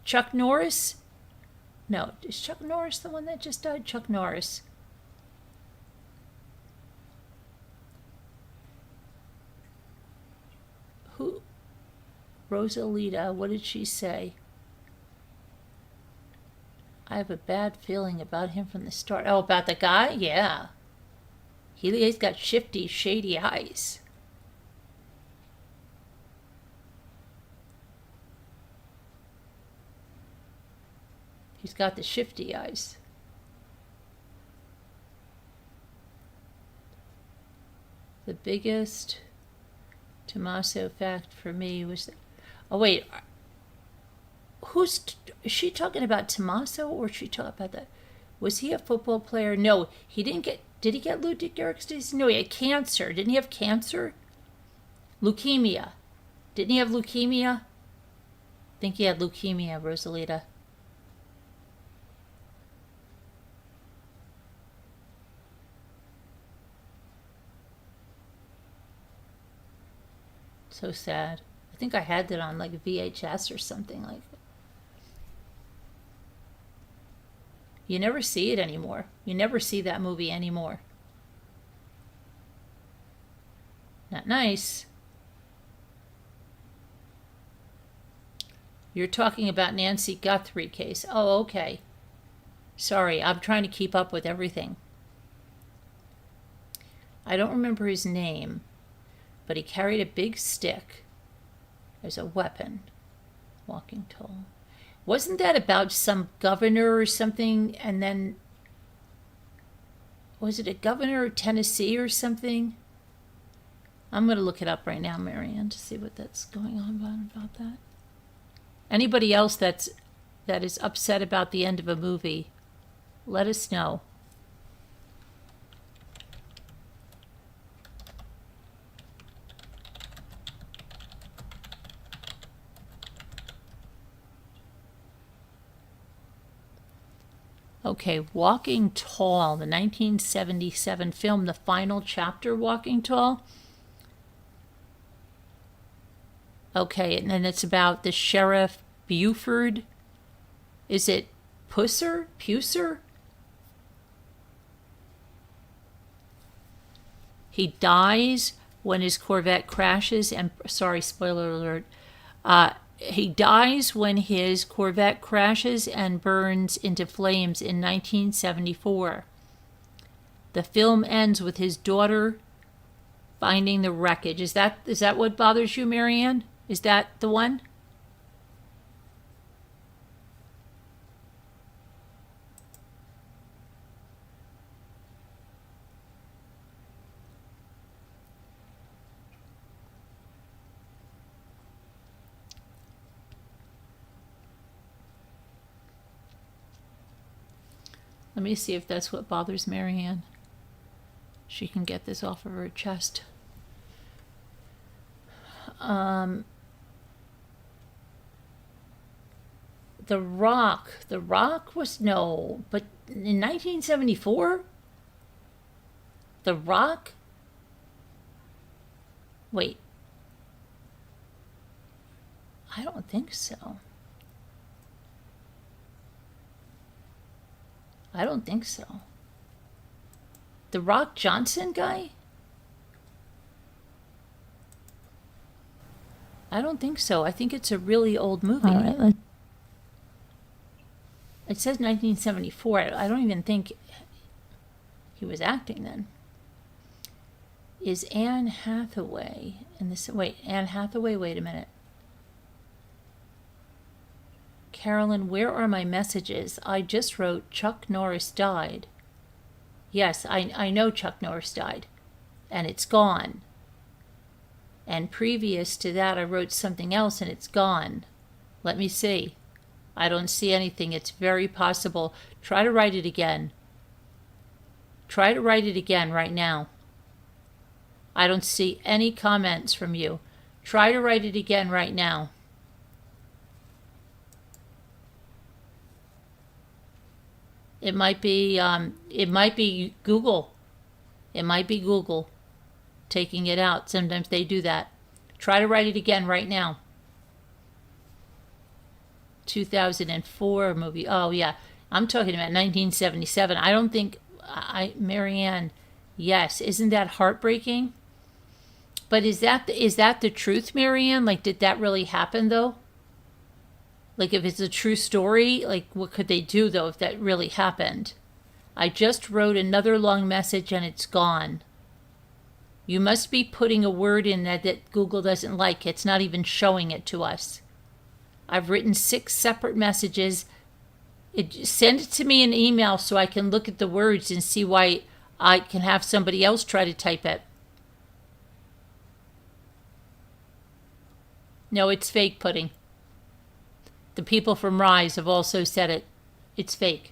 Chuck Norris? No, is Chuck Norris the one that just died? Chuck Norris. Who? Rosalita, what did she say? I have a bad feeling about him from the start. Oh, about the guy? Yeah. He's got shifty, shady eyes. He's got the shifty eyes. The biggest Tommaso fact for me was that, oh wait, is she talking about Tommaso or is she talking about that? Was he a football player? No, he didn't get, did he get Lou Gehrig's disease? No, he had cancer. Didn't he have cancer? Leukemia. Didn't he have leukemia? I think he had leukemia, Rosalita. So sad. I think I had that on like VHS or something like that. You never see it anymore. You never see that movie anymore. Not nice. You're talking about Nancy Guthrie case. Oh, okay. Sorry, I'm trying to keep up with everything. I don't remember his name, but he carried a big stick as a weapon. Walking tall. Wasn't that about some governor or something? And then, was it a governor of Tennessee or something? I'm going to look it up right now, Marianne, to see what that's going on about that. Anybody else that is upset about the end of a movie, let us know. Okay, Walking Tall, the 1977 film, the final chapter, Walking Tall. Okay, and then it's about the Sheriff Buford. Is it Pusser? He dies when his Corvette crashes, and sorry, spoiler alert. He dies when his Corvette crashes and burns into flames in 1974. The film ends with his daughter finding the wreckage. Is that what bothers you, Marianne? Is that the one? Let me see if that's what bothers Marianne. She can get this off of her chest. The Rock. The Rock was, no, but in 1974? The Rock? Wait. I don't think so. I don't think so. The Rock Johnson guy? I don't think so. I think it's a really old movie. All right, it says 1974. I don't even think he was acting then. Is Anne Hathaway in this? Wait, Anne Hathaway, wait a minute. Carolyn, where are my messages? I just wrote Chuck Norris died. Yes, I know Chuck Norris died. And it's gone. And previous to that, I wrote something else and it's gone. Let me see. I don't see anything. It's very possible. Try to write it again. Try to write it again right now. I don't see any comments from you. Try to write it again right now. It might be Google. It might be Google taking it out. Sometimes they do that. Try to write it again right now. 2004 movie. Oh yeah, I'm talking about 1977. I don't think Marianne. Yes, isn't that heartbreaking? But is that the truth, Marianne? Like, did that really happen though? Like, if it's a true story, like, what could they do, though, if that really happened? I just wrote another long message and it's gone. You must be putting a word in that Google doesn't like. It's not even showing it to us. I've written 6 separate messages. Send it to me in email so I can look at the words and see why I can have somebody else try to type it. No, it's fake, Pudding. The people from Rise have also said it. It's fake.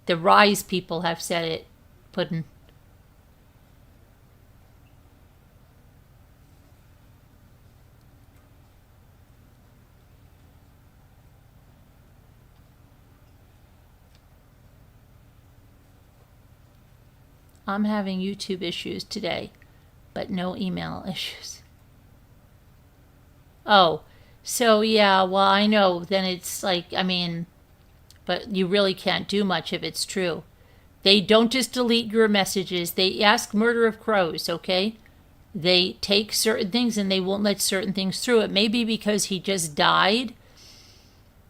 The Rise people have said it, Puddin'. I'm having YouTube issues today, but no email issues. Oh, so yeah, well, I know. Then it's like, I mean, but you really can't do much if it's true. They don't just delete your messages. They ask murder of crows, okay? They take certain things and they won't let certain things through. It may be because he just died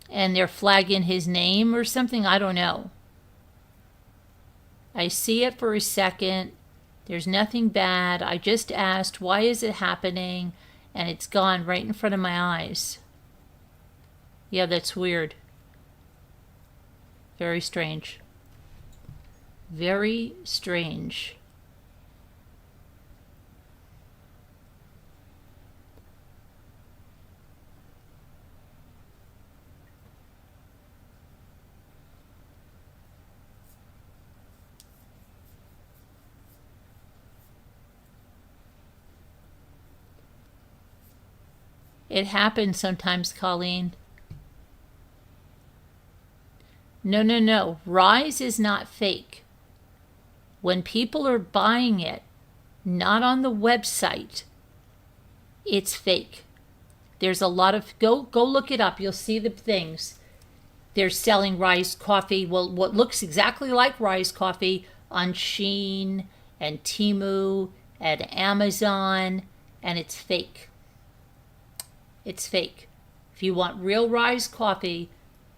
and they're flagging his name or something. I don't know. I see it for a second. There's nothing bad. I just asked, why is it happening? And it's gone right in front of my eyes. Yeah, that's weird. Very strange. Very strange. It happens sometimes, Colleen. No, no, no. Rise is not fake. When people are buying it, not on the website, it's fake. There's a lot of, go look it up. You'll see the things. They're selling Rise coffee. Well, what looks exactly like Rise coffee on Shein and Temu and Amazon, and it's fake. It's fake. If you want real Rise coffee,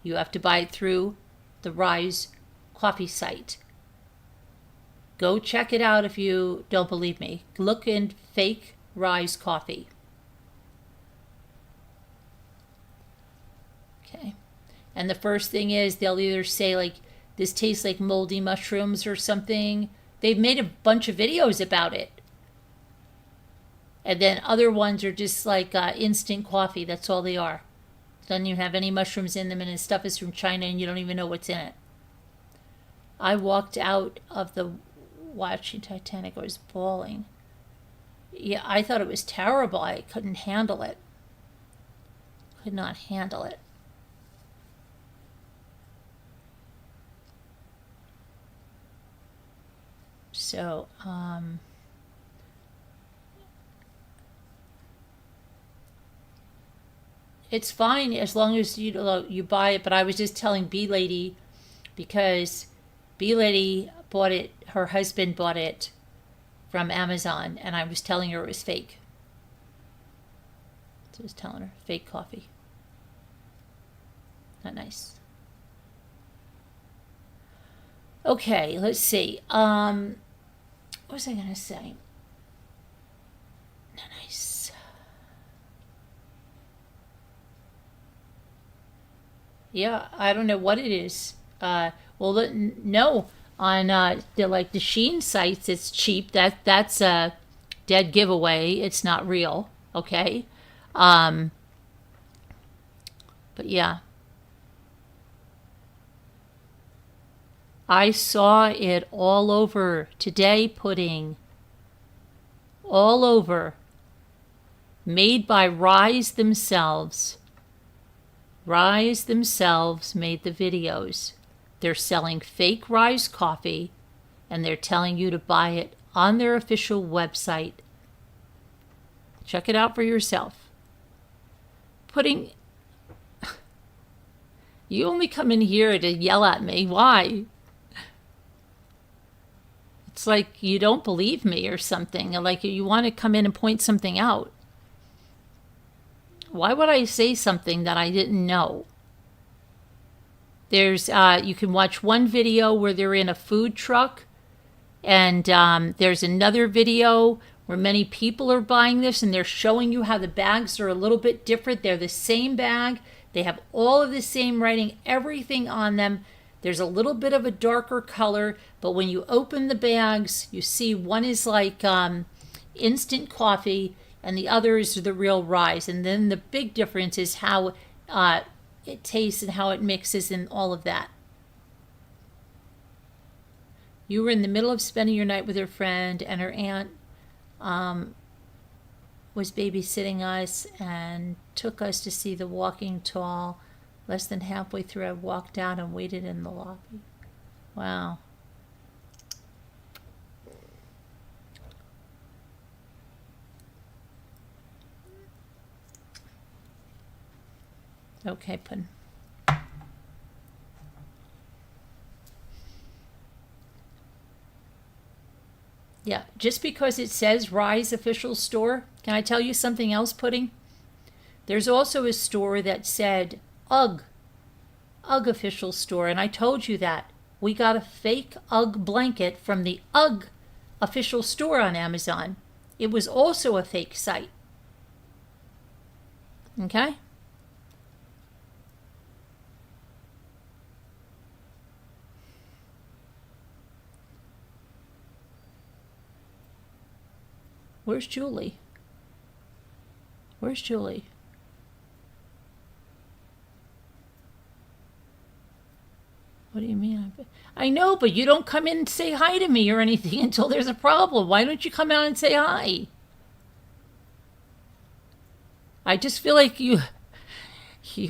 you have to buy it through the Rise coffee site. Go check it out if you don't believe me. Look in fake Rise coffee. Okay. And the first thing is they'll either say like, this tastes like moldy mushrooms or something. They've made a bunch of videos about it. And then other ones are just like instant coffee. That's all they are. Doesn't even have any mushrooms in them, and the stuff is from China and you don't even know what's in it. I walked out of the watching Titanic. I was bawling. Yeah, I thought it was terrible. I couldn't handle it. Could not handle it. So, it's fine as long as you buy it. But I was just telling B Lady, because B Lady bought it, her husband bought it from Amazon, and I was telling her it was fake. So I was telling her, fake coffee. Not nice. Okay, let's see. What was I going to say? Not nice. Yeah, I don't know what it is. Well, no, on the Shein sites, it's cheap. That's a dead giveaway. It's not real. Okay, but yeah, I saw it all over today. Pudding, all over. Made by Rise themselves. Rise themselves made the videos. They're selling fake Rise coffee, and they're telling you to buy it on their official website. Check it out for yourself. Pudding, you only come in here to yell at me. Why? It's like you don't believe me or something. Like you want to come in and point something out. Why would I say something that I didn't know? There's, you can watch one video where they're in a food truck, and there's another video where many people are buying this, and they're showing you how the bags are a little bit different. They're the same bag. They have all of the same writing, everything on them. There's a little bit of a darker color, but when you open the bags, you see one is like instant coffee, and the other is the real Rise. And then the big difference is how it tastes and how it mixes and all of that. You were in the middle of spending your night with her friend, and her aunt was babysitting us and took us to see The Walking Tall. Less than halfway through, I walked out and waited in the lobby. Wow. Okay, Pun. Yeah, just because it says Rise official store, can I tell you something else, Pudding? There's also a store that said UGG official store, and I told you that. We got a fake UGG blanket from the UGG official store on Amazon. It was also a fake site. Okay? Where's Julie? Where's Julie? What do you mean? I know, but you don't come in and say hi to me or anything until there's a problem. Why don't you come out and say hi? I just feel like you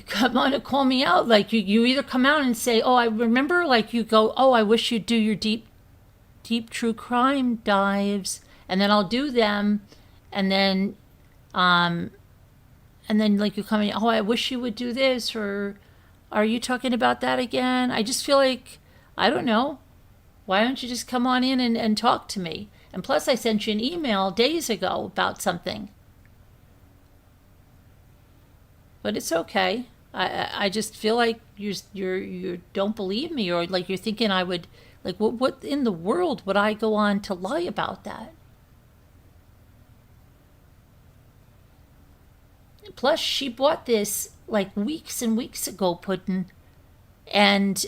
come on to call me out. Like you either come out and say, oh, I remember, like you go, oh, I wish you'd do your deep true crime dives, and then I'll do them, and then like you come in, oh, I wish you would do this, or are you talking about that again? I just feel like, I don't know. Why don't you just come on in and talk to me? And plus, I sent you an email days ago about something. But it's okay. I just feel like you don't believe me, or like you're thinking I would, like what in the world would I go on to lie about that? Plus, she bought this like weeks and weeks ago, Puddin', and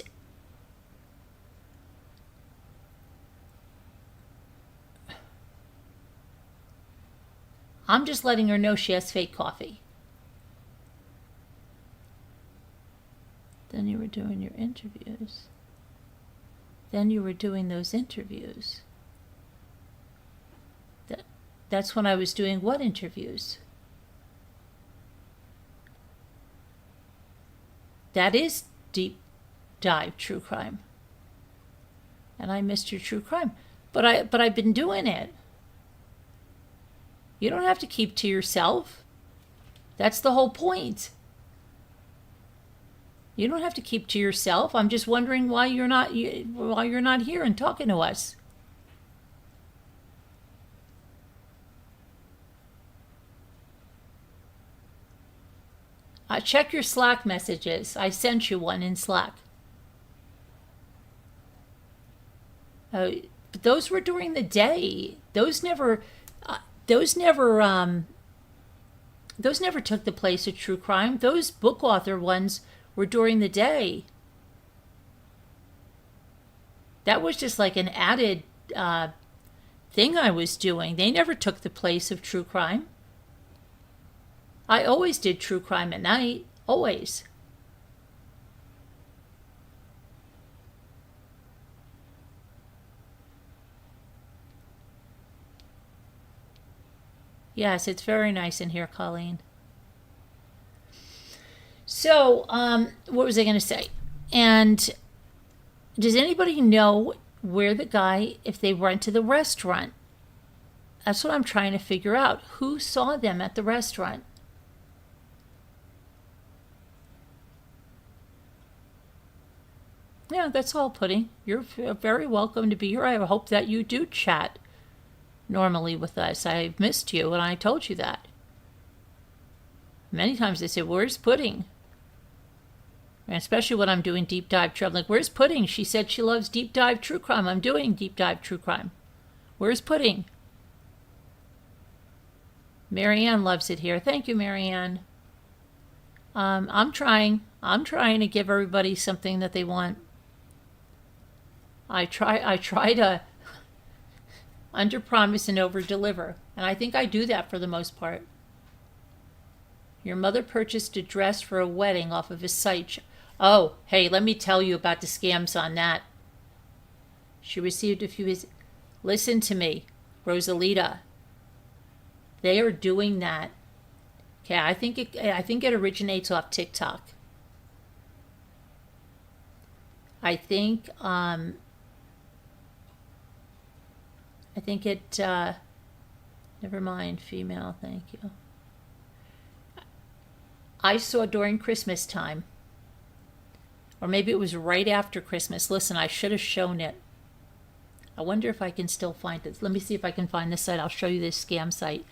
I'm just letting her know she has fake coffee. Then you were doing your interviews. Then you were doing those interviews. That's when I was doing what interviews? That is deep dive true crime. And I missed your true crime. But I've been doing it. You don't have to keep to yourself. That's the whole point. You don't have to keep to yourself. I'm just wondering why you're not here and talking to us. Check your Slack messages. I sent you one in Slack. But those were during the day. Those never took the place of true crime. Those book author ones were during the day. That was just like an added thing I was doing. They never took the place of true crime. I always did true crime at night. Always. Yes, it's very nice in here, Colleen. So, what was I going to say? And does anybody know where the guy, if they went to the restaurant? That's what I'm trying to figure out. Who saw them at the restaurant? Yeah, that's all, Pudding. You're very welcome to be here. I hope that you do chat normally with us. I've missed you, and I told you that. Many times they say, where's Pudding? And especially when I'm doing deep dive true. I'm like, where's Pudding? She said she loves deep dive true crime. I'm doing deep dive true crime. Where's Pudding? Marianne loves it here. Thank you, Marianne. I'm trying to give everybody something that they want. I try to under-promise and over-deliver. And I think I do that for the most part. Your mother purchased a dress for a wedding off of a site. Oh, hey, let me tell you about the scams on that. She received a few... Listen to me, Rosalita. They are doing that. Okay, I think it originates off TikTok. I think it, never mind, female, thank you. I saw during Christmas time, or maybe it was right after Christmas. Listen, I should have shown it. I wonder if I can still find it. Let me see if I can find this site. I'll show you this scam site.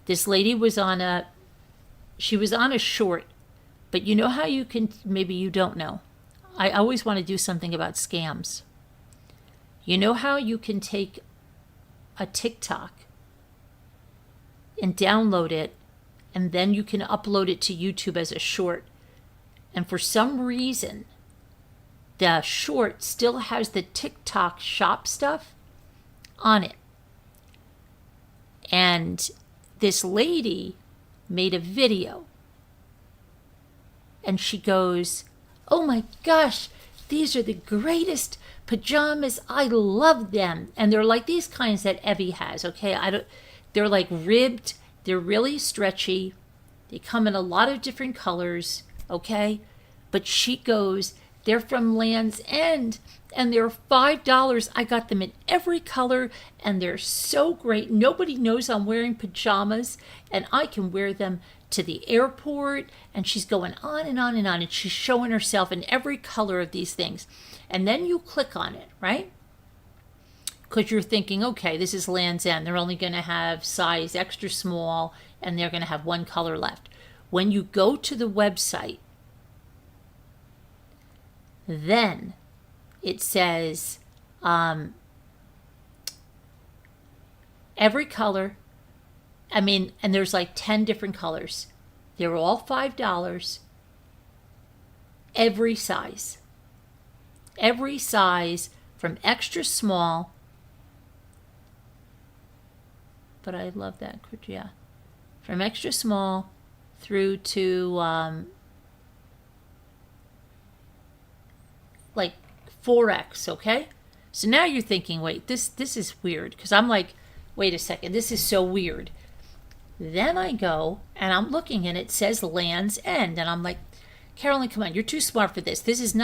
This lady was on a short, but you know how you can, maybe you don't know. I always want to do something about scams. You know how you can take a TikTok and download it, and then you can upload it to YouTube as a short. And for some reason, the short still has the TikTok shop stuff on it. And this lady made a video. And she goes, "Oh my gosh, these are the greatest pajamas. I love them." And they're like these kinds that Evie has, okay? They're like ribbed. They're really stretchy. They come in a lot of different colors, okay? But she goes, "They're from Land's End, and they're $5. I got them in every color, and they're so great. Nobody knows I'm wearing pajamas, and I can wear them to the airport." And she's going on and on and on, and she's showing herself in every color of these things. And then you click on it, right? Because you're thinking, okay, this is Land's End. They're only going to have size extra small, and they're going to have one color left. When you go to the website, then it says every color, and there's like 10 different colors. They're all $5, every size. Every size from extra small, but I love that, yeah. From extra small through to like 4X, okay? So now you're thinking, wait, this is weird, because I'm like, wait a second, this is so weird. Then I go and I'm looking and it says Land's End, and I'm like, Carolyn, come on, you're too smart for this. This is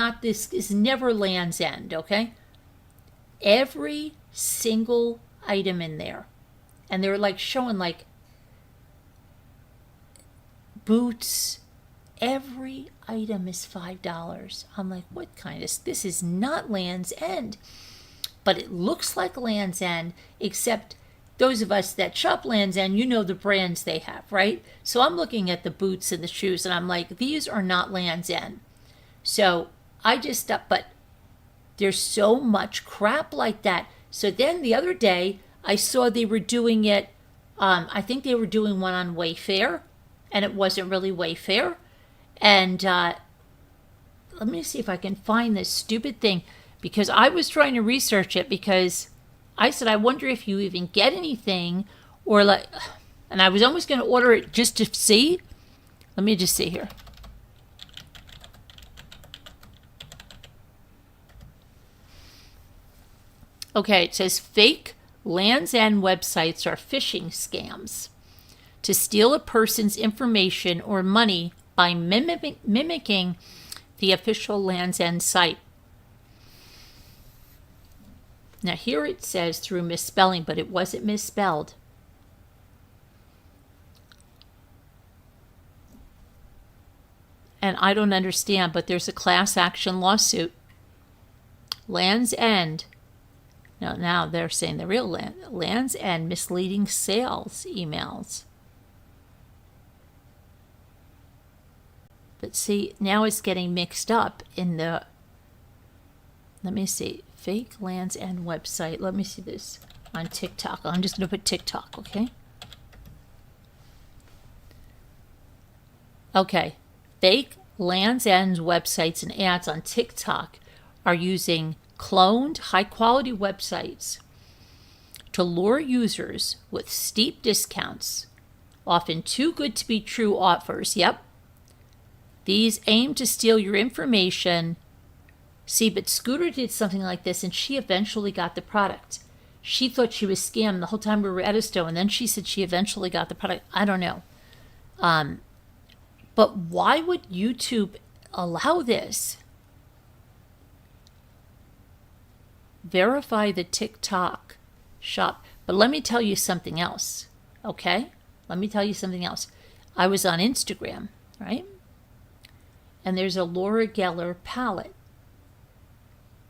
never Land's End, okay? Every single item in there, and they're like showing like boots. Every item is $5. I'm like, what kind of, this is not Land's End. But it looks like Land's End, except those of us that shop Land's End, you know the brands they have, right? So I'm looking at the boots and the shoes, and I'm like, these are not Land's End. So I just stopped, but there's so much crap like that. So then the other day, I saw they were doing it, I think they were doing one on Wayfair, and it wasn't really Wayfair. And let me see if I can find this stupid thing, because I was trying to research it, because I said, I wonder if you even get anything, or like, and I was almost going to order it just to see. Let me just see here. Okay, it says fake Land's End websites are phishing scams to steal a person's information or money by mimicking the official Land's End site. Now here it says through misspelling, but it wasn't misspelled. And I don't understand, but there's a class action lawsuit. Land's End. Now they're saying the real Land's End misleading sales emails. But see, now it's getting mixed up in the, let me see, fake Land's End website. Let me see this on TikTok. I'm just going to put TikTok, okay? Okay, fake Land's End websites and ads on TikTok are using cloned high-quality websites to lure users with steep discounts, often too good to be true offers. Yep. These aim to steal your information. See, but Scooter did something like this, and she eventually got the product. She thought she was scammed the whole time we were at Edisto, and then she said she eventually got the product. I don't know. But why would YouTube allow this? Verify the TikTok shop. But let me tell you something else, okay? Let me tell you something else. I was on Instagram, right? And there's a Laura Geller palette.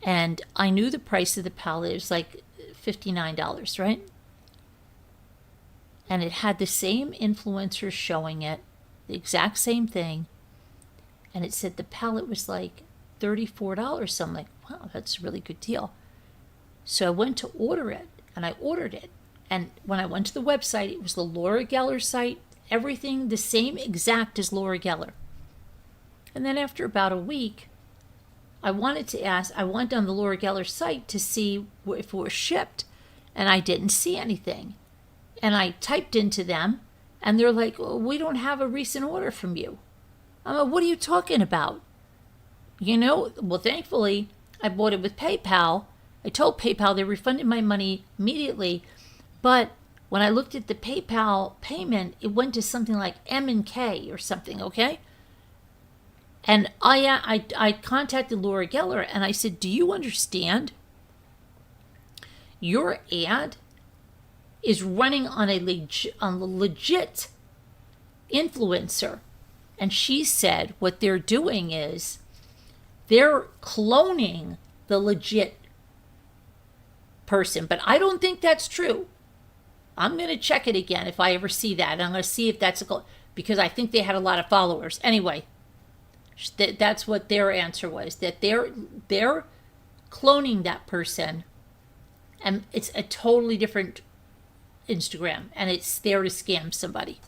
And I knew the price of the palette. It was like $59, right? And it had the same influencers showing it, the exact same thing. And it said the palette was like $34. So I'm like, wow, that's a really good deal. So I went to order it, and I ordered it. And when I went to the website, it was the Laura Geller site, everything the same exact as Laura Geller. And then after about a week, I went on the Laura Geller site to see if it was shipped, and I didn't see anything. And I typed into them, and they're like, oh, we don't have a recent order from you. I'm like, what are you talking about? Well, thankfully, I bought it with PayPal. I told PayPal they refunded my money immediately, but when I looked at the PayPal payment, it went to something like M&K or something, okay? And I contacted Laura Geller, and I said, do you understand? Your ad is running on a legit influencer. And she said what they're doing is they're cloning the legit person. But I don't think that's true. I'm going to check it again if I ever see that. I'm going to see if that's because I think they had a lot of followers. Anyway, that's what their answer was, that they're cloning that person, and it's a totally different Instagram, and it's there to scam somebody.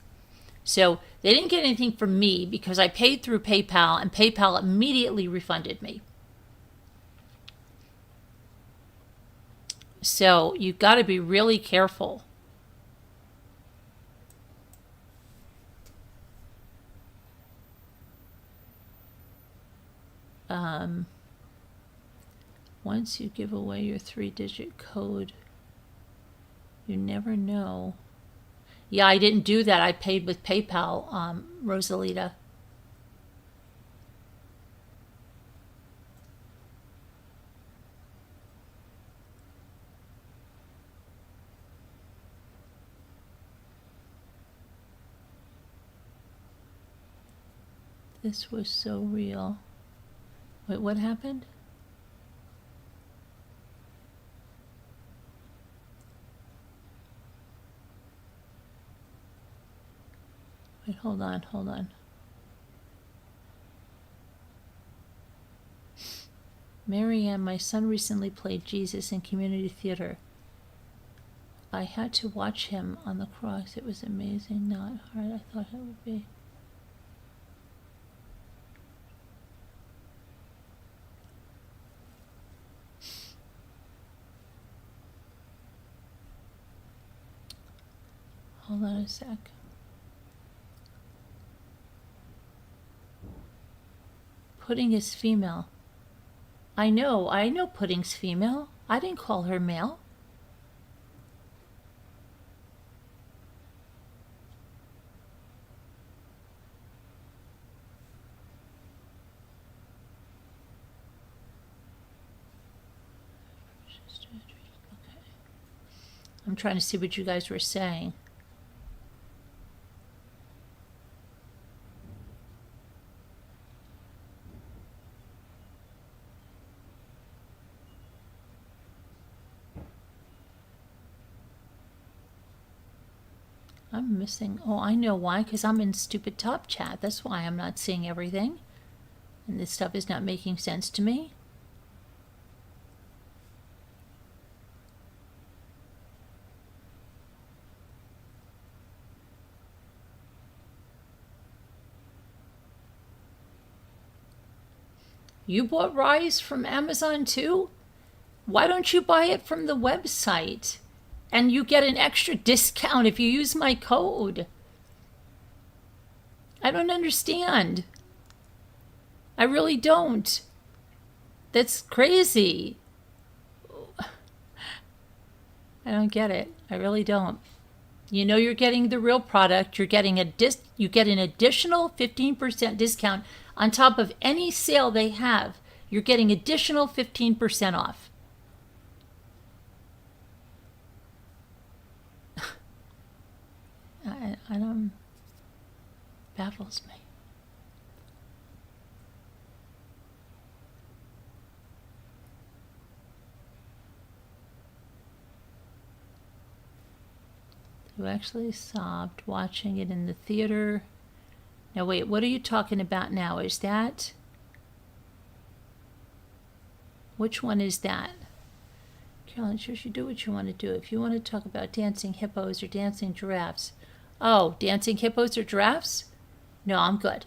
So they didn't get anything from me because I paid through PayPal, and PayPal immediately refunded me. So you've got to be really careful. Once you give away your 3-digit code, you never know. Yeah, I didn't do that. I paid with PayPal, Rosalita. This was so real. Wait, what happened? Wait, hold on. Marianne, my son recently played Jesus in community theater. I had to watch him on the cross. It was amazing, not hard. I thought it would be. Hold on a sec. Pudding is female. I know Pudding's female. I didn't call her male. Okay. I'm trying to see what you guys were saying. I'm missing. Oh, I know why. Because I'm in stupid top chat. That's why I'm not seeing everything. And this stuff is not making sense to me. You bought Rise from Amazon too? Why don't you buy it from the website? And you get an extra discount if you use my code. I don't understand. I really don't. That's crazy. I don't get it. I really don't. You know you're getting the real product. You're getting you get an additional 15% discount on top of any sale they have. You're getting additional 15% off. I don't, baffles me. who actually sobbed watching it in the theater. Now wait, what are you talking about now? Is that... Which one is that? Carolyn, sure you do what you want to do. If you want to talk about dancing hippos or dancing giraffes. Oh, dancing hippos or giraffes? No, I'm good.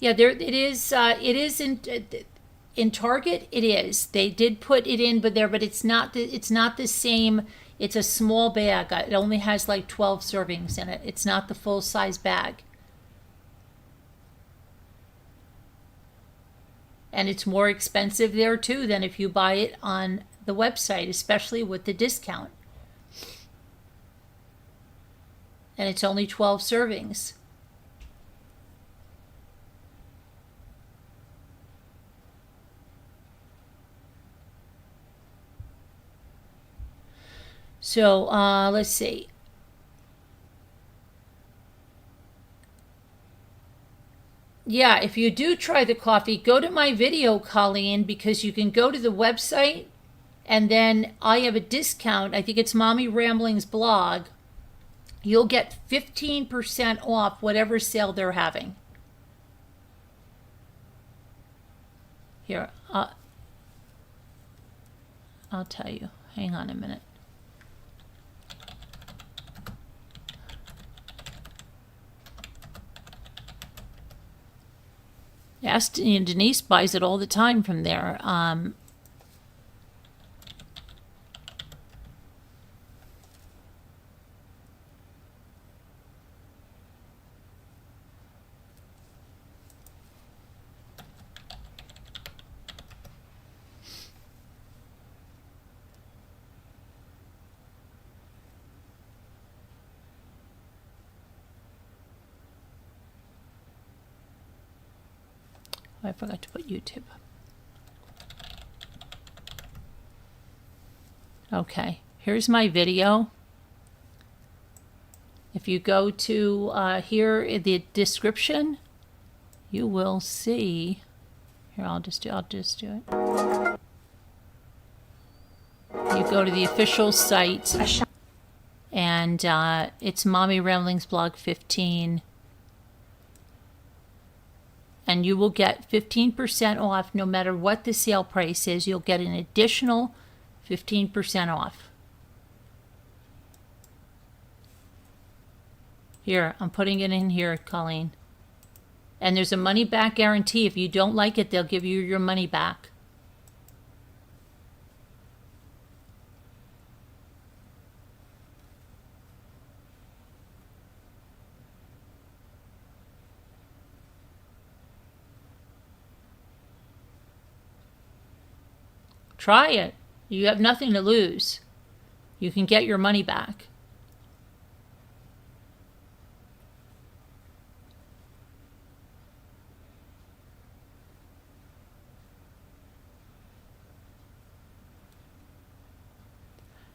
Yeah, there it is. It is in Target. It is. They did put it in, but it's not the same. It's a small bag. It only has like 12 servings in it. It's not the full size bag. And it's more expensive there too than if you buy it on the website, especially with the discount. And it's only 12 servings. So let's see. Yeah, if you do try the coffee, go to my video, Colleen, because you can go to the website and then I have a discount. I think it's Mommy Rambling's blog. You'll get 15% off whatever sale they're having. Here, I'll tell you. Hang on a minute. Yes, Denise buys it all the time from there. I forgot to put YouTube. Okay, here's my video. If you go to here in the description, you will see. Here, I'll just do it. You go to the official site, and it's Mommy Rambling's blog 15. And you will get 15% off no matter what the sale price is. You'll get an additional 15% off. Here, I'm putting it in here, Colleen. And there's a money back guarantee. If you don't like it, they'll give you your money back. Try it. You have nothing to lose. You can get your money back.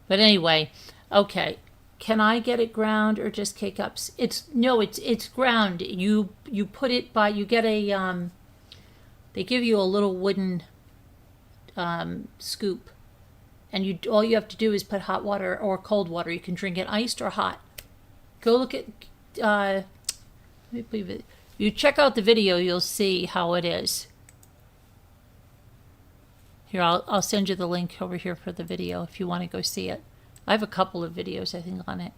But anyway, okay. Can I get it ground or just K-cups? It's ground. You put it by, you get a they give you a little wooden scoop, and all you have to do is put hot water or cold water. You can drink it iced or hot. Go look at let me believe it. You check out the video, you'll see how it is. Here, I'll send you the link over here for the video if you want to go see it. I have a couple of videos I think on it,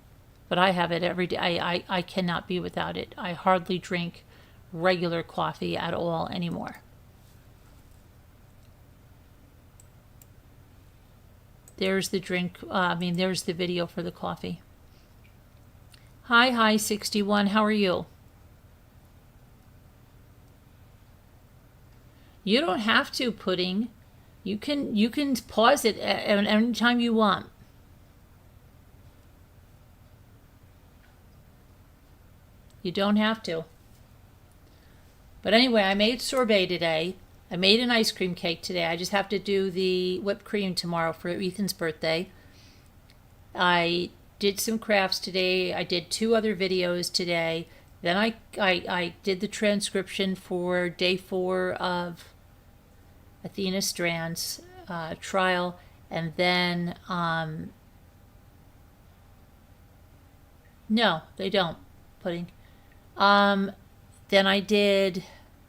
but I have it every day. I cannot be without it. I hardly drink regular coffee at all anymore. There's the drink, there's the video for the coffee. Hi 61, how are you? You don't have to, Pudding. You can pause it at any time you want. You don't have to. But anyway, I made sorbet today. I made an ice cream cake today. I just have to do the whipped cream tomorrow for Ethan's birthday. I did some crafts today. I did 2 other videos today. Then I did the transcription for day 4 of Athena Strand's trial. And then No, they don't. Pudding. Then I did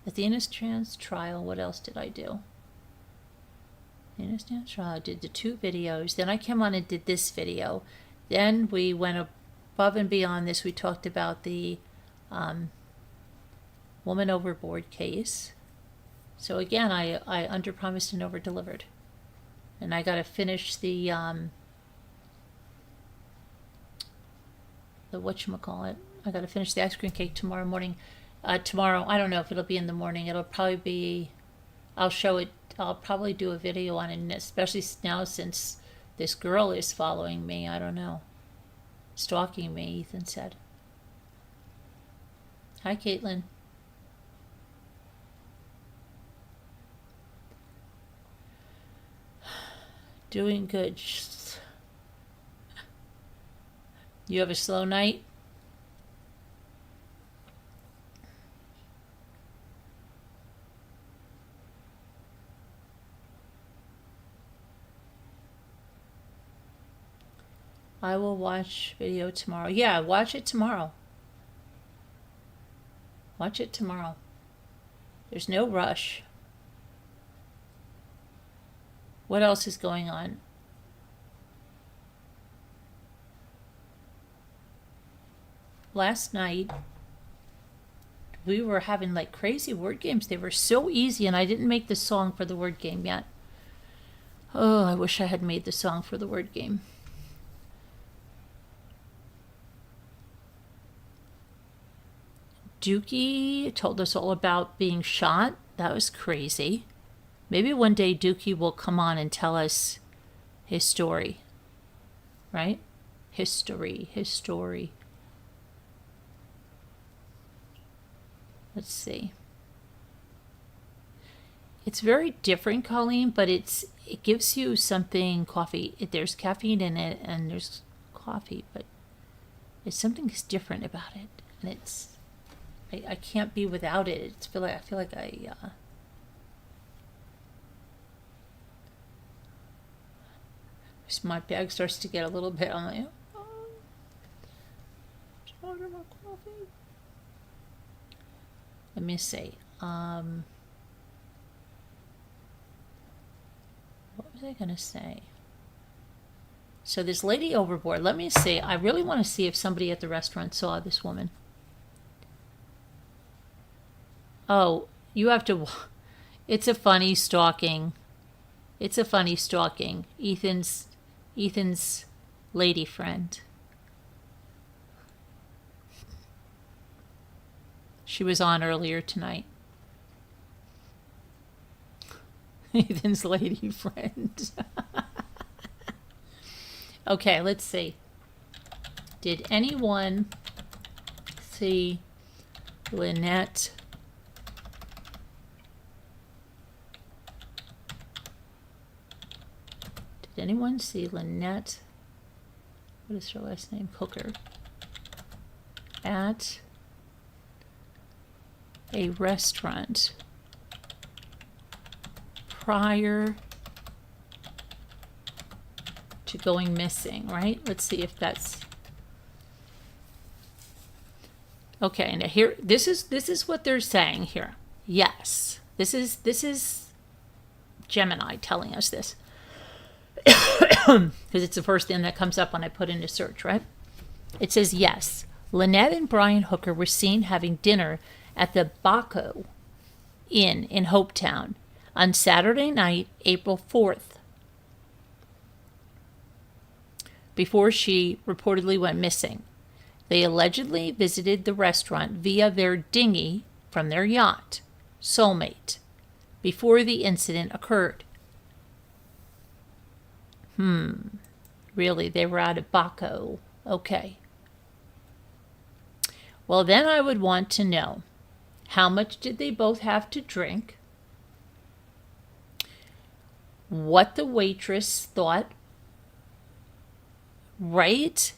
Athena Strand's trial. What else did I do? Athena Strand's trial. I did the 2 videos. Then I came on and did this video. Then we went above and beyond this. We talked about the woman overboard case. So again, I underpromised and overdelivered. And I got to finish the whatchamacallit. I got to finish the ice cream cake tomorrow morning. Tomorrow, I don't know if it'll be in the morning. It'll probably be, I'll show it, I'll probably do a video on it, especially now since this girl is following me. I don't know. Stalking me, Ethan said. Hi, Caitlin. Doing good. You have a slow night? I will watch video tomorrow. Yeah, watch it tomorrow. Watch it tomorrow. There's no rush. What else is going on? Last night, we were having like crazy word games. They were so easy, and I didn't make the song for the word game yet. Oh, I wish I had made the song for the word game. Dookie told us all about being shot. That was crazy. Maybe one day Dookie will come on and tell us his story. Right? His story. Let's see. It's very different, Colleen, but it gives you something, coffee. There's caffeine in it and there's coffee, but it's something different about it. And it's, I can't be without it. I feel like my bag starts to get a little bit, I'm like, oh, just order more coffee. Let me see. What was I gonna say? So this lady overboard, let me see. I really want to see if somebody at the restaurant saw this woman. Oh, you have to, it's a funny stalking. It's a funny stalking. Ethan's lady friend. She was on earlier tonight. Ethan's lady friend. Okay, let's see. Did anyone see Lynette? Did anyone see Lynette? What is her last name? Hooker. At a restaurant prior to going missing, right? Let's see if that's okay. Now here, this is what they're saying here. Yes, this is Gemini telling us this because it's the first thing that comes up when I put in a search, right? It says yes. Lynette and Brian Hooker were seen having dinner at the Baco Inn in Hopetown on Saturday night, April 4th, before she reportedly went missing. They allegedly visited the restaurant via their dinghy from their yacht, Soulmate, before the incident occurred. Really, they were out at Baco. Okay. Well, then I would want to know, how much did they both have to drink? What the waitress thought, right?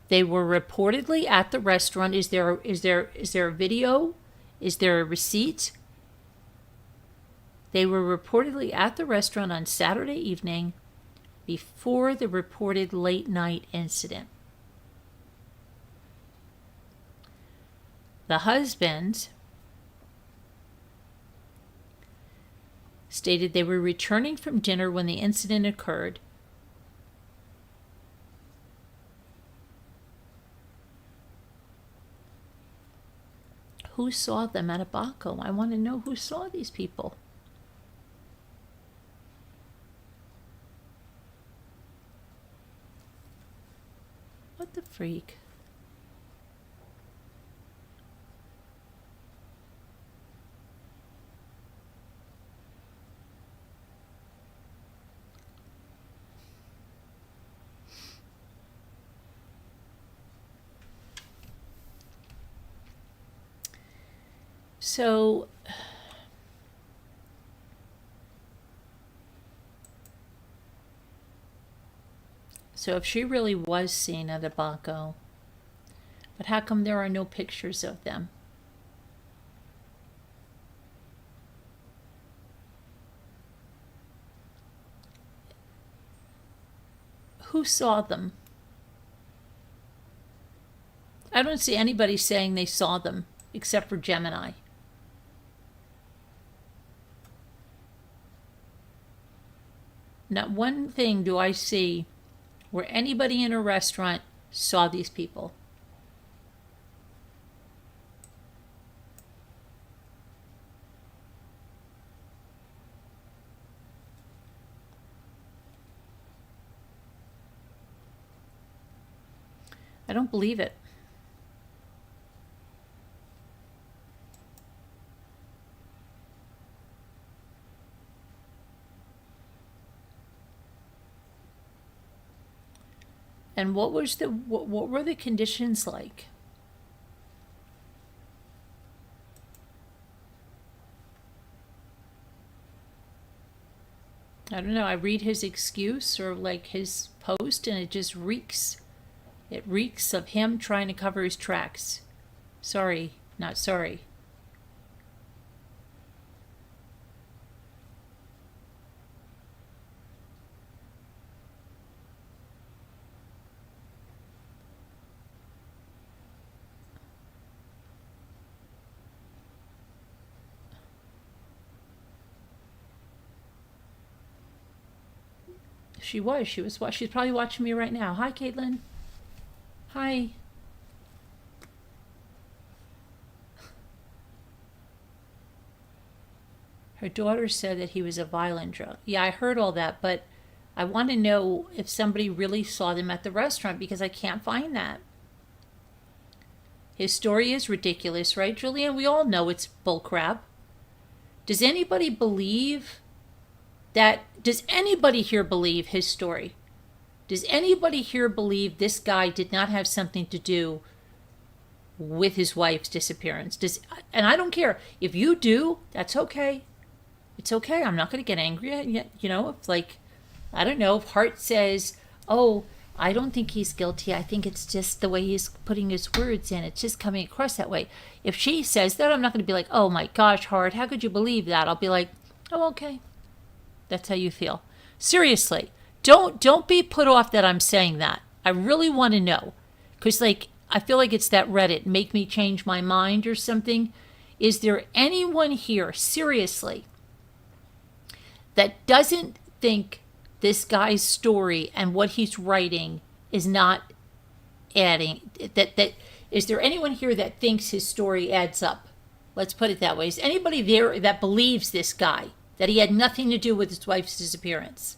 They were reportedly at the restaurant. Is there a video? Is there a receipt? They were reportedly at the restaurant on Saturday evening before the reported late night incident. The husband stated they were returning from dinner when the incident occurred. Who saw them at Abaco? I want to know who saw these people. What the freak? So if she really was seen at Abaco, but how come there are no pictures of them? Who saw them? I don't see anybody saying they saw them except for Gemini. Not one thing do I see where anybody in a restaurant saw these people. I don't believe it. And what were the conditions like? I don't know. I read his excuse or like his post and it just reeks. It reeks of him trying to cover his tracks. Sorry, not sorry. She was. She's probably watching me right now. Hi, Caitlin. Hi. Her daughter said that he was a violent drunk. Yeah, I heard all that, but I want to know if somebody really saw them at the restaurant because I can't find that. His story is ridiculous, right, Julianne? We all know it's bullcrap. Does anybody believe that? Does anybody here believe his story? Does anybody here believe this guy did not have something to do with his wife's disappearance? And I don't care. If you do, that's okay. It's okay. I'm not going to get angry at you. You know, if like, I don't know, if Hart says, oh, I don't think he's guilty. I think it's just the way he's putting his words in. It's just coming across that way. If she says that, I'm not going to be like, oh my gosh, Hart, how could you believe that? I'll be like, oh, okay. That's how you feel. Seriously, don't be put off that I'm saying that. I really want to know. Because like, I feel like it's that Reddit, make me change my mind or something. Is there anyone here, seriously, that doesn't think this guy's story and what he's writing is not adding, that is there anyone here that thinks his story adds up? Let's put it that way. Is anybody there that believes this guy, that he had nothing to do with his wife's disappearance?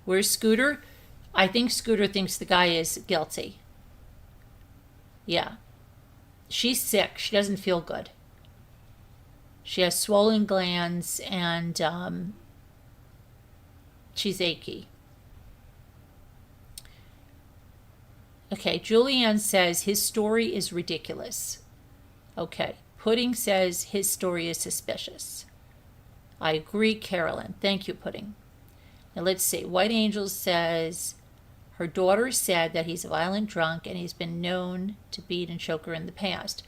Where's Scooter? I think Scooter thinks the guy is guilty. Yeah. She's sick. She doesn't feel good. She has swollen glands and she's achy. Okay, Julianne says his story is ridiculous. Okay, Pudding says his story is suspicious. I agree, Carolyn. Thank you, Pudding. Now let's see. White Angel says her daughter said that he's a violent drunk and he's been known to beat and choke her in the past.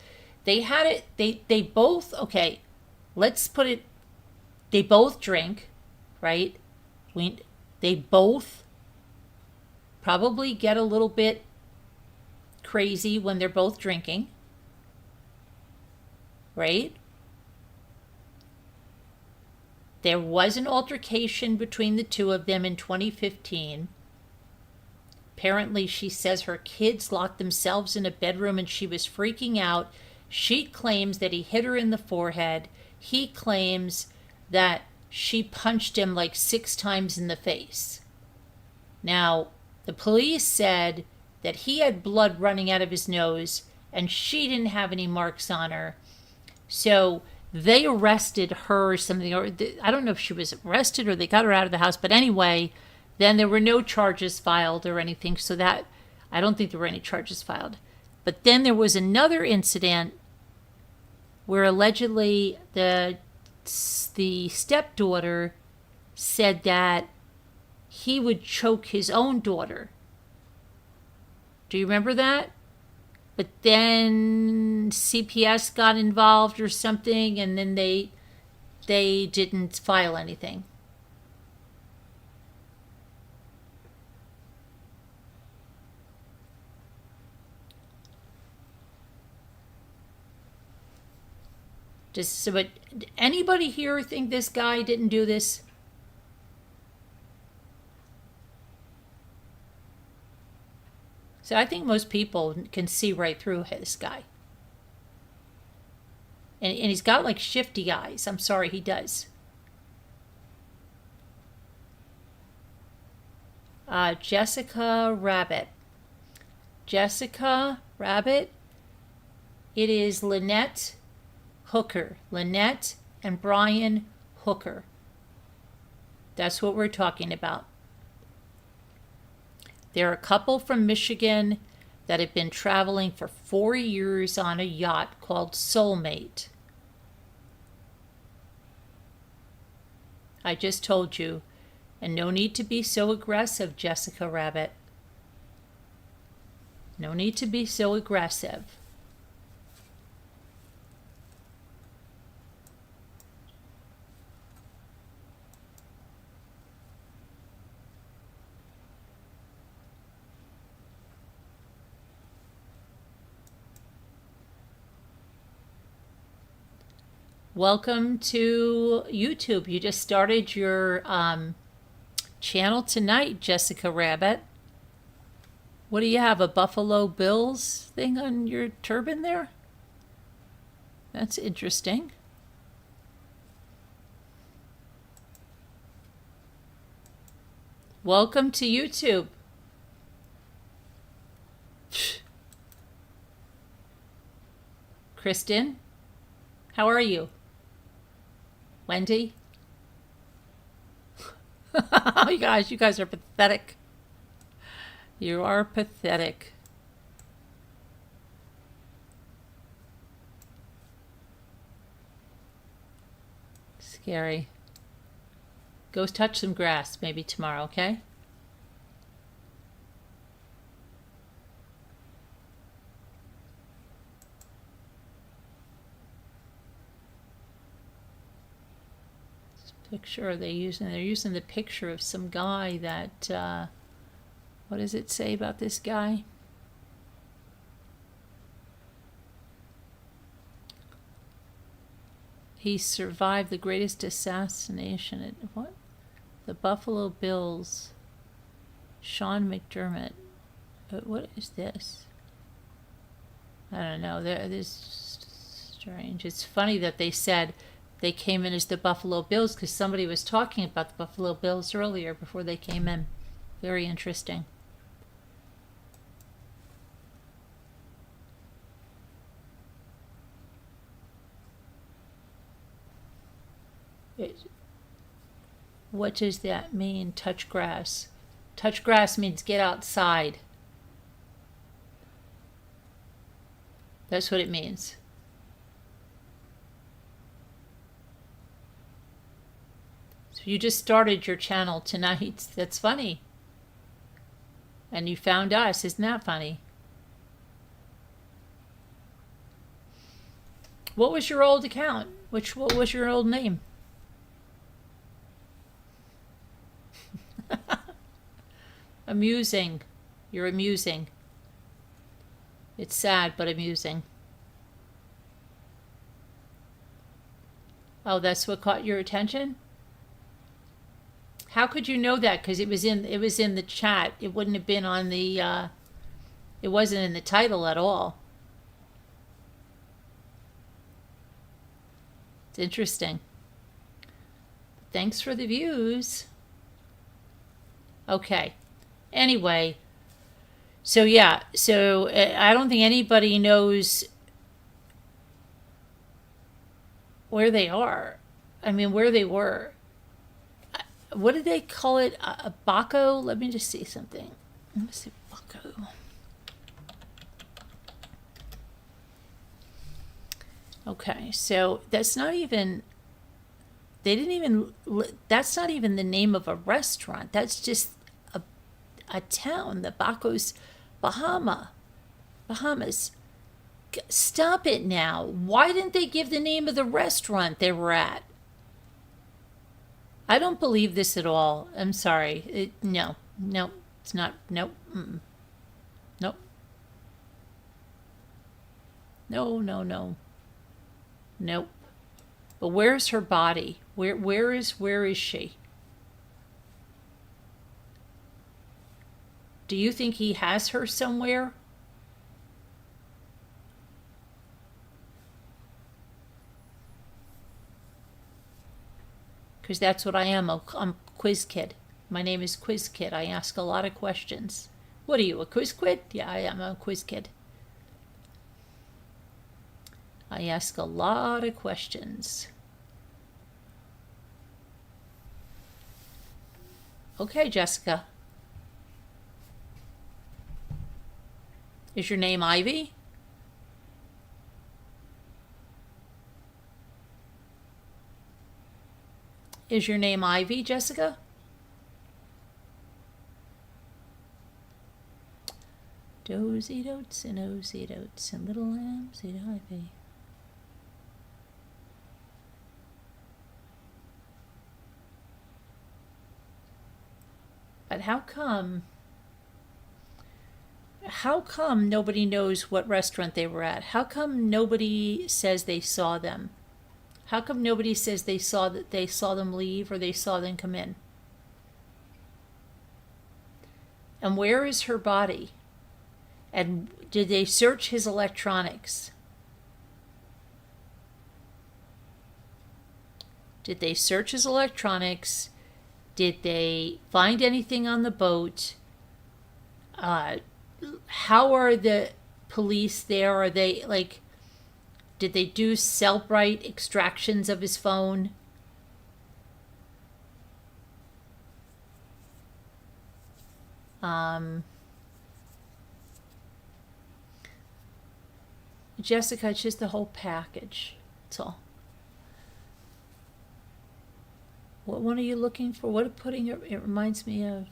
They had it, they both, okay, let's put it, they both drink, right? They both probably get a little bit crazy when they're both drinking, right? There was an altercation between the two of them in 2015. Apparently, she says her kids locked themselves in a bedroom and she was freaking out. She claims that he hit her in the forehead. He claims that she punched him like 6 times in the face. Now, the police said that he had blood running out of his nose and she didn't have any marks on her. So they arrested her or something, or I don't know if she was arrested or they got her out of the house, but anyway, then there were no charges filed or anything, so that, I don't think there were any charges filed. But then there was another incident where allegedly the stepdaughter said that he would choke his own daughter. Do you remember that? But then CPS got involved or something, and then they didn't file anything. But anybody here think this guy didn't do this? So I think most people can see right through this guy. And he's got like shifty eyes. I'm sorry, he does. Jessica Rabbit. Jessica Rabbit. It is Lynette Hooker. Lynette and Brian Hooker. That's what we're talking about. They're a couple from Michigan that have been traveling for 4 years on a yacht called Soulmate. I just told you, and no need to be so aggressive, Jessica Rabbit. No need to be so aggressive. Welcome to YouTube. You just started your channel tonight, Jessica Rabbit. What do you have, a Buffalo Bills thing on your turban there? That's interesting. Welcome to YouTube. Kristen, how are you? Wendy? Oh, you guys are pathetic. You are pathetic. Scary. Go touch some grass maybe tomorrow, okay? Picture they're using the picture of some guy that what does it say about this guy? He survived the greatest assassination at what? The Buffalo Bills. Sean McDermott. But what is this? I don't know. This is strange. It's funny that they said they came in as the Buffalo Bills because somebody was talking about the Buffalo Bills earlier before they came in. Very interesting. What does that mean, touch grass? Touch grass means get outside. That's what it means. So you just started your channel tonight. That's funny. And you found us. Isn't that funny? What was your old account? What was your old name? Amusing. You're amusing. It's sad but amusing. Oh, that's what caught your attention? How could you know that? Because it was in the chat. It wouldn't have been on the it wasn't in the title at all. It's interesting. Thanks for the views. Okay. Anyway, so yeah, so I don't think anybody knows where they are. I mean, where they were. What did they call it? A Baco? Let me just see something. Let me see Baco. Okay, so that's not even, they didn't even, that's not even the name of a restaurant. That's just a town, the Bacos, Bahamas. Stop it now. Why didn't they give the name of the restaurant they were at? I don't believe this at all. I'm sorry. No, it's not. Nope. Nope. No. Nope. But where's her body? Where is she? Do you think he has her somewhere? Because that's what I am. I'm quiz kid. My name is Quiz Kid. I ask a lot of questions. What are you, a quiz kid? Yeah, I am a quiz kid. I ask a lot of questions. Okay, Jessica. Is your name Ivy? Is your name Ivy, Jessica? Dozy dotes and osy dotes and little lambs eat ivy. But how come nobody knows what restaurant they were at? How come nobody says they saw them? How come nobody says they saw them leave or they saw them come in? And where is her body? And did they search his electronics? Did they search his electronics? Did they find anything on the boat? How are the police there? Are they like, did they do Cellbrite extractions of his phone? Jessica, it's just the whole package. That's all. What one are you looking for? What pudding? It reminds me of.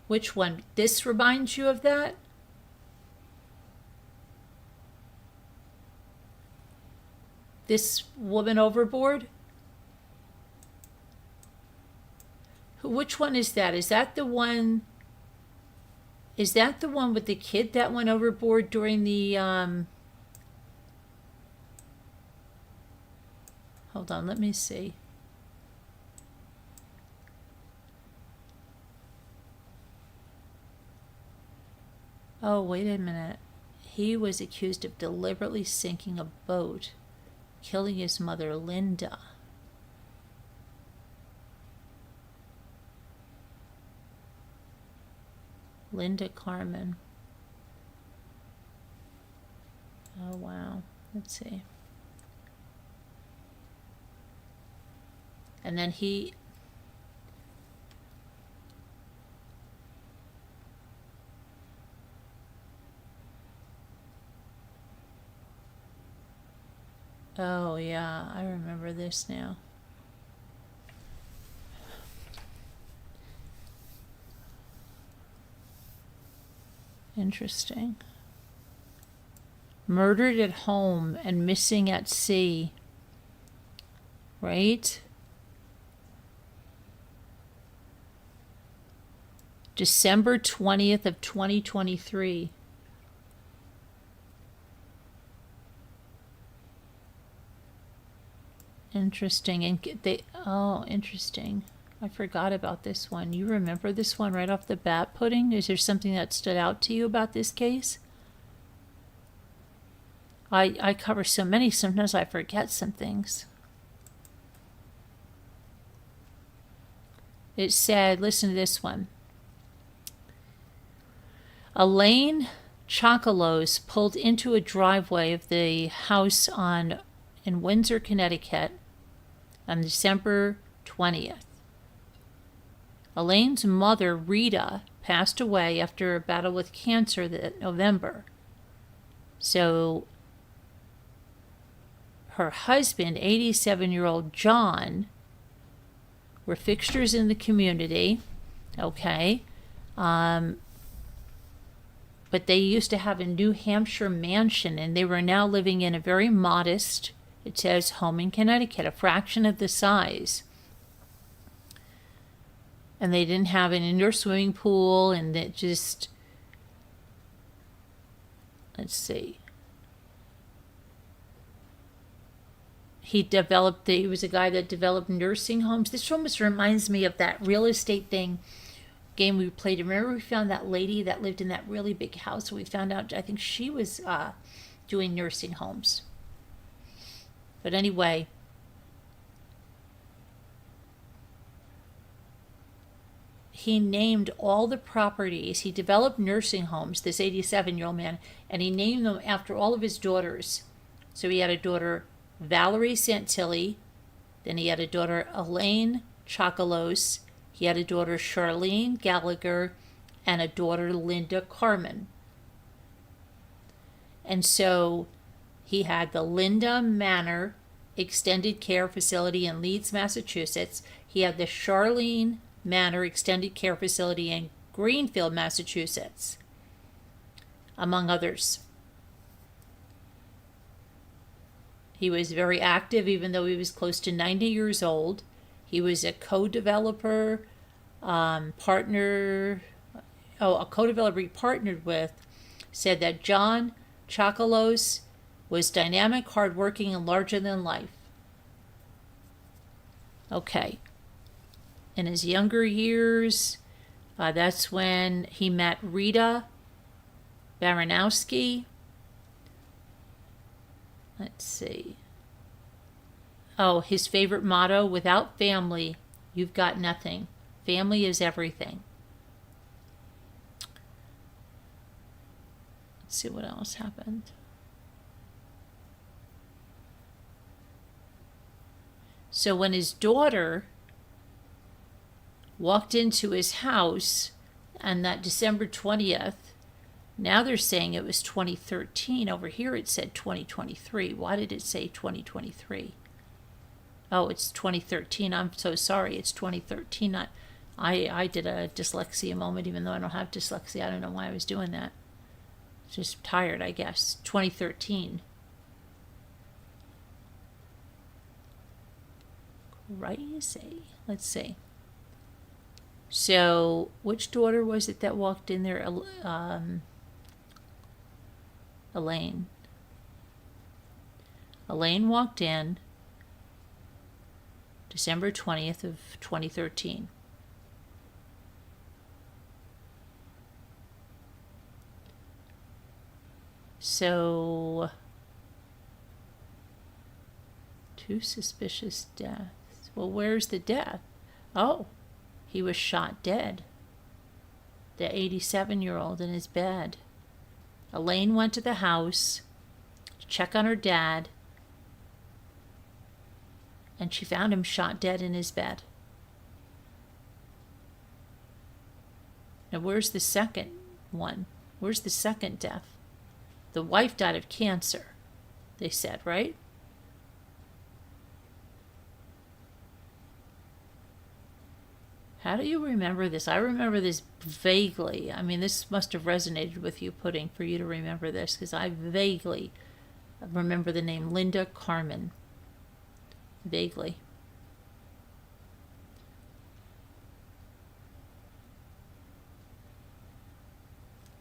Which one? This reminds you of that? This woman overboard? Which one is that? Is that the one? Is that the one with the kid that went overboard during the Hold on, let me see. Oh, wait a minute. He was accused of deliberately sinking a boat, killing his mother, Linda. Linda Carmen. Oh, wow. Let's see. And then he... Oh, yeah, I remember this now. Interesting. Murdered at home and missing at sea. Right? December 20th of 2023. Interesting. And oh, interesting. I forgot about this one. You remember this one right off the bat, Pudding? Is there something that stood out to you about this case? I cover so many, sometimes I forget some things. It said, listen to this one. Elaine Chocolos pulled into a driveway of the house in Windsor, Connecticut on December 20th. Elaine's mother, Rita, passed away after a battle with cancer that November. So her husband, 87-year-old John, were fixtures in the community, okay? But they used to have a New Hampshire mansion, and they were now living in a very modest, it says, home in Connecticut, a fraction of the size. And they didn't have an indoor swimming pool, and it just, let's see. He was a guy that developed nursing homes. This almost reminds me of that real estate game we played. Remember we found that lady that lived in that really big house? We found out, I think she was doing nursing homes. But anyway, he named all the properties. He developed nursing homes, this 87-year-old man, and he named them after all of his daughters. So he had a daughter, Valerie Santilli, then he had a daughter, Elaine Chocolos, he had a daughter, Charlene Gallagher, and a daughter, Linda Carmen. And so he had the Linda Manor Extended Care Facility in Leeds, Massachusetts. He had the Charlene Manor Extended Care Facility in Greenfield, Massachusetts, among others. He was very active, even though he was close to 90 years old. He was a co-developer, a co-developer he partnered with, said that John Chocolos was dynamic, hardworking, and larger than life. Okay. In his younger years, that's when he met Rita Baranowski. Let's see. Oh, his favorite motto, without family, you've got nothing. Family is everything. Let's see what else happened. So when his daughter walked into his house on that December 20th, now they're saying it was 2013. Over here it said 2023. Why did it say 2023? Oh, it's 2013. I'm so sorry. It's 2013. I did a dyslexia moment, even though I don't have dyslexia. I don't know why I was doing that. Just tired, I guess. 2013. Crazy. Let's see. So, which daughter was it that walked in there? Elaine. Elaine walked in December 20th of 2013. So, 2 suspicious deaths. Well, where's the death? Oh, he was shot dead. The 87-year-old in his bed. Elaine went to the house to check on her dad, and she found him shot dead in his bed. Now, where's the second one? Where's the second death? The wife died of cancer, they said, right? How do you remember this? I remember this vaguely. I mean, this must have resonated with you, Pudding, for you to remember this, because I vaguely remember the name Linda Carmen. Vaguely.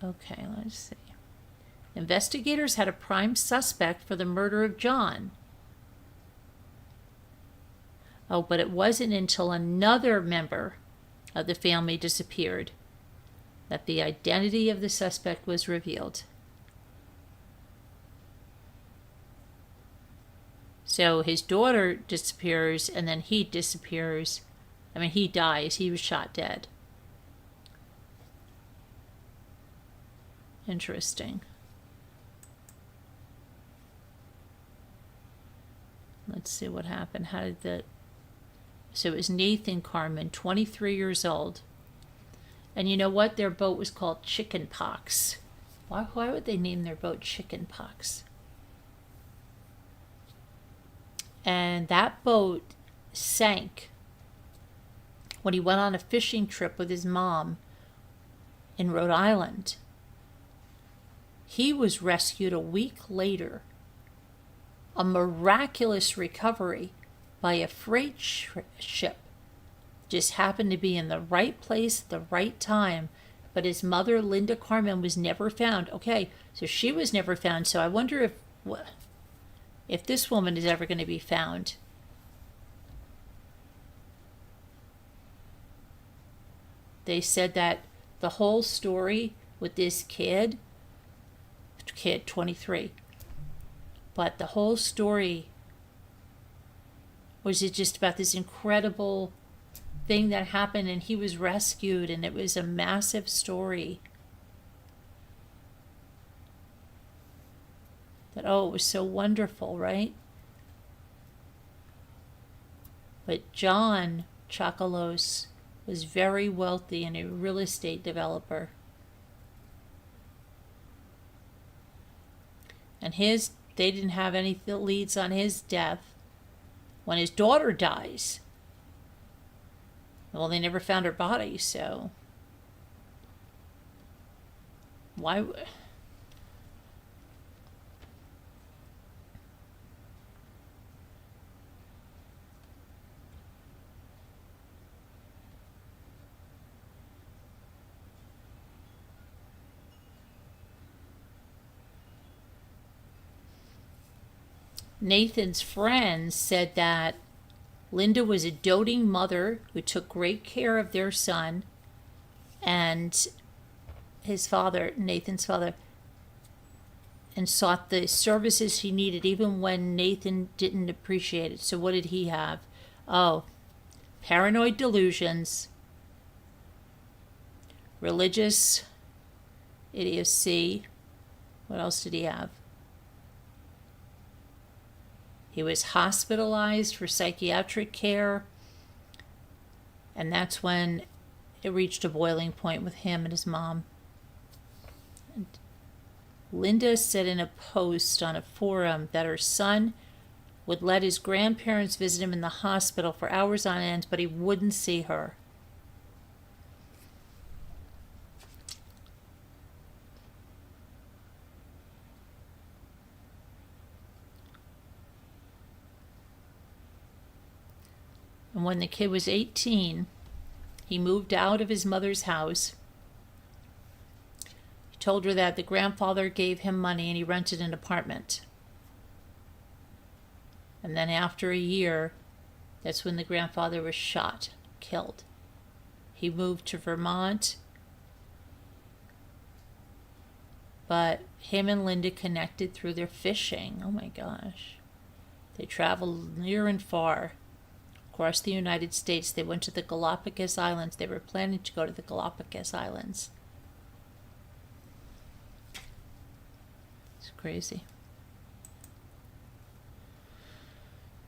Okay, let's see. Investigators had a prime suspect for the murder of John. Oh, but it wasn't until another member of the family disappeared that the identity of the suspect was revealed. So his daughter disappears, and then he disappears. I mean, he dies. He was shot dead. Interesting. Let's see what happened. How did that... So it was Nathan Carmen, 23 years old. And you know what? Their boat was called Chicken Pox. Why would they name their boat Chicken Pox? And that boat sank when he went on a fishing trip with his mom in Rhode Island. He was rescued a week later. A miraculous recovery by a freight ship. Just happened to be in the right place at the right time. But his mother, Linda Carmen, was never found. Okay, so she was never found. So I wonder if this woman is ever going to be found. They said that the whole story with this kid 23, but the whole story was it just about this incredible thing that happened, and he was rescued, and it was a massive story. That, oh, it was so wonderful, right? But John Chocolos was very wealthy and a real estate developer. And they didn't have any leads on his death. When his daughter dies, well, they never found her body, so why? Nathan's friends said that Linda was a doting mother who took great care of their son, and his father, Nathan's father, and sought the services he needed even when Nathan didn't appreciate it. So what did he have? Oh, paranoid delusions, religious idiocy. What else did he have? He was hospitalized for psychiatric care, and that's when it reached a boiling point with him and his mom. And Linda said in a post on a forum that her son would let his grandparents visit him in the hospital for hours on end, but he wouldn't see her. And when the kid was 18, he moved out of his mother's house. He told her that the grandfather gave him money and he rented an apartment. And then after a year, that's when the grandfather was shot, killed. He moved to Vermont, but him and Linda connected through their fishing. Oh my gosh. They traveled near and far. Across the United States. They went to the Galapagos Islands. They were planning to go to the Galapagos Islands. It's crazy.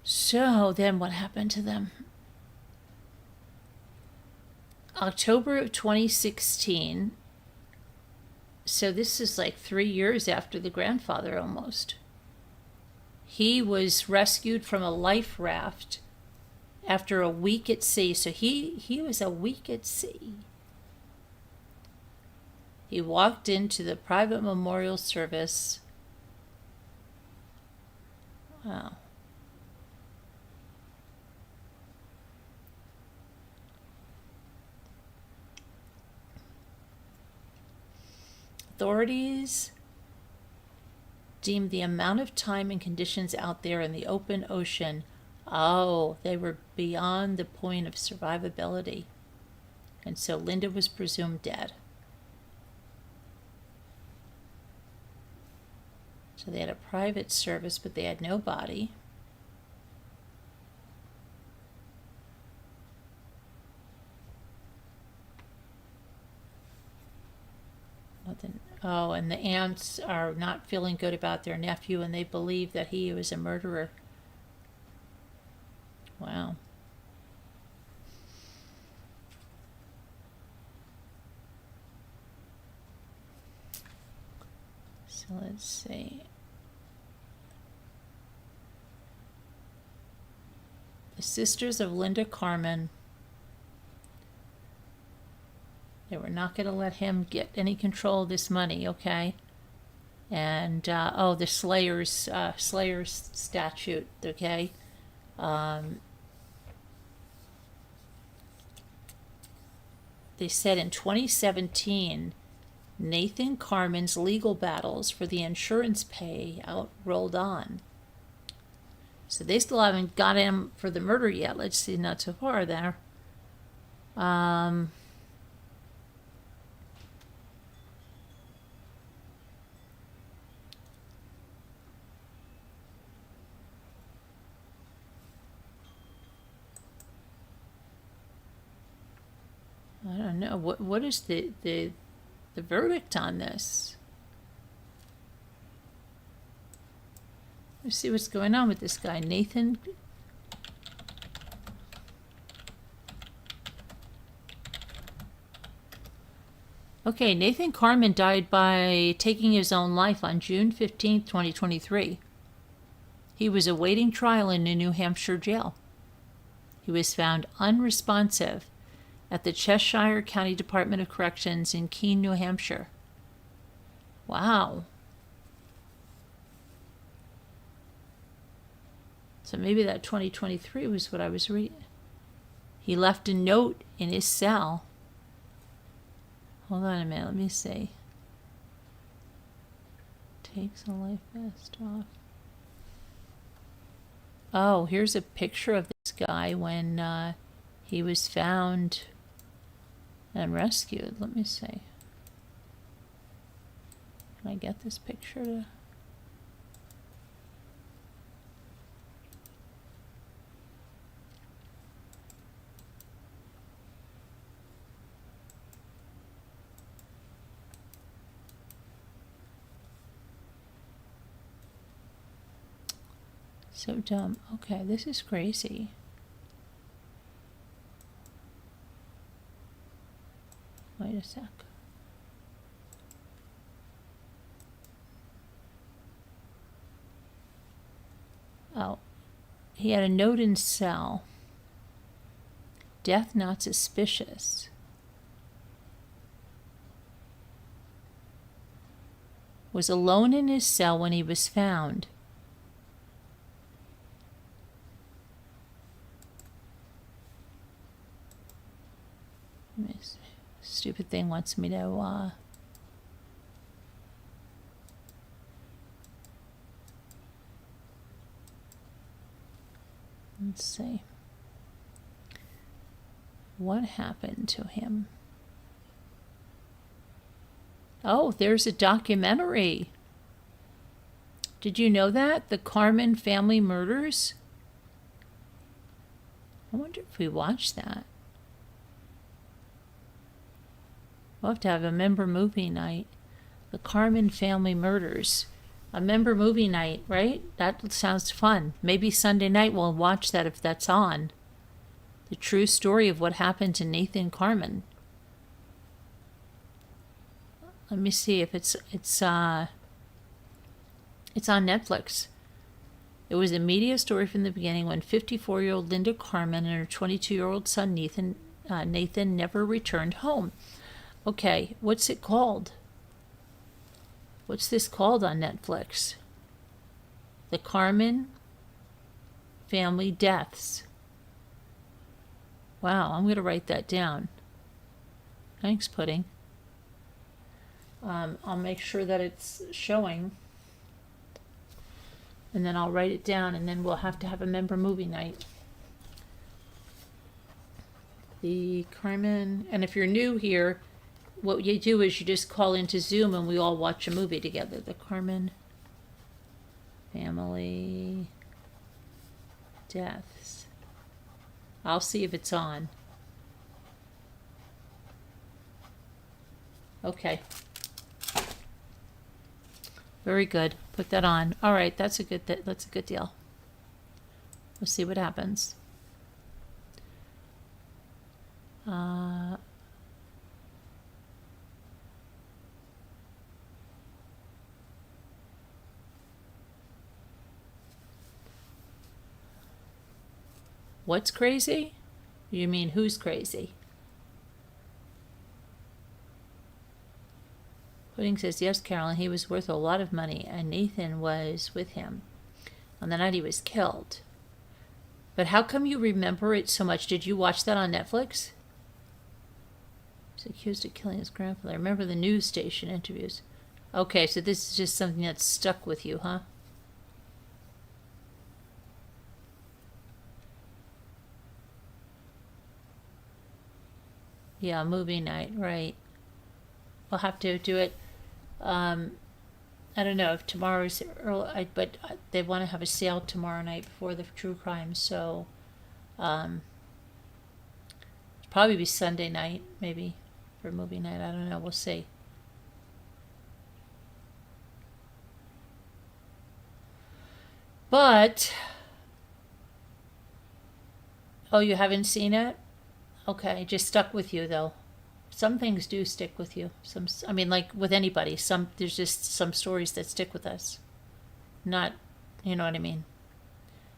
So then what happened to them? October of 2016. So this is like 3 years after the grandfather almost. He was rescued from a life raft after a week at sea. So he was a week at sea. He walked into the private memorial service. Wow. Authorities deemed the amount of time and conditions out there in the open ocean Oh, they were beyond the point of survivability. And so Linda was presumed dead. So they had a private service, but they had no body. Nothing. Oh, and the aunts are not feeling good about their nephew, and they believe that he was a murderer. Wow. So let's see. The sisters of Linda Carmen, they were not going to let him get any control of this money, okay? And, the Slayers statute, okay? They said in 2017, Nathan Carmen's legal battles for the insurance payout rolled on. So they still haven't got him for the murder yet. Let's see, not so far there. I don't know. What is the verdict on this? Let's see what's going on with this guy, Nathan. Okay, Nathan Carmen died by taking his own life on June 15th, 2023. He was awaiting trial in a New Hampshire jail. He was found unresponsive at the Cheshire County Department of Corrections in Keene, New Hampshire. Wow. So maybe that 2023 was what I was reading. He left a note in his cell. Hold on a minute, let me see. Takes a life vest off. Oh, here's a picture of this guy when he was found and rescued. Let me see. Can I get this picture to... So dumb. Okay, this is crazy. Wait a sec. Oh, he had a note in cell. Death not suspicious. Was alone in his cell when he was found. This stupid thing wants me to let's see. What happened to him? Oh, there's a documentary. Did you know that? The Carmen Family Murders? I wonder if we watched that. We'll have to have a member movie night. The Carmen Family Murders. A member movie night, right? That sounds fun. Maybe Sunday night we'll watch that if that's on. The true story of what happened to Nathan Carmen. Let me see if it's on Netflix. It was a media story from the beginning when 54-year-old Linda Carmen and her 22-year-old son Nathan never returned home. Okay, what's it called? What's this called on Netflix? The Carmen Family Deaths. Wow, I'm going to write that down. Thanks, Pudding. I'll make sure that it's showing. And then I'll write it down, and then we'll have to have a member movie night. The Carmen, and if you're new here, what you do is you just call into Zoom and we all watch a movie together. The Carmen family deaths. I'll see if it's on. Okay. Very good. Put that on. All right, that's a good deal. We'll see what happens. What's crazy? You mean who's crazy? Pudding says, yes, Carolyn, he was worth a lot of money, and Nathan was with him on the night he was killed. But how come you remember it so much? Did you watch that on Netflix? He's accused of killing his grandfather. I remember the news station interviews. Okay, so this is just something that's stuck with you, huh? Yeah, movie night, right. We'll have to do it. I don't know if tomorrow's early, but they want to have a sale tomorrow night before the true crime, so it'll probably be Sunday night, maybe, for movie night. I don't know. We'll see. But, oh, you haven't seen it? Okay, just stuck with you, though. Some things do stick with you. I mean, like with anybody, there's just some stories that stick with us. Not, you know what I mean?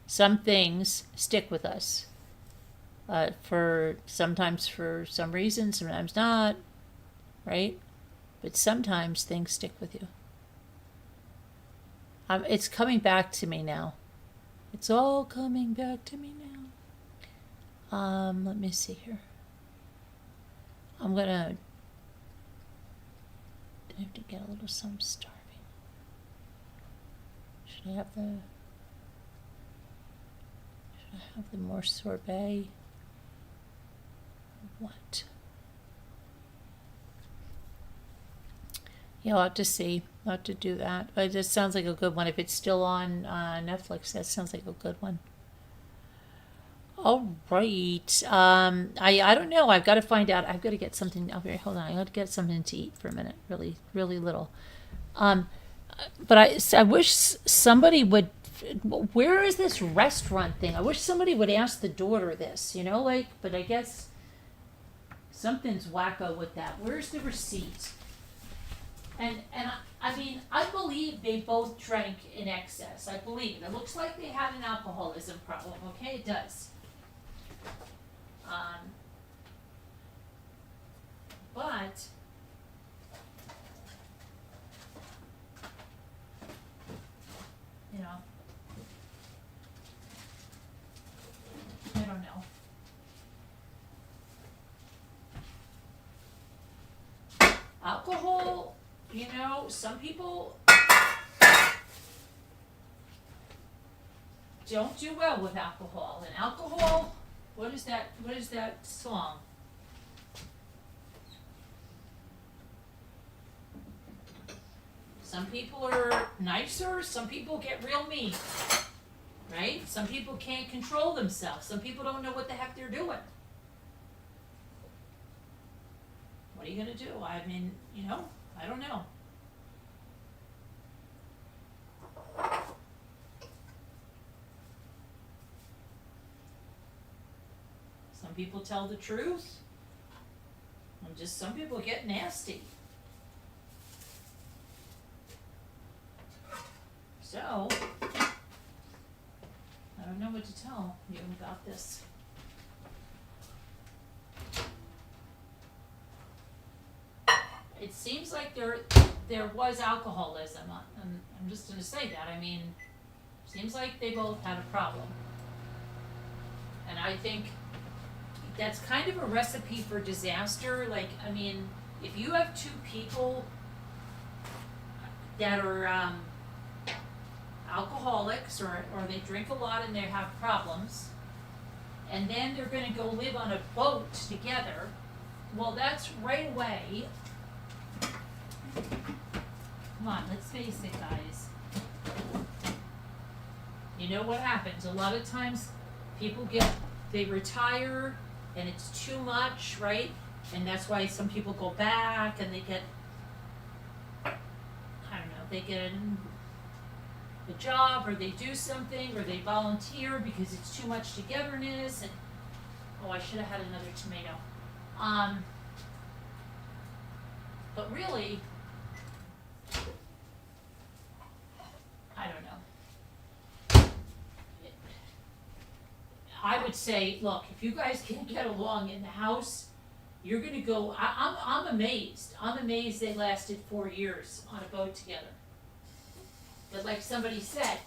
Some things stick with us. Sometimes for some reason, sometimes not, right? But sometimes things stick with you. It's coming back to me now. It's all coming back to me now. Let me see here. I have to get a little some starving. Should I have the more sorbet? What? Yeah, I'll have to see. I'll have to do that. But it sounds like a good one. If it's still on Netflix, that sounds like a good one. All right. I don't know. I've got to find out. I've got to get something. Okay, hold on. I got to get something to eat for a minute. Really, really little. But I wish somebody would. Where is this restaurant thing? I wish somebody would ask the daughter this. You know, like. But I guess something's wacko with that. Where's the receipt? And I mean, I believe they both drank in excess. I believe it. It looks like they had an alcoholism problem. Okay, it does. But you know, I don't know. Alcohol, you know, some people don't do well with alcohol. And alcohol, what is that song? Some people are nicer, some people get real mean, right? Some people can't control themselves. Some people don't know what the heck they're doing. What are you gonna do? I mean, you know, I don't know. Some people tell the truth, and just some people get nasty. So, I don't know what to tell you about this. It seems like there was alcoholism. I'm just going to say that. I mean, seems like they both had a problem. And I think that's kind of a recipe for disaster. Like, I mean, if you have two people that are alcoholics or they drink a lot and they have problems, and then they're going to go live on a boat together, well, that's right away. Come on, let's face it, guys. You know what happens? A lot of times people they retire and it's too much, right? And that's why some people go back and they get, I don't know, they get a job or they do something or they volunteer because it's too much togetherness. And oh, I should have had another tomato. But really, I don't know. I would say, look, if you guys can't get along in the house, you're going to go. I'm amazed. I'm amazed they lasted 4 years on a boat together. But like somebody said,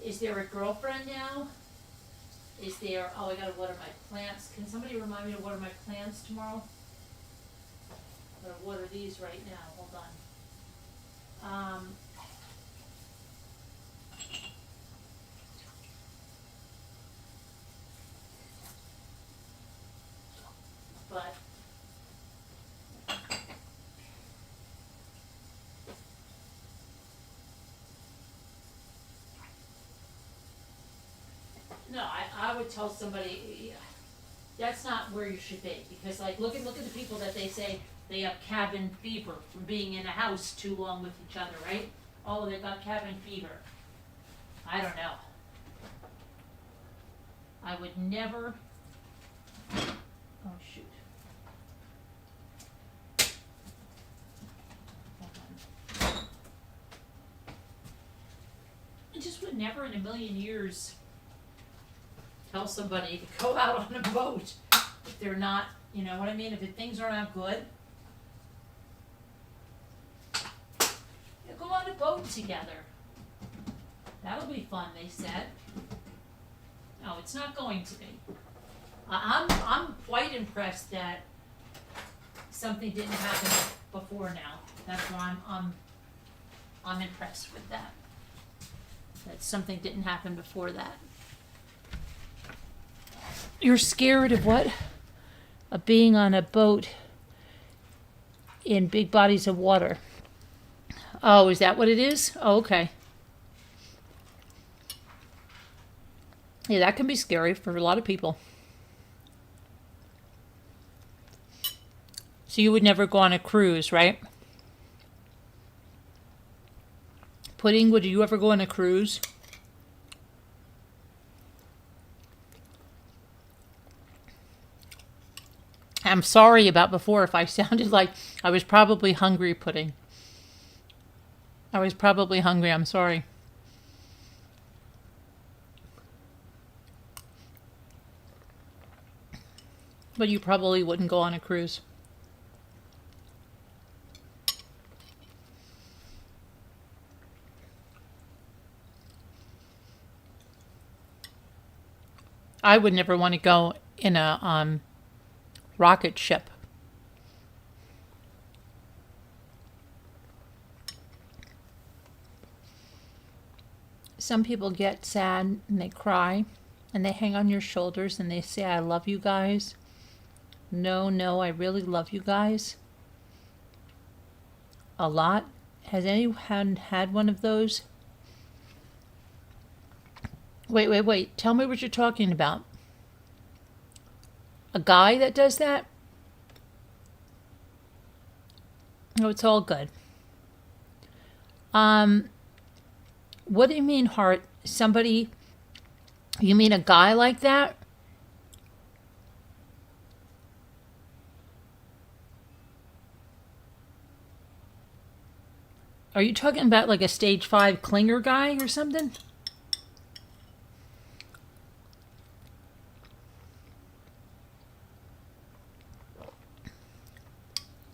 is there a girlfriend now? Is there? Oh, I gotta water my plants. Can somebody remind me to water my plants tomorrow? I'm gonna water these right now. Hold on. But no, I would tell somebody that's not where you should be, because like look at the people that they say they have cabin fever from being in a house too long with each other, right? Oh, they got cabin fever. I don't know. I would never. Oh shoot. Hold on. I just would never in a million years tell somebody to go out on a boat if they're not, you know what I mean? If things are not good, go on a boat together. That'll be fun, they said. No, it's not going to be. I'm quite impressed that something didn't happen before now. That's why I'm impressed with that. That something didn't happen before that. You're scared of what? Of being on a boat in big bodies of water. Oh, is that what it is? Oh, okay. Yeah, that can be scary for a lot of people. So you would never go on a cruise, right? Pudding, would you ever go on a cruise? I'm sorry about before if I sounded like I was probably hungry, Pudding. I was probably hungry, I'm sorry. But you probably wouldn't go on a cruise. I would never want to go in a rocket ship. Some people get sad and they cry and they hang on your shoulders and they say, I love you guys. No, I really love you guys. A lot. Has anyone had one of those? Wait. Tell me what you're talking about. A guy that does that? No, it's all good. What do you mean, Heart? Somebody, you mean a guy like that? Are you talking about like a stage 5 clinger guy or something?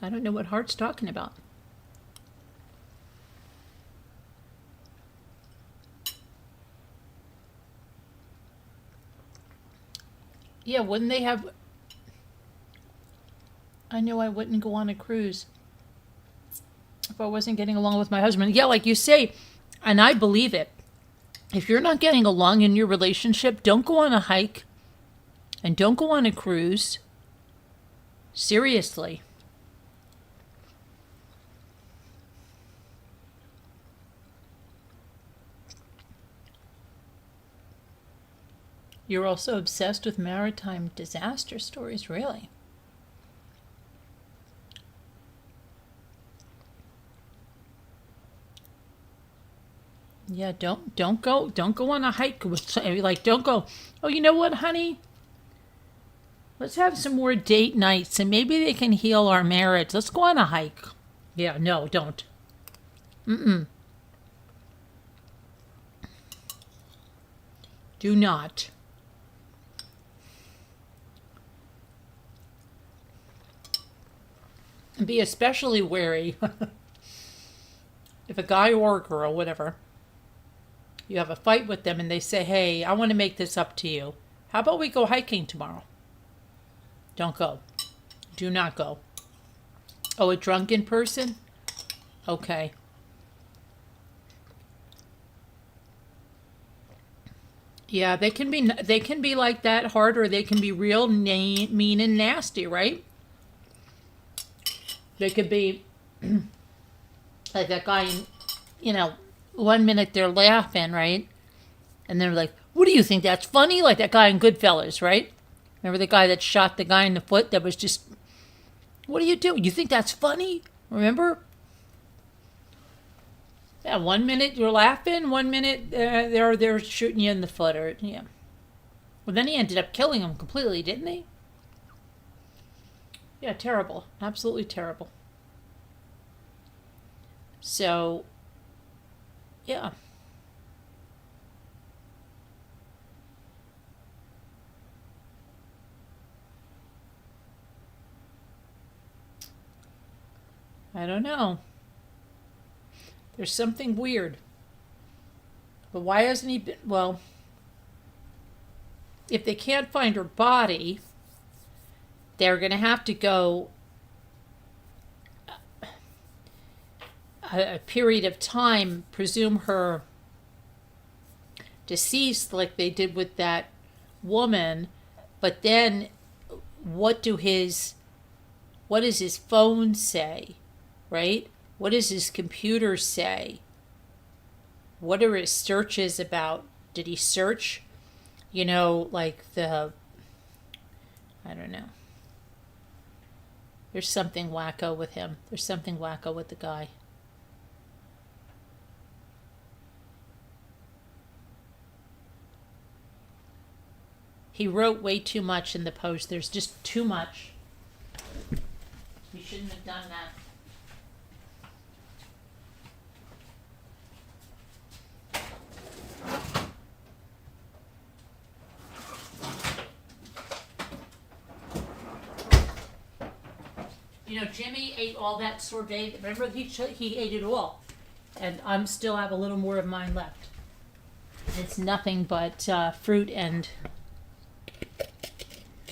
I don't know what Heart's talking about. Yeah, wouldn't they have... I know I wouldn't go on a cruise if I wasn't getting along with my husband. Yeah, like you say, and I believe it. If you're not getting along in your relationship, don't go on a hike and don't go on a cruise. Seriously. You're also obsessed with maritime disaster stories, really? Yeah, don't go on a hike with, like, don't go, oh, you know what, honey? Let's have some more date nights and maybe they can heal our marriage. Let's go on a hike. Yeah, no, don't. Mm-mm. Do not. And be especially wary if a guy or a girl, whatever, you have a fight with them and they say, hey, I want to make this up to you. How about we go hiking tomorrow? Don't go. Do not go. Oh, a drunken person? Okay. Yeah, they can be like that hard, or they can be real mean and nasty, right? They could be like that guy, you know, 1 minute they're laughing, right? And they're like, what do you think, that's funny? Like that guy in Goodfellas, right? Remember the guy that shot the guy in the foot that was just, what do you do? You think that's funny? Remember? Yeah, 1 minute you're laughing, 1 minute they're shooting you in the foot, or yeah. Well, then he ended up killing him completely, didn't he? Yeah, terrible. Absolutely terrible. So, yeah. I don't know. There's something weird. But why hasn't he been... Well, if they can't find her body, they're going to have to go a period of time, presume her deceased like they did with that woman. But then what does his phone say, right? What does his computer say? What are his searches about? Did he search, I don't know. There's something wacko with him. There's something wacko with the guy. He wrote way too much in the post. There's just too much. You shouldn't have done that. Jimmy ate all that sorbet. Remember, he ate it all. And I still have a little more of mine left. It's nothing but fruit and...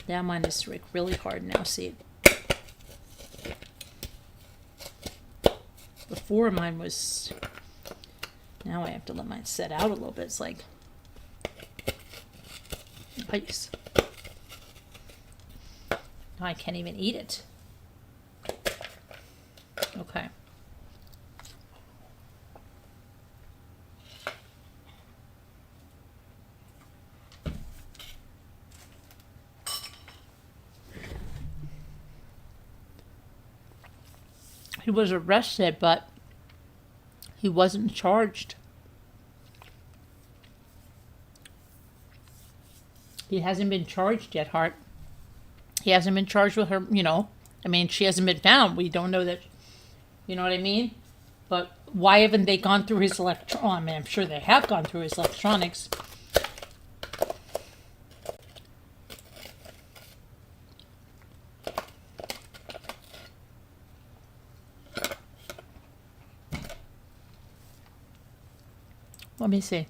Now mine is really hard now, see? Before mine was... Now I have to let mine set out a little bit. It's like... Ice. Now I can't even eat it. Okay. He was arrested, but he wasn't charged. He hasn't been charged yet, Hart. He hasn't been charged with her, she hasn't been found. We don't know that, you know what I mean? But why haven't they gone through his I'm sure they have gone through his electronics. Let me see.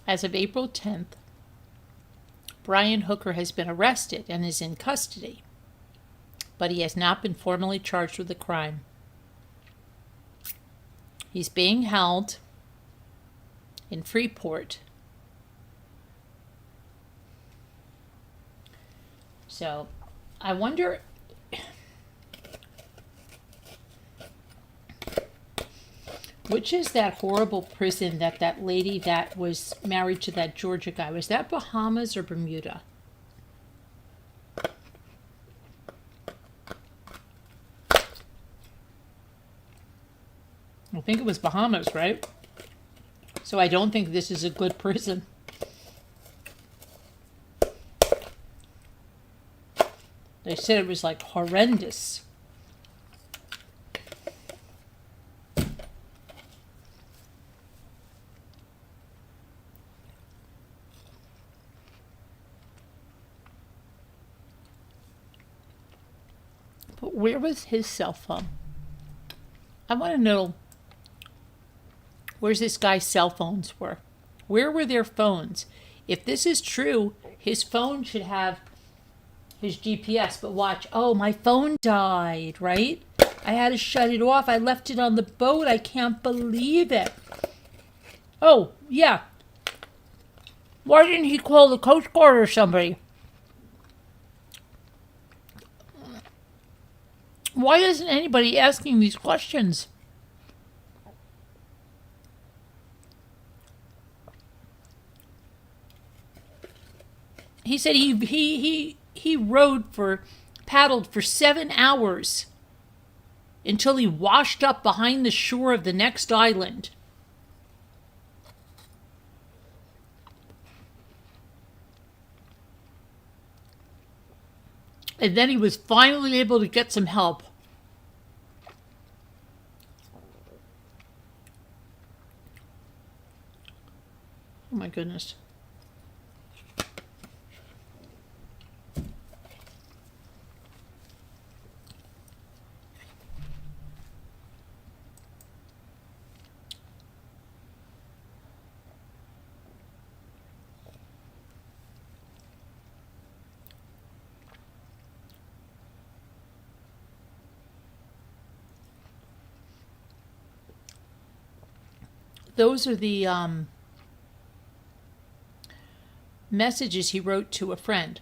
As of April 10th, Brian Hooker has been arrested and is in custody, but he has not been formally charged with the crime. He's being held in Freeport. So, I wonder... which is that horrible prison that lady that was married to that Georgia guy? Was that Bahamas or Bermuda? I think it was Bahamas, right? So I don't think this is a good prison. They said it was like horrendous. But where was his cell phone? I want to know where's this guy's cell phones were. Where were their phones? If this is true, his phone should have his GPS. But watch, oh, my phone died, right? I had to shut it off. I left it on the boat. I can't believe it. Oh, yeah. Why didn't he call the Coast Guard or somebody? Why isn't anybody asking these questions? He said he paddled for 7 hours until he washed up behind the shore of the next island. And then he was finally able to get some help. Oh my goodness. Those are the messages he wrote to a friend.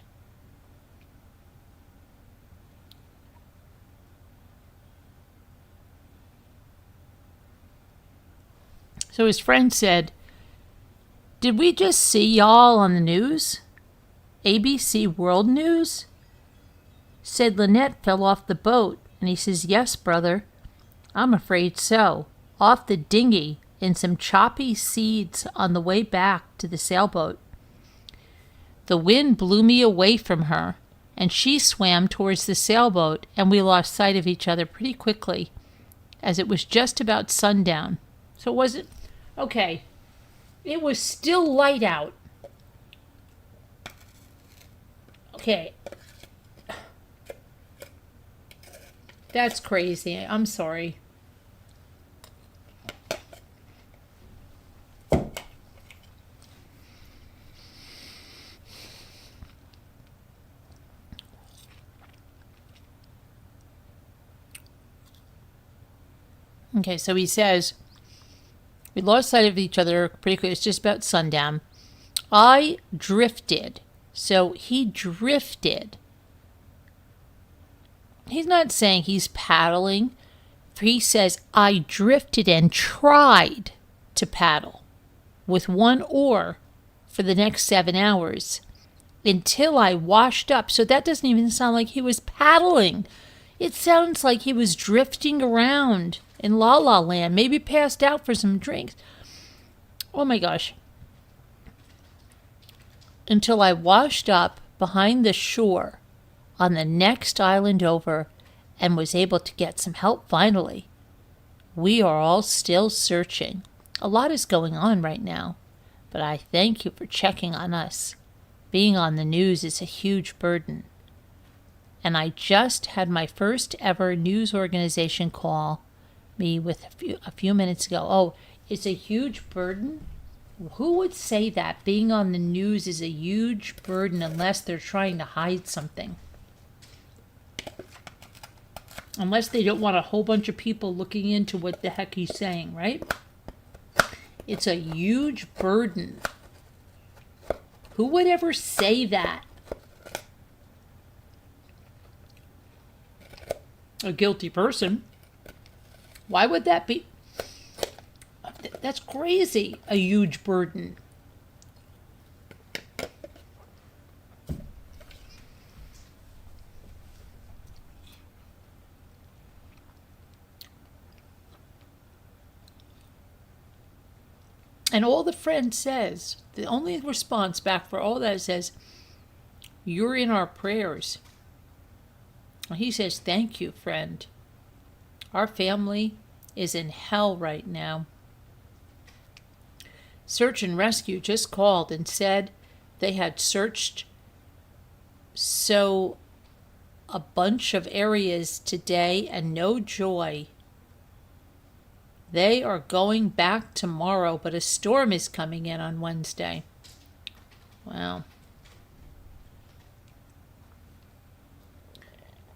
So his friend said, "Did we just see y'all on the news? ABC World News? Said Lynette fell off the boat." And he says, "Yes, brother, I'm afraid so. Off the dinghy in some choppy seas on the way back to the sailboat. The wind blew me away from her, and she swam towards the sailboat, and we lost sight of each other pretty quickly, as it was just about sundown." So was it? Okay. It was still light out. Okay. That's crazy. I'm sorry. Okay, so he says, we lost sight of each other pretty quickly. It's just about sundown. I drifted. So he drifted. He's not saying he's paddling. He says, I drifted and tried to paddle with one oar for the next 7 hours until I washed up. So that doesn't even sound like he was paddling. It sounds like he was drifting around in La La Land, maybe passed out for some drinks. Oh my gosh. Until I washed up behind the shore on the next island over and was able to get some help finally. We are all still searching. A lot is going on right now, but I thank you for checking on us. Being on the news is a huge burden. And I just had my first ever news organization call me with a few minutes ago. Oh, it's a huge burden? Who would say that being on the news is a huge burden unless they're trying to hide something? Unless they don't want a whole bunch of people looking into what the heck he's saying, right? It's a huge burden. Who would ever say that? A guilty person. Why would that be? That's crazy. A huge burden. And all the friend says, the only response back for all that says, "You're in our prayers." And he says, "Thank you, friend. Our family is in hell right now." Search and Rescue just called and said they had searched a bunch of areas today and no joy. They are going back tomorrow, but a storm is coming in on Wednesday. Wow.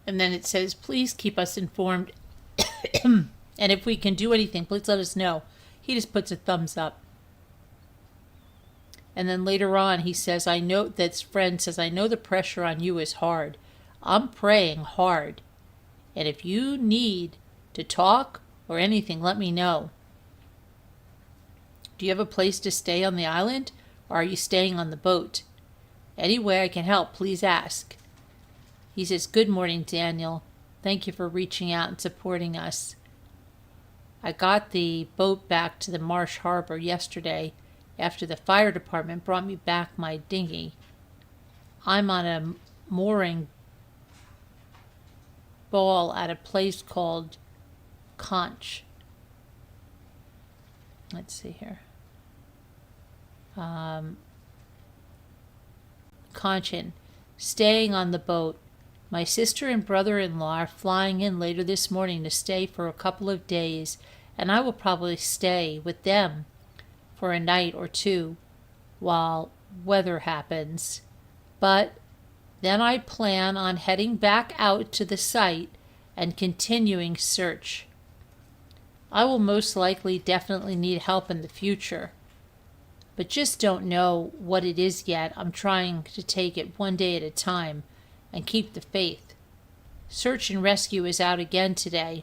And then it says, "Please keep us informed. And if we can do anything, please let us know." He just puts a thumbs up. And then later on, he says, "I know," that friend says, "I know the pressure on you is hard. I'm praying hard. And if you need to talk or anything, let me know. Do you have a place to stay on the island, or are you staying on the boat? Any way I can help, please ask." He says, "Good morning, Daniel. Thank you for reaching out and supporting us. I got the boat back to the Marsh Harbor yesterday after the fire department brought me back my dinghy. I'm on a mooring ball at a place called Conch." Let's see here. Conchin. "Staying on the boat. My sister and brother-in-law are flying in later this morning to stay for a couple of days, and I will probably stay with them for a night or two while weather happens. But then I plan on heading back out to the site and continuing search. I will most likely definitely need help in the future, but just don't know what it is yet. I'm trying to take it one day at a time and keep the faith. Search and rescue is out again today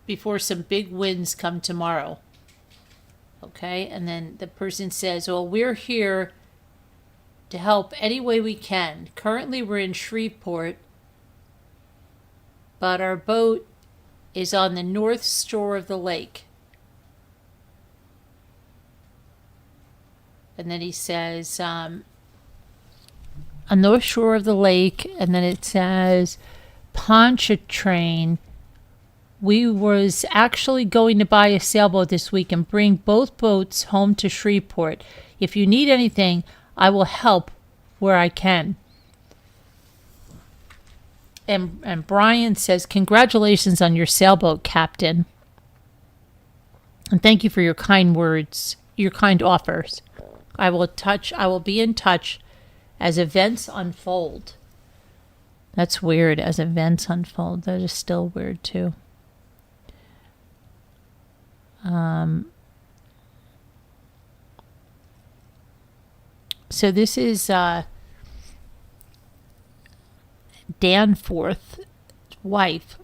before some big winds come tomorrow." Okay, and then the person says, "Well, we're here to help any way we can. Currently we're in Shreveport, but our boat is on the north shore of the lake." And then he says, on north shore of the lake, and then it says, "Pontchartrain. We was actually going to buy a sailboat this week and bring both boats home to Shreveport. If you need anything, I will help where I can." And Brian says, "Congratulations on your sailboat, Captain. And thank you for your kind words, your kind offers. I will be in touch as events unfold." That's weird, as events unfold. That is still weird too. So this is Danforth's wife.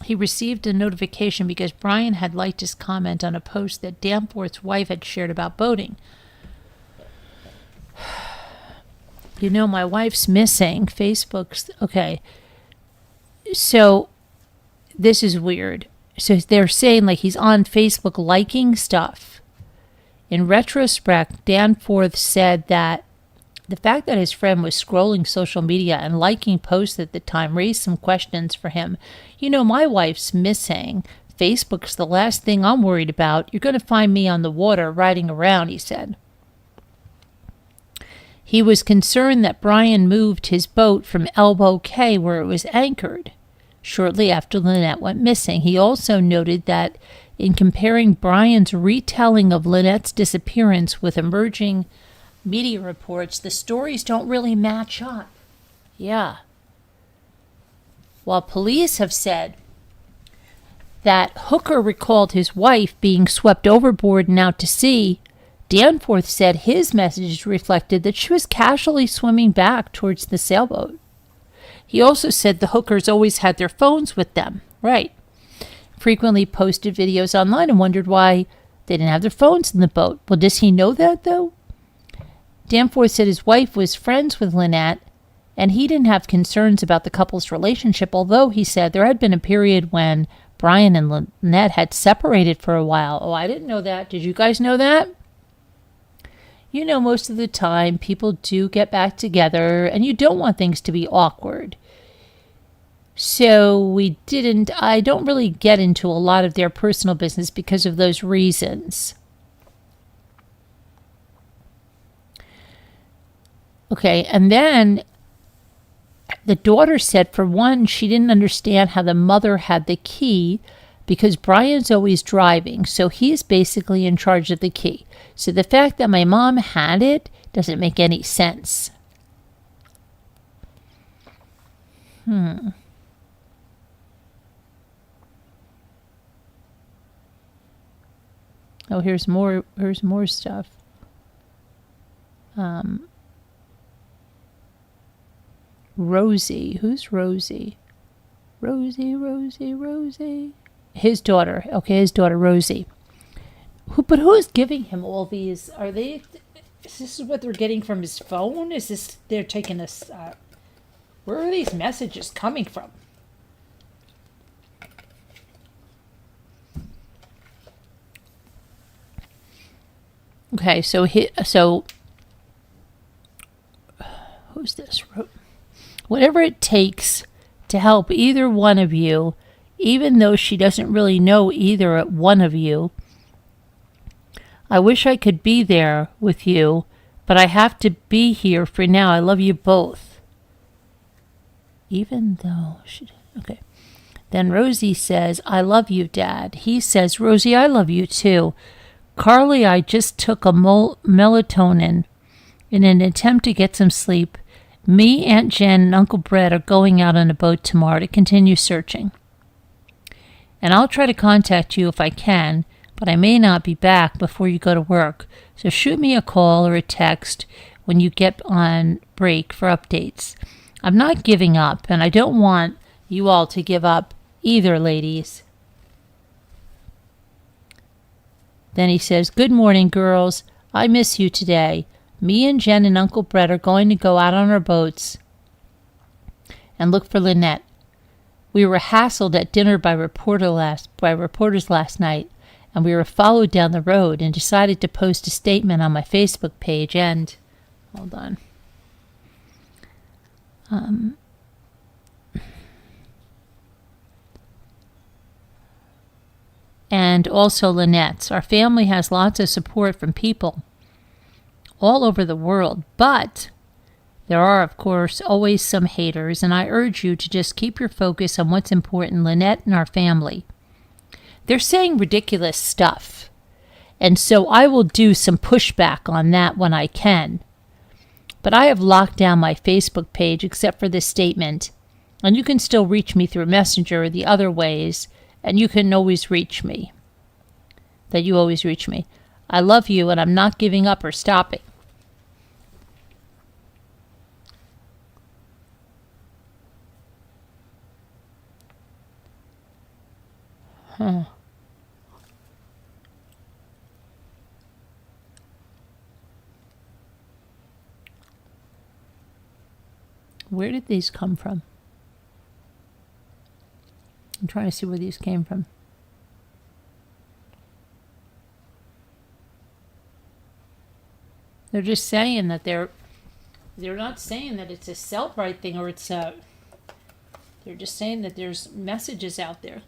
He received a notification because Brian had liked his comment on a post that Danforth's wife had shared about boating. "You know, my wife's missing. Facebook's..." Okay. So this is weird. So they're saying like he's on Facebook liking stuff. In retrospect, Danforth said that the fact that his friend was scrolling social media and liking posts at the time raised some questions for him. "You know, my wife's missing. Facebook's the last thing I'm worried about. You're going to find me on the water riding around," he said. He was concerned that Brian moved his boat from Elbow Cay, where it was anchored. shortly after Lynette went missing. He also noted that in comparing Brian's retelling of Lynette's disappearance with emerging media reports, the stories don't really match up. Yeah. While police have said that Hooker recalled his wife being swept overboard and out to sea, Danforth said his message reflected that she was casually swimming back towards the sailboat. He also said the hookers always had their phones with them. Right. Frequently posted videos online and wondered why they didn't have their phones in the boat. Well, does he know that, though? Danforth said his wife was friends with Lynette, and he didn't have concerns about the couple's relationship, although he said there had been a period when Brian and Lynette had separated for a while. Oh, I didn't know that. Did you guys know that? You know, most of the time people do get back together, and you don't want things to be awkward. So I don't really get into a lot of their personal business because of those reasons. Okay, and then the daughter said, for one, she didn't understand how the mother had the key because Brian's always driving, so he's basically in charge of the key. So the fact that my mom had it doesn't make any sense. Oh, here's more stuff. Rosie. Who's Rosie? Rosie. His daughter. Okay, his daughter, Rosie. But who's giving him all these? Is this what they're getting from his phone? Is this, they're taking this, where are these messages coming from? Okay, so who's this? Whatever it takes to help either one of you, even though she doesn't really know either one of you. I wish I could be there with you, but I have to be here for now. I love you both. Even though okay. Then Rosie says, I love you, Dad. He says, Rosie, I love you too. Carly, I just took a melatonin in an attempt to get some sleep. Me, Aunt Jen, and Uncle Brett are going out on a boat tomorrow to continue searching. And I'll try to contact you if I can, but I may not be back before you go to work. So shoot me a call or a text when you get on break for updates. I'm not giving up, and I don't want you all to give up either, ladies. Then he says, good morning, girls. I miss you today. Me and Jen and Uncle Brett are going to go out on our boats and look for Lynette. We were hassled at dinner by reporters last night, and we were followed down the road and decided to post a statement on my Facebook page and... Hold on. And also Lynette's. Our family has lots of support from people all over the world, but there are, of course, always some haters, and I urge you to just keep your focus on what's important, Lynette and our family. They're saying ridiculous stuff, and so I will do some pushback on that when I can. But I have locked down my Facebook page except for this statement, and you can still reach me through Messenger or the other ways, and you can always reach me. That you always reach me. I love you, and I'm not giving up or stopping. Where did these come from? I'm trying to see where these came from. They're just saying that they're not saying that it's a Cellbrite thing or it's a... They're just saying that there's messages out there.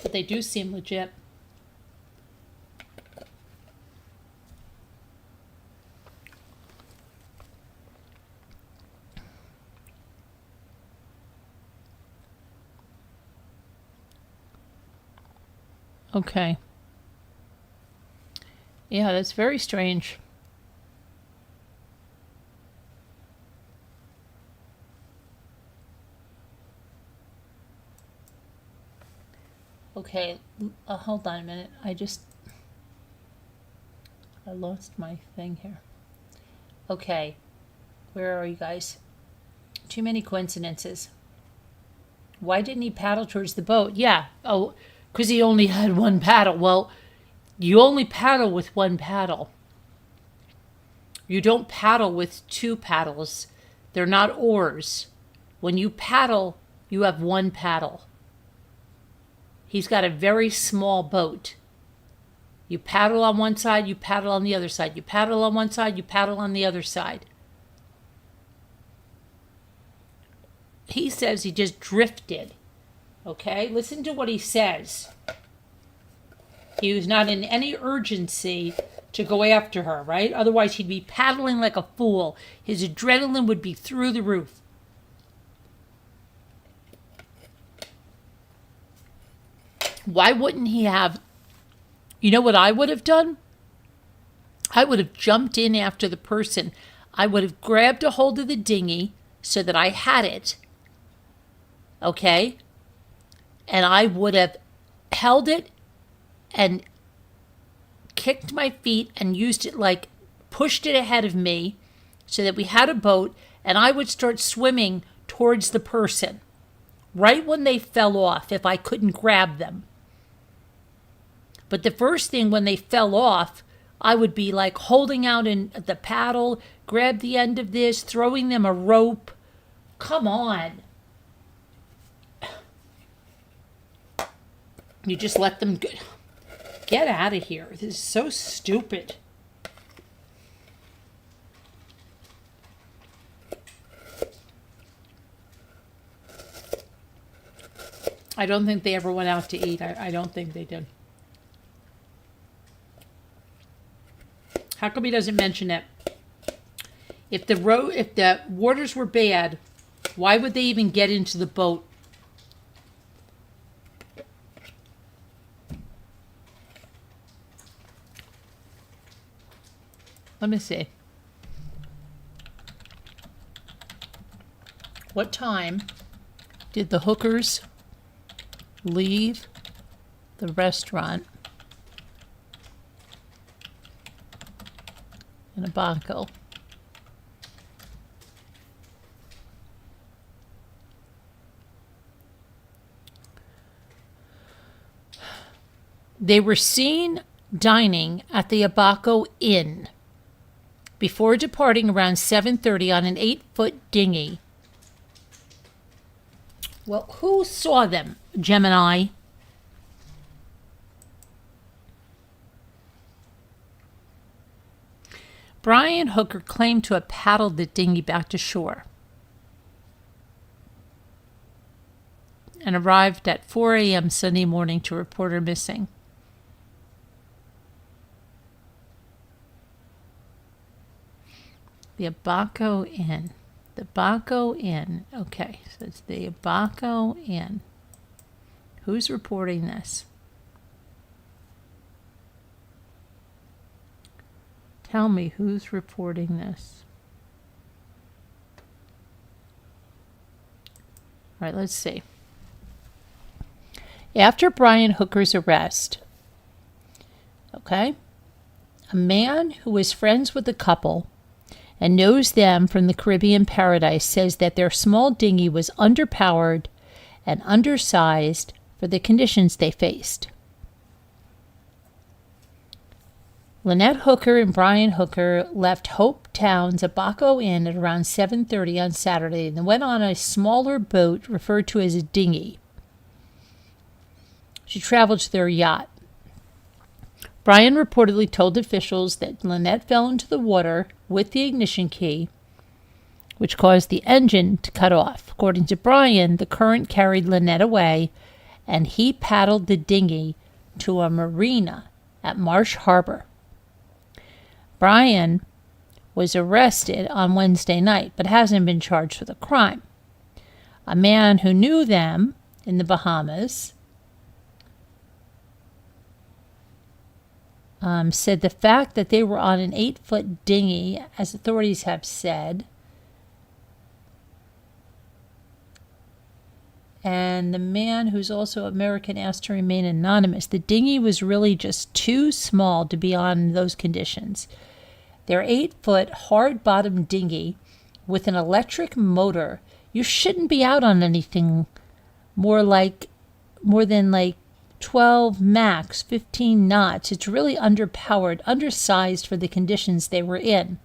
But they do seem legit. Okay. Yeah, that's very strange. Okay, hold on a minute. I lost my thing here. Okay, where are you guys? Too many coincidences. Why didn't he paddle towards the boat? Yeah. Oh, because he only had one paddle. Well, you only paddle with one paddle. You don't paddle with two paddles. They're not oars. When you paddle, you have one paddle. He's got a very small boat. You paddle on one side, you paddle on the other side. You paddle on one side, you paddle on the other side. He says he just drifted. Okay? Listen to what he says. He was not in any urgency to go after her, right? Otherwise, he'd be paddling like a fool. His adrenaline would be through the roof. Why wouldn't he have... You know what I would have done? I would have jumped in after the person. I would have grabbed a hold of the dinghy so that I had it. Okay? And I would have held it and kicked my feet and used it like, pushed it ahead of me so that we had a boat, and I would start swimming towards the person right when they fell off if I couldn't grab them. But the first thing when they fell off, I would be like holding out in the paddle, grab the end of this, throwing them a rope. Come on. You just let them get out of here. This is so stupid. I don't think they ever went out to eat. I don't think they did. How come he doesn't mention it? If the waters were bad, why would they even get into the boat? Let me see. What time did the hookers leave the restaurant in Abaco? They were seen dining at the Abaco Inn before departing around 7:30 on an 8-foot dinghy. Well, who saw them, Gemini? Brian Hooker claimed to have paddled the dinghy back to shore and arrived at 4 a.m. Sunday morning to report her missing. The Abaco Inn. The Abaco Inn. Okay, so it's the Abaco Inn. Who's reporting this? Tell me who's reporting this. All right, let's see. After Brian Hooker's arrest, okay, a man who was friends with the couple and knows them from the Caribbean paradise says that their small dinghy was underpowered and undersized for the conditions they faced. Lynette Hooker and Brian Hooker left Hope Town's Abaco Inn at around 7:30 on Saturday and went on a smaller boat referred to as a dinghy. She traveled to their yacht. Brian reportedly told officials that Lynette fell into the water with the ignition key, which caused the engine to cut off. According to Brian, the current carried Lynette away, and he paddled the dinghy to a marina at Marsh Harbor. Brian was arrested on Wednesday night, but hasn't been charged with a crime. A man who knew them in the Bahamas said the fact that they were on an 8-foot dinghy, as authorities have said, and the man, who's also American, asked to remain anonymous. The dinghy was really just too small to be on those conditions. Their 8-foot hard-bottomed dinghy with an electric motor. You shouldn't be out on anything more than 12 max, 15 knots. It's really underpowered, undersized for the conditions they were in.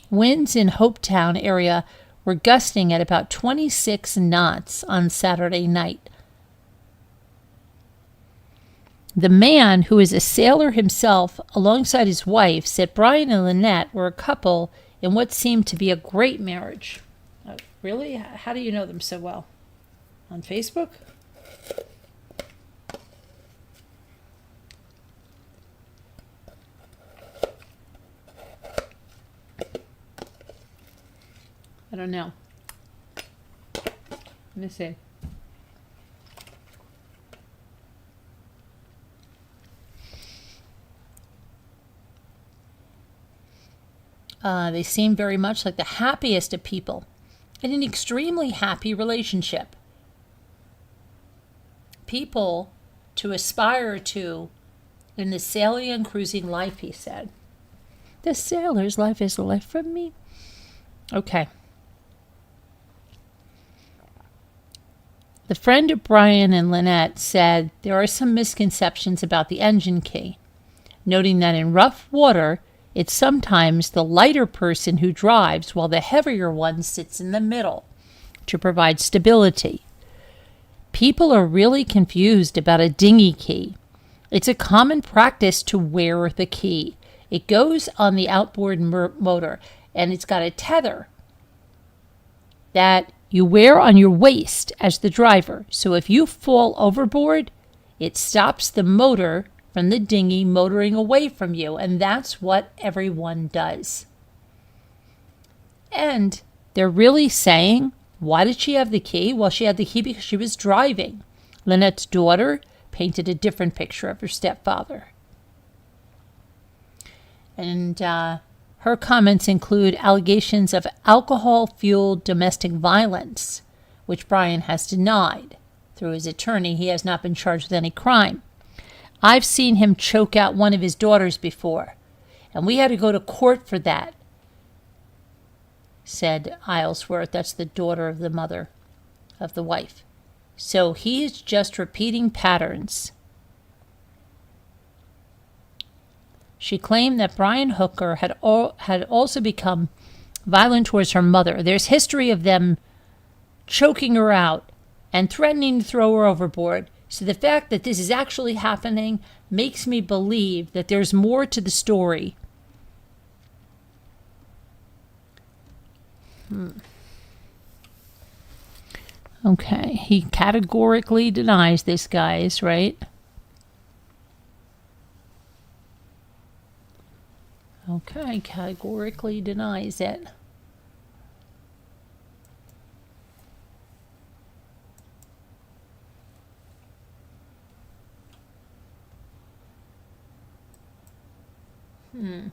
Winds in Hopetown area were gusting at about 26 knots on Saturday night. The man, who is a sailor himself, alongside his wife, said Brian and Lynette were a couple in what seemed to be a great marriage. Really? How do you know them so well? On Facebook? I don't know. Let me see. They seem very much like the happiest of people in an extremely happy relationship. People to aspire to in the sailing and cruising life, he said. The sailor's life is a life from me. Okay. The friend of Brian and Lynette said there are some misconceptions about the engine key, noting that in rough water, it's sometimes the lighter person who drives while the heavier one sits in the middle to provide stability. People are really confused about a dinghy key. It's a common practice to wear the key. It goes on the outboard motor, and it's got a tether that you wear on your waist as the driver. So if you fall overboard, it stops the motor from the dinghy motoring away from you, and that's what everyone does. And they're really saying, why did she have the key? Well, she had the key because she was driving. Lynette's daughter painted a different picture of her stepfather. And her comments include allegations of alcohol-fueled domestic violence, which Brian has denied. Through his attorney, he has not been charged with any crime. I've seen him choke out one of his daughters before, and we had to go to court for that, said Islesworth. That's the daughter of the mother of the wife. So he is just repeating patterns. She claimed that Brian Hooker had also become violent towards her mother. There's history of them choking her out and threatening to throw her overboard. So the fact that this is actually happening makes me believe that there's more to the story. Okay, he categorically denies this, guys, right? Okay, categorically denies it. All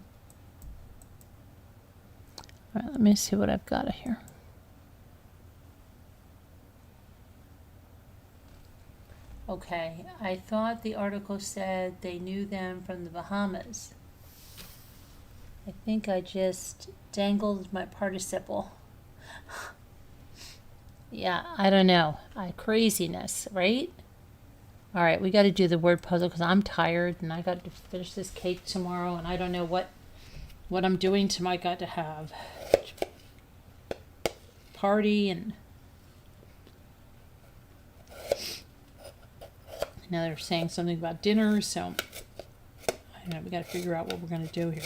right, let me see what I've got here. Okay, I thought the article said they knew them from the Bahamas. I think I just dangled my participle. Yeah, I don't know. Craziness, right? All right, we got to do the word puzzle because I'm tired and I got to finish this cake tomorrow, and I don't know what I'm doing tomorrow. I got to have party, and now they're saying something about dinner, so I don't know, we got to figure out what we're going to do here.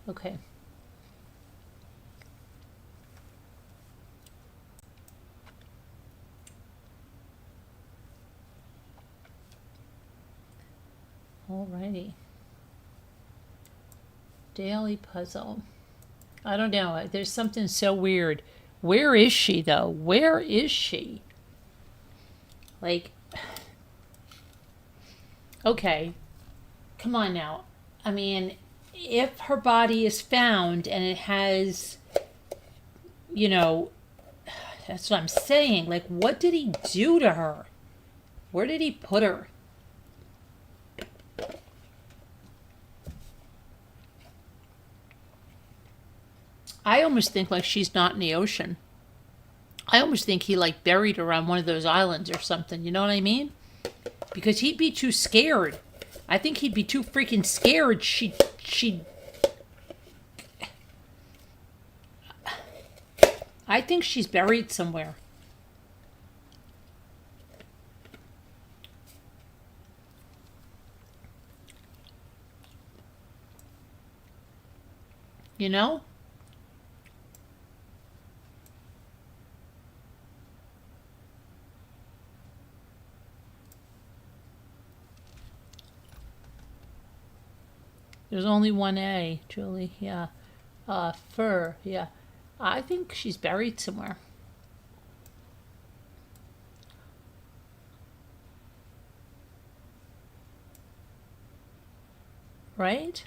Okay. Alrighty. Daily puzzle. I don't know. There's something so weird. Where is she, though? Where is she? Like, okay, come on now. I mean, if her body is found and it has, you know, that's what I'm saying. Like, what did he do to her? Where did he put her? I almost think like she's not in the ocean. I almost think he like buried her on one of those islands or something. You know what I mean? Because he'd be too scared. I think he'd be too freaking scared. I think she's buried somewhere. You know? There's only one A, Julie. Yeah. Fur. Yeah. I think she's buried somewhere. Right?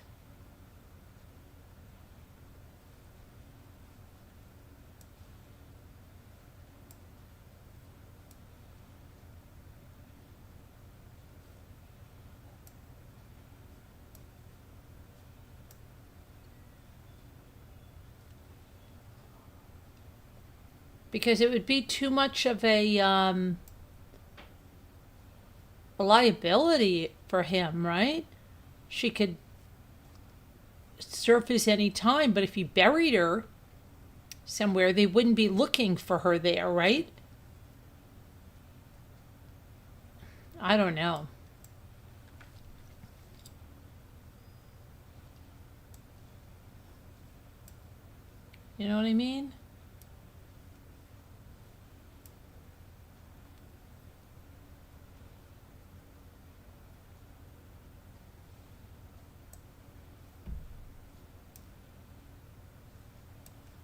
Because it would be too much of a liability for him, right? She could surface any time, but if you buried her somewhere, they wouldn't be looking for her there, right? I don't know. You know what I mean?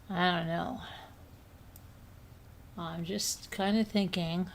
I don't know. I'm just kind of thinking.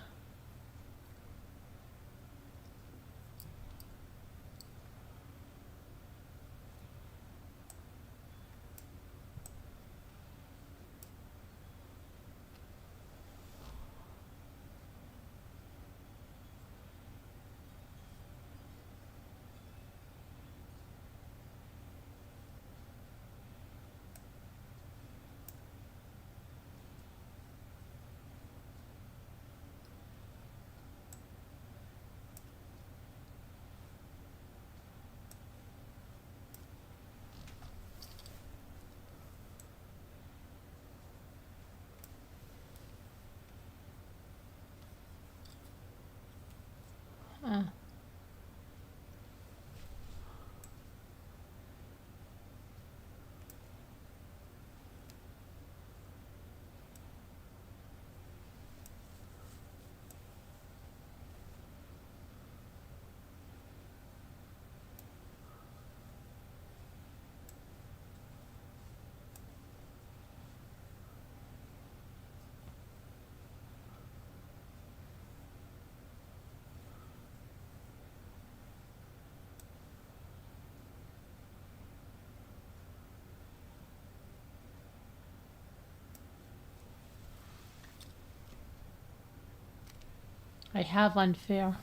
I have unfair.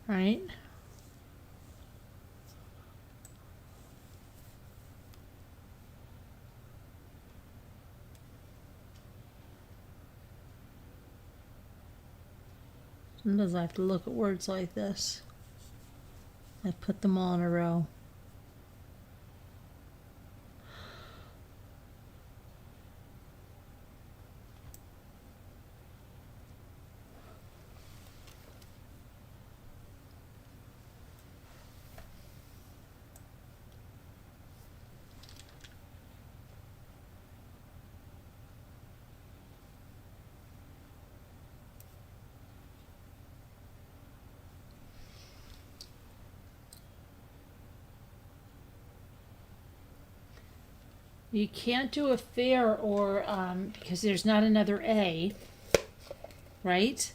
Right? Sometimes I have to look at words like this. I put them all in a row. You can't do a fair or because there's not another A, right?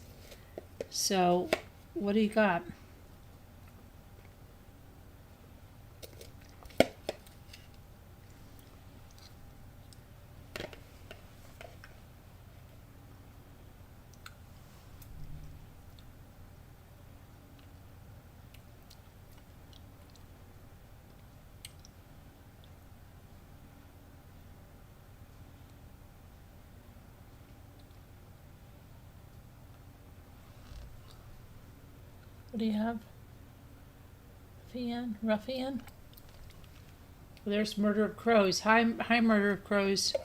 So, what do you got? What do you have? Ruffian? Well, there's Murder of Crows. Hi, Murder of Crows.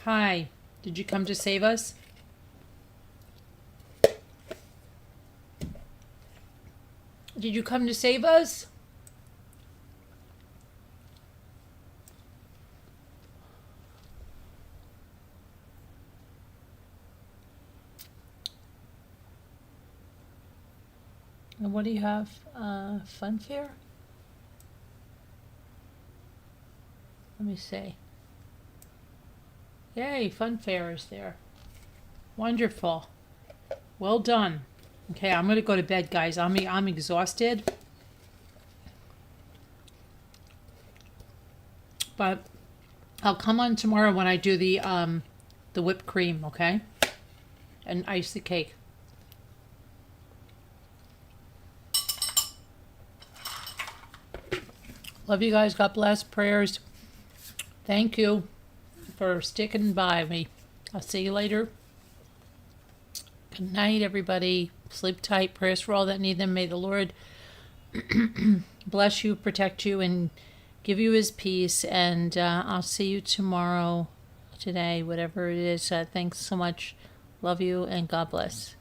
Hi. Did you come to save us? Did you come to save us? And what do you have? Fun fair? Let me see. Yay, fun fair is there. Wonderful. Well done. Okay, I'm gonna go to bed, guys. I'm exhausted. But I'll come on tomorrow when I do the whipped cream, okay? And ice the cake. Love you guys. God bless. Prayers. Thank you for sticking by me. I'll see you later. Good night, everybody. Sleep tight. Prayers for all that need them. May the Lord bless you, protect you, and give you his peace. And I'll see you tomorrow, today, whatever it is. Thanks so much. Love you, and God bless.